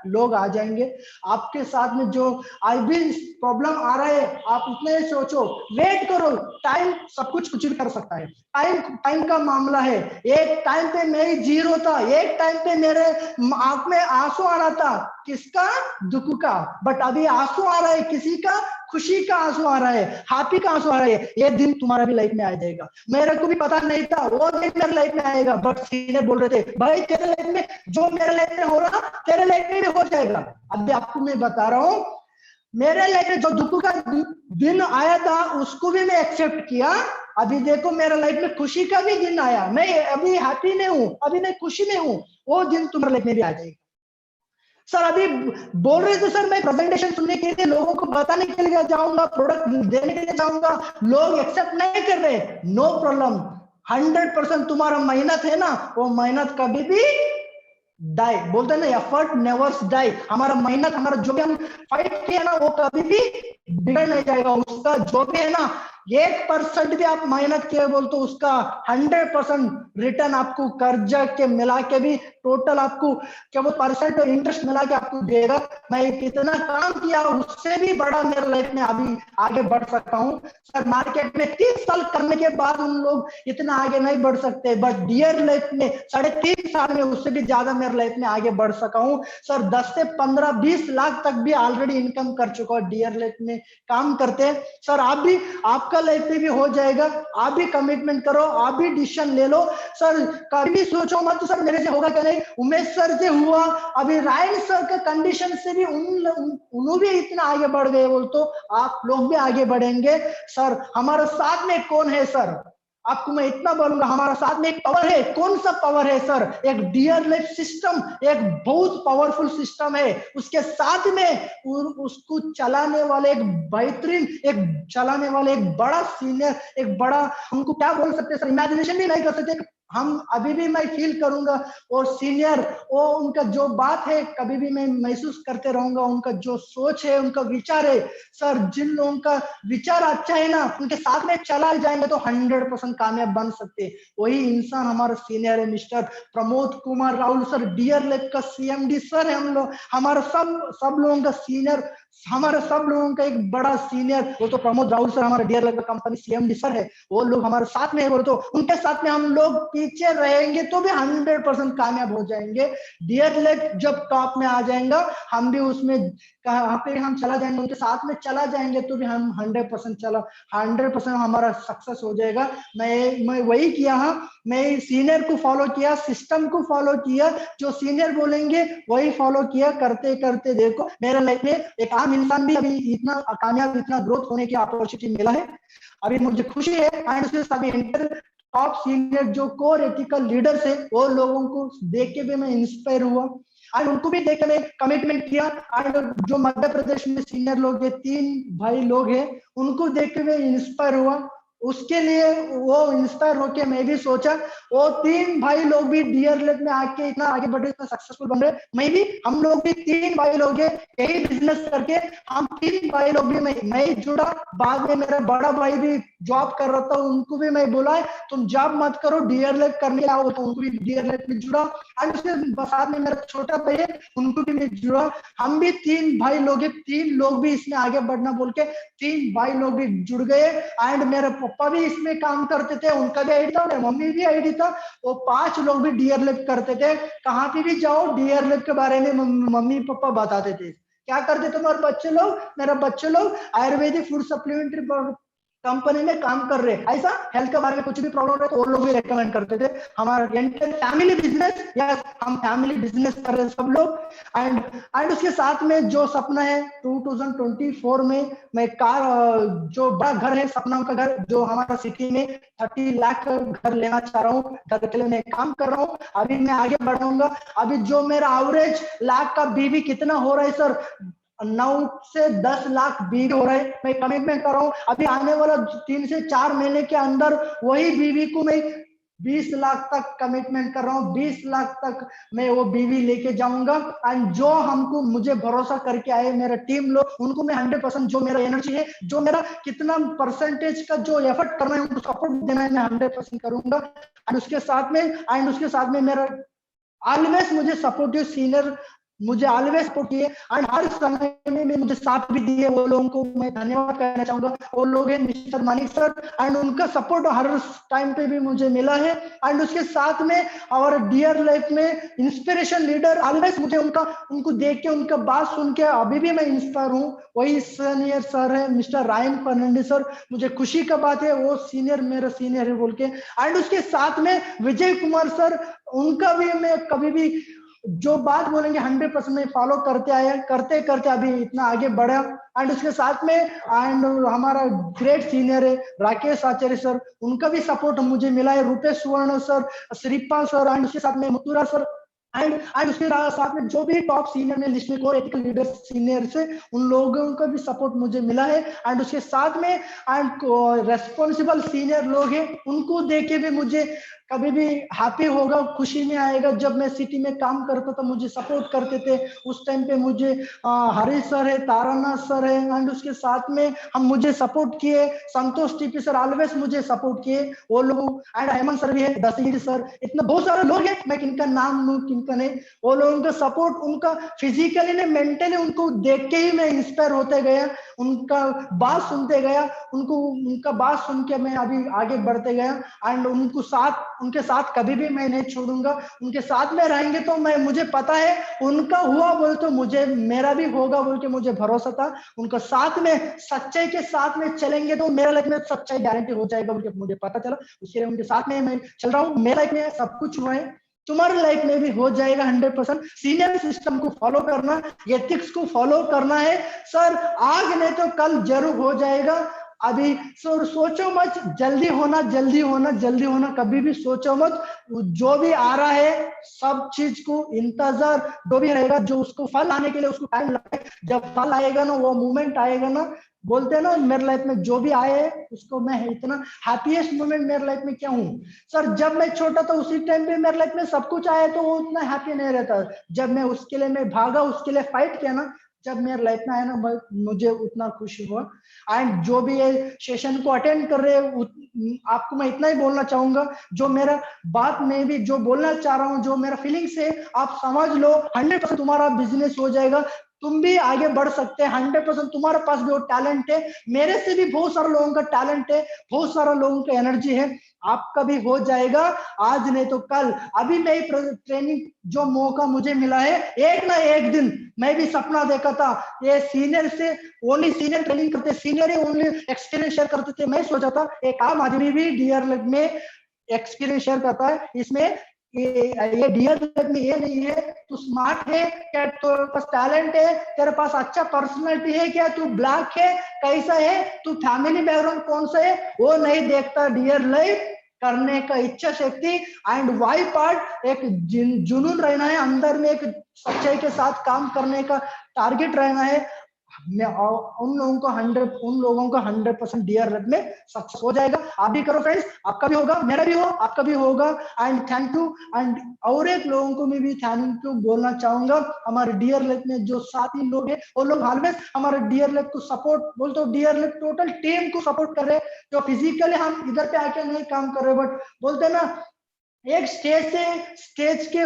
लोग आ जाएंगे आपके साथ में। जो आज भी प्रॉब्लम आ रहा है आप उतने सोचो, वेट करो, टाइम सब कुछ भी कर सकता है। टाइम का मामला है। एक टाइम पे मैं जीरो था, एक टाइम पे मेरे आंख में आंसू आ रहा था, किसका? दुख का। बट अभी आंसू आ रहा है किसी का? खुशी का आंसू आ रहा है, हैप्पी का आंसू आ रहा है। ये दिन तुम्हारा भी लाइफ में आ जाएगा। मेरे को भी पता नहीं था वो दिन मेरे लाइफ में आएगा, बट सीनियर बोल रहे थे भाई तेरे लाइफ में जो मेरे लाइफ में हो रहा तेरे लाइफ में भी हो जाएगा। अभी आपको मैं बता रहा हूँ, मेरे लाइफ में जो दुख का दिन आया था उसको भी मैं एक्सेप्ट किया। अभी देखो मेरे लाइफ में खुशी का भी दिन आया, मैं अभी हैप्पी में हूँ, अभी मैं खुशी में हूँ। वो दिन तुम्हारे लाइफ में भी आ जाएगा। सर अभी बोल रहे थे सर मैं प्रेजेंटेशन सुनने के लिए लोगों को बताने के लिए जाऊंगा, प्रोडक्ट देने के लिए जाऊंगा, लोग एक्सेप्ट नहीं कर रहे। नो प्रॉब्लम, 100% तुम्हारा मेहनत है ना, वो मेहनत कभी भी डाई बोलते हैं ना, एफर्ट नेवर्स डाई। हमारा मेहनत, हमारा जो भी हम फाइट किया ना वो कभी भी बिगड़ नहीं जाएगा। उसका जो भी है ना 1% भी आप मेहनत किए बोल तो उसका 100% रिटर्न आपको कर्जा के मिला के भी टोटल आपको क्या वो परसेंट और इंटरेस्ट मिला के आपको देगा। मैं कितना काम किया उससे भी बड़ा मेरे लाइफ में अभी आगे बढ़ सकता हूँ सर। मार्केट में 30 साल करने के बाद उन लोग इतना आगे नहीं बढ़ सकते, बट डियर लाइफ में 3.5 साल में उससे भी ज्यादा मेरे लाइफ में आगे बढ़ सका हूँ सर। 10 से 15-20 लाख तक भी ऑलरेडी इनकम कर चुका हूँ डियर लाइफ में काम करते सर। आप भी, आपका लाइफ में भी हो जाएगा। आप भी कमिटमेंट करो, आप भी डिसीजन ले लो सर। कभी भी सोचो मत तो सर मेरे से होगा क्या नहीं, उमेश सर से हुआ, अभी रायन सर के कंडीशन से भी उन्होंने भी इतना आगे बढ़ गए बोल तो आप लोग भी आगे बढ़ेंगे सर। हमारे साथ में कौन है सर? आपको मैं इतना बोलूंगा, हमारा साथ में एक पावर है। कौन सा पावर है सर? एक डियर लाइफ सिस्टम, एक बहुत पावरफुल सिस्टम है। उसके साथ में उसको चलाने वाले एक बेहतरीन, एक चलाने वाले एक बड़ा सीनियर, एक बड़ा, हमको क्या बोल सकते हैं सर, इमेजिनेशन भी नहीं कर सकते, हम अभी भी मैं फील करूंगा और सीनियर वो उनका जो बात है कभी भी मैं महसूस करते रहूंगा, उनका जो सोच है, उनका विचार है सर, जिन लोगों का विचार अच्छा है ना उनके साथ में चला जाएंगे तो 100% कामयाब बन सकते हैं। वही इंसान हमारा सीनियर है mister Pramod Kumar Rahul sir, Dear Lab का सीएमडी सर है। हम लोग हमारा सब लोगों का सीनियर, हमारे सब लोगों का एक बड़ा सीनियर वो तो प्रमोद राहुल सर हमारे Dear Lab company CMD sir है। वो लोग हमारे साथ में है, बोले तो उनके साथ में हम लोग पीछे रहेंगे तो भी 100% कामयाब हो जाएंगे। डियर लैब जब टॉप में आ जाएगा हम भी उसमें कहाँ पे हम चला जाएंगे, उनके साथ में चला जाएंगे तो भी हम 100% हमारा सक्सेस हो जाएगा। मैं वही किया, हाँ मैं सीनियर को फॉलो किया, सिस्टम को फॉलो किया, जो सीनियर बोलेंगे वही फॉलो किया। करते करते देखो मेरे लाइफ में एक आम इंसान भी अभी इतना कामयाब, इतना ग्रोथ होने की अपॉर्चुनिटी मिला है। अभी मुझे खुशी है। एंड उसके सभी टॉप सीनियर जो कोर एथिकल लीडर्स है वो लोगों को देख के भी मैं इंस्पायर हुआ और उनको भी देख के मैं कमिटमेंट किया। और जो मध्य प्रदेश में सीनियर लोग है, 3 भाई लोग हैं, उनको देख के मैं इंस्पायर हुआ। उसके लिए वो इंस्पायर होके मैं भी सोचा वो 3 भाई लोग भी डियर लैब में आके इतना आगे बढ़े, इतना सक्सेसफुल बन रहे, मैं भी, हम लोग भी 3 भाई लोग हैं यही बिजनेस करके, हम 3 भाई लोग भी मैं जुड़ा। बाद में मेरा बड़ा भाई भी जॉब कर रहा था, उनको भी मैं बोला तुम जॉब मत करो, डियर लैब करने आओ, तो उनको भी डियर लैब में जुड़ा। और उसके साथ में मेरा छोटा भाई है, उनको भी मैं जुड़ा। हम भी 3 भाई लोग हैं, 3 लोग भी इसमें आगे बढ़ना बोल के 3 भाई लोग भी जुड़ गए। एंड मेरे पापा भी इसमें काम करते थे, उनका भी आईडी था, मेरी मम्मी भी आईडी था, वो 5 लोग भी डियर लैब करते थे। कहाँ पे भी जाओ डियर लैब के बारे में मम्मी पापा बताते थे। क्या करते थे मेरे बच्चे लोग, मेरा बच्चे लोग आयुर्वेदिक फूड सप्लीमेंट्री कंपनी में काम कर रहे हैं, ऐसा हेल्थ के बारे में कुछ भी प्रॉब्लम रहे तो वो लोग भी रेकमेंड करते थे। हमारा फैमिली बिजनेस, या हम फैमिली बिजनेस कर रहे हैं सब लोग। एंड उसके साथ में जो सपना है 2024 में मैं कार, जो बड़ा घर है सपना का घर, जो हमारा सिटी में 30 लाख का घर लेना चाह रहा हूँ, घर के लिए मैं काम कर रहा हूँ। अभी मैं आगे बढ़ूंगा। अभी जो मेरा एवरेज लाख का बीवी कितना हो रहा है सर, 9 से 10 लाख बीवी हो रहे, मैं कमिटमेंट कर रहा हूँ अभी आने वाला 3 से 4 महीने के अंदर वही बीवी को मैं 20 लाख तक कमिटमेंट कर रहा हूँ। 20 लाख तक मैं वो बीवी लेके जाऊंगा। एंड जो हमको मुझे भरोसा करके आए मेरा टीम लोग, उनको मैं 100% जो मेरा एनर्जी है, जो मेरा कितना परसेंटेज का जो एफर्ट करना है उनको सपोर्ट देना है, मैं 100% करूंगा। एंड उसके साथ में मेरा ऑलवेज मुझे सपोर्टिव सीनियर मुझे ऑलवेज सपोर्ट किए एंड हर समय में मुझे साथ भी दिए, वो लोगों को मैं धन्यवाद कहना चाहूंगा। वो लोग हैं मिस्टर मानिक सर, एंड उनका सपोर्ट हर टाइम पे भी मुझे मिला है। एंड उसके साथ में और डियर लाइफ में इंस्पिरेशन लीडर ऑलवेज मुझे उनको देख के, उनका बात सुन के अभी भी मैं इंस्पायर हूँ। वही सीनियर सर है मिस्टर रायन फर्नांडिस सर, मुझे खुशी का बात है वो सीनियर मेरा सीनियर है बोल के। एंड उसके साथ में विजय कुमार सर, उनका भी मैं कभी भी जो बात बोलेंगे 100% में फॉलो करते आए, करते करते अभी इतना आगे बढ़ा। एंड उसके साथ में एंड हमारा ग्रेट सीनियर है राकेश आचार्य सर, उनका भी सपोर्ट मुझे मिला है। रूपेश सुवर्ण सर, श्रीपाल सर, एंड उसके साथ में मुतुरा सर, एंड उसके साथ में जो भी टॉप सीनियर में लिस्ट में कोर एथिकल लीडर सीनियर से, उन लोगों का भी सपोर्ट मुझे मिला है। एंड उसके साथ में एंड रेस्पॉन्सिबल सीनियर लोग हैं, उनको देख के भी मुझे कभी भी हैप्पी होगा, खुशी में आएगा। जब मैं सिटी में काम करता था मुझे सपोर्ट करते थे, उस टाइम पे मुझे हरीश सर है, तारानाथ सर है, एंड उसके साथ में हम मुझे सपोर्ट किए, संतोष टीपी सर ऑलवेज मुझे सपोर्ट किए वो लोग, एंड हेमंत सर भी है, दशगिरी सर, इतना बहुत सारे लोग हैं, मैं किनका नाम लूं किनका नहीं। वो लोगों का सपोर्ट, उनका फिजिकली नहीं मेंटली उनको देख के ही मैं इंस्पायर होते गया, उनका बात सुनते गया, उनका बात सुन के मैं अभी आगे बढ़ते गया। एंड उनके साथ कभी भी मैं नहीं छोड़ूंगा, उनके साथ में रहेंगे तो मुझे पता है उनका हुआ बोल तो मुझे मेरा भी होगा बोल के मुझे भरोसा था। उनका साथ में सच्चाई के साथ में चलेंगे तो मेरा लाइफ में सच्चाई गारंटी हो जाएगा बोल के मुझे पता चला, इसलिए उनके साथ में मैं चल रहा हूँ। मेरा लाइफ में सब कुछ हुआ है, तुम्हारे लाइफ में भी हो जाएगा 100%। सीनियर सिस्टम को फॉलो करना, एथिक्स को फॉलो करना है सर, आज नहीं तो कल जरूर हो जाएगा। अभी सोचो मत, जल्दी होना कभी भी सोचो मत। जो भी आ रहा है सब चीज को इंतजार जो भी रहेगा, जो उसको फल आने के लिए उसको टाइम लगेगा, जब फल आएगा ना, वो मोमेंट आएगा ना, बोलते हैं ना मेरे लाइफ में जो भी आए उसको मैं इतना हैप्पीएस्ट मोमेंट मेरे लाइफ में क्या हूँ सर, जब मैं छोटा था उसी टाइम पे मेरे लाइफ में सब कुछ आया तो वो उतना हैप्पी नहीं रहता। जब मैं उसके लिए मैं भागा, उसके लिए फाइट किया ना, जब मेरे लाइफ में आया ना मुझे उतना खुशी हुआ। एंड जो भी ये सेशन को अटेंड कर रहे हैं आपको मैं इतना ही बोलना चाहूंगा, जो मेरा बात में भी जो बोलना चाह रहा हूँ, जो मेरा फीलिंग्स है आप समझ लो, 100% तुम्हारा बिजनेस हो जाएगा, तुम भी आगे बढ़ सकते हैं। 100% तुम्हारे पास भी वो टैलेंट है, मेरे से भी बहुत सारे लोगों का टैलेंट है, बहुत सारे लोगों का एनर्जी है, आपका भी हो जाएगा आज नहीं तो कल। अभी मैं ट्रेनिंग जो मौका मुझे मिला है, एक ना एक दिन मैं भी सपना देखा था ये सीनियर से ओनली सीनियर ट्रेनिंग करते, सीनियर ही ओनली एक्सपीरियंस शेयर करते थे। मैं सोचा था एक आम आदमी भी डीआर लैब में एक्सपीरियंस शेयर करता है, इसमें ये डीआर लैब में ये नहीं है तू स्मार्ट है क्या, तेरे पास टैलेंट है, तेरे पास अच्छा पर्सनालिटी है क्या, तू ब्लैक है कैसा है, तू फैमिली बैकग्राउंड कौन सा है, वो नहीं देखता। डीआर लैब करने का इच्छा शक्ति एंड वाई पार्ट, एक जुनून रहना है अंदर में, एक सच्चाई के साथ काम करने का टारगेट रहना है। मैं उन लोगों का 100% डीआर लैब में सक्सेस हो जाएगा। आप भी करो फ्रेंड्स, आपका भी होगा, मेरा भी हो, आपका भी होगा। And thank you. एंड और एक लोगों को मैं भी थैंक यू बोलना चाहूंगा, हमारे डीआर लैब में जो साथी लोग हैं वो लोग ऑलवेज हमारे डीआर लैब को सपोर्ट, बोलते हो डीआर लैब टोटल टीम को सपोर्ट कर रहे हैं, जो फिजिकली हम इधर पे आके नहीं काम कर रहे, बट बोलते हैं ना एक स्टेज से स्टेज के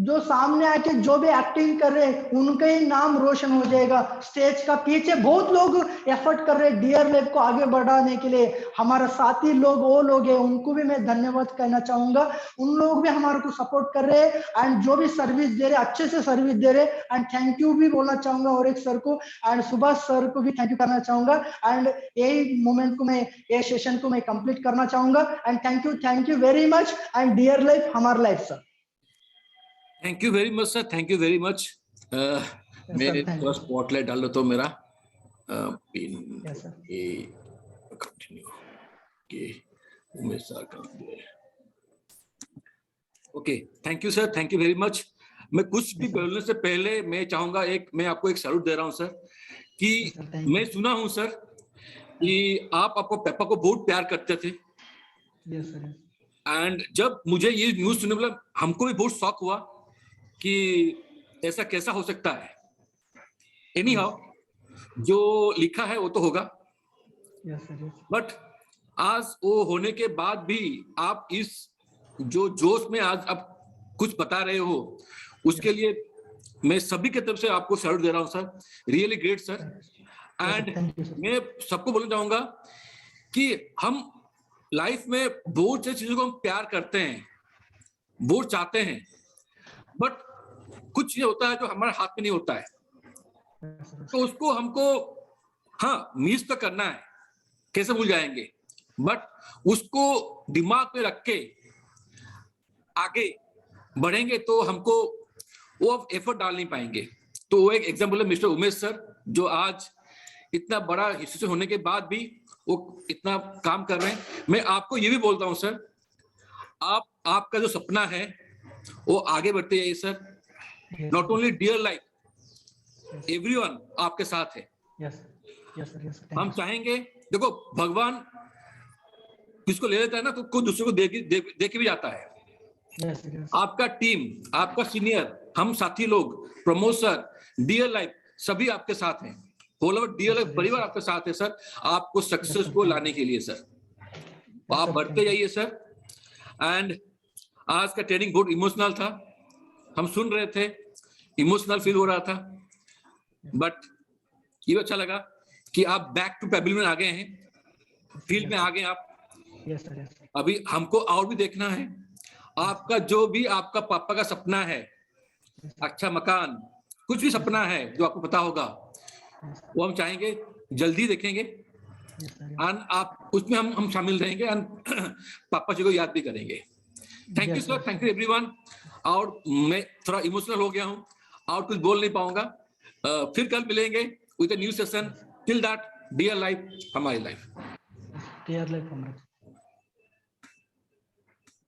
जो सामने आके जो भी एक्टिंग कर रहे हैं उनका ही नाम रोशन हो जाएगा। स्टेज का पीछे बहुत लोग एफर्ट कर रहे हैं डीआर लैब को आगे बढ़ाने के लिए, हमारे साथी लोग वो लोग हैं, उनको भी मैं धन्यवाद कहना चाहूंगा। उन लोग भी हमारे को सपोर्ट कर रहे हैं एंड जो भी सर्विस दे रहे अच्छे से सर्विस दे रहे, एंड थैंक यू भी बोलना चाहूंगा और एक सर को एंड सुभाष सर को भी थैंक यू करना चाहूंगा। एंड यही मोमेंट को मैं, ये सेशन को मैं कंप्लीट करना चाहूंगा। And thank you very much. And dear life हमार life sir. Thank you very much sir, thank you very much. मेरे थोड़ा स्पॉटलाइट डाल दो तो मेरा पिन कंटिन्यू उमेश सर का। Okay, thank you sir, thank you very much. मैं कुछ भी बोलने से पहले मैं चाहूंगा मैं आपको एक सैल्यूट दे रहा हूं सर, कि मैं सुना हूं सर कि आप आपको पापा को बहुत प्यार करते थे। Yes sir. एंड जब मुझे ये न्यूज सुनने मतलब हमको भी बहुत शॉक हुआ कि ऐसा कैसा हो सकता है। एनी हाउ, जो लिखा है वो तो होगा। बट आज वो होने के बाद भी आप इस जो जोश में आज आप कुछ बता रहे हो, उसके लिए मैं सभी की तरफ से आपको सैल्यूट दे रहा हूं sir, really great sir. And मैं सबको बोलना चाहूंगा कि हम लाइफ में बहुत सी चीजों को हम प्यार करते हैं, बहुत चाहते हैं, बट कुछ ये होता है जो हमारे हाथ में नहीं होता है, तो उसको हमको हाँ मिस तो करना है, कैसे भूल जाएंगे, बट उसको दिमाग में रख के आगे बढ़ेंगे तो हमको वो एफर्ट डाल नहीं पाएंगे। तो वो एक एग्जाम्पल है मिस्टर उमेश सर, जो आज इतना बड़ा इंस्टीट्यूशन होने के बाद भी वो इतना काम कर रहे हैं। मैं आपको ये भी बोलता हूं सर, आपका जो सपना है वो आगे बढ़ते हैं sir. Not only Dear Life, everyone आपके साथ है। हम चाहेंगे, देखो भगवान किसको ले लेता है ना तो कोई दूसरे को दे के भी जाता है। आपका टीम, आपका सीनियर, हम साथी लोग, प्रमोशन, डियर लाइफ सभी आपके साथ हैं। होल ओवर डियर लाइफ परिवार आपके साथ है सर, आपको सक्सेस को लाने के लिए सर। आप बढ़ते जाइए सर। एंड आज का ट्रेनिंग बहुत इमोशनल था, हम सुन रहे थे, इमोशनल फील हो रहा था, बट ये अच्छा लगा कि आप बैक टू पैविलियन आ गए हैं, फील्ड में आ गए आप। अभी हमको और भी देखना है आपका जो भी आपका पापा का सपना है, अच्छा मकान, कुछ भी सपना है जो आपको पता होगा, वो हम चाहेंगे जल्दी देखेंगे। एंड आप उसमें हम शामिल रहेंगे एंड पापा जी को याद भी करेंगे। Thank you sir, thank you everyone. और मैं थोड़ा इमोशनल हो गया हूँ और कुछ बोल नहीं पाऊंगा। फिर कल मिलेंगे with a new session. Till that, Dear Life हमारी लाइफ। डियर लाइफ हमारी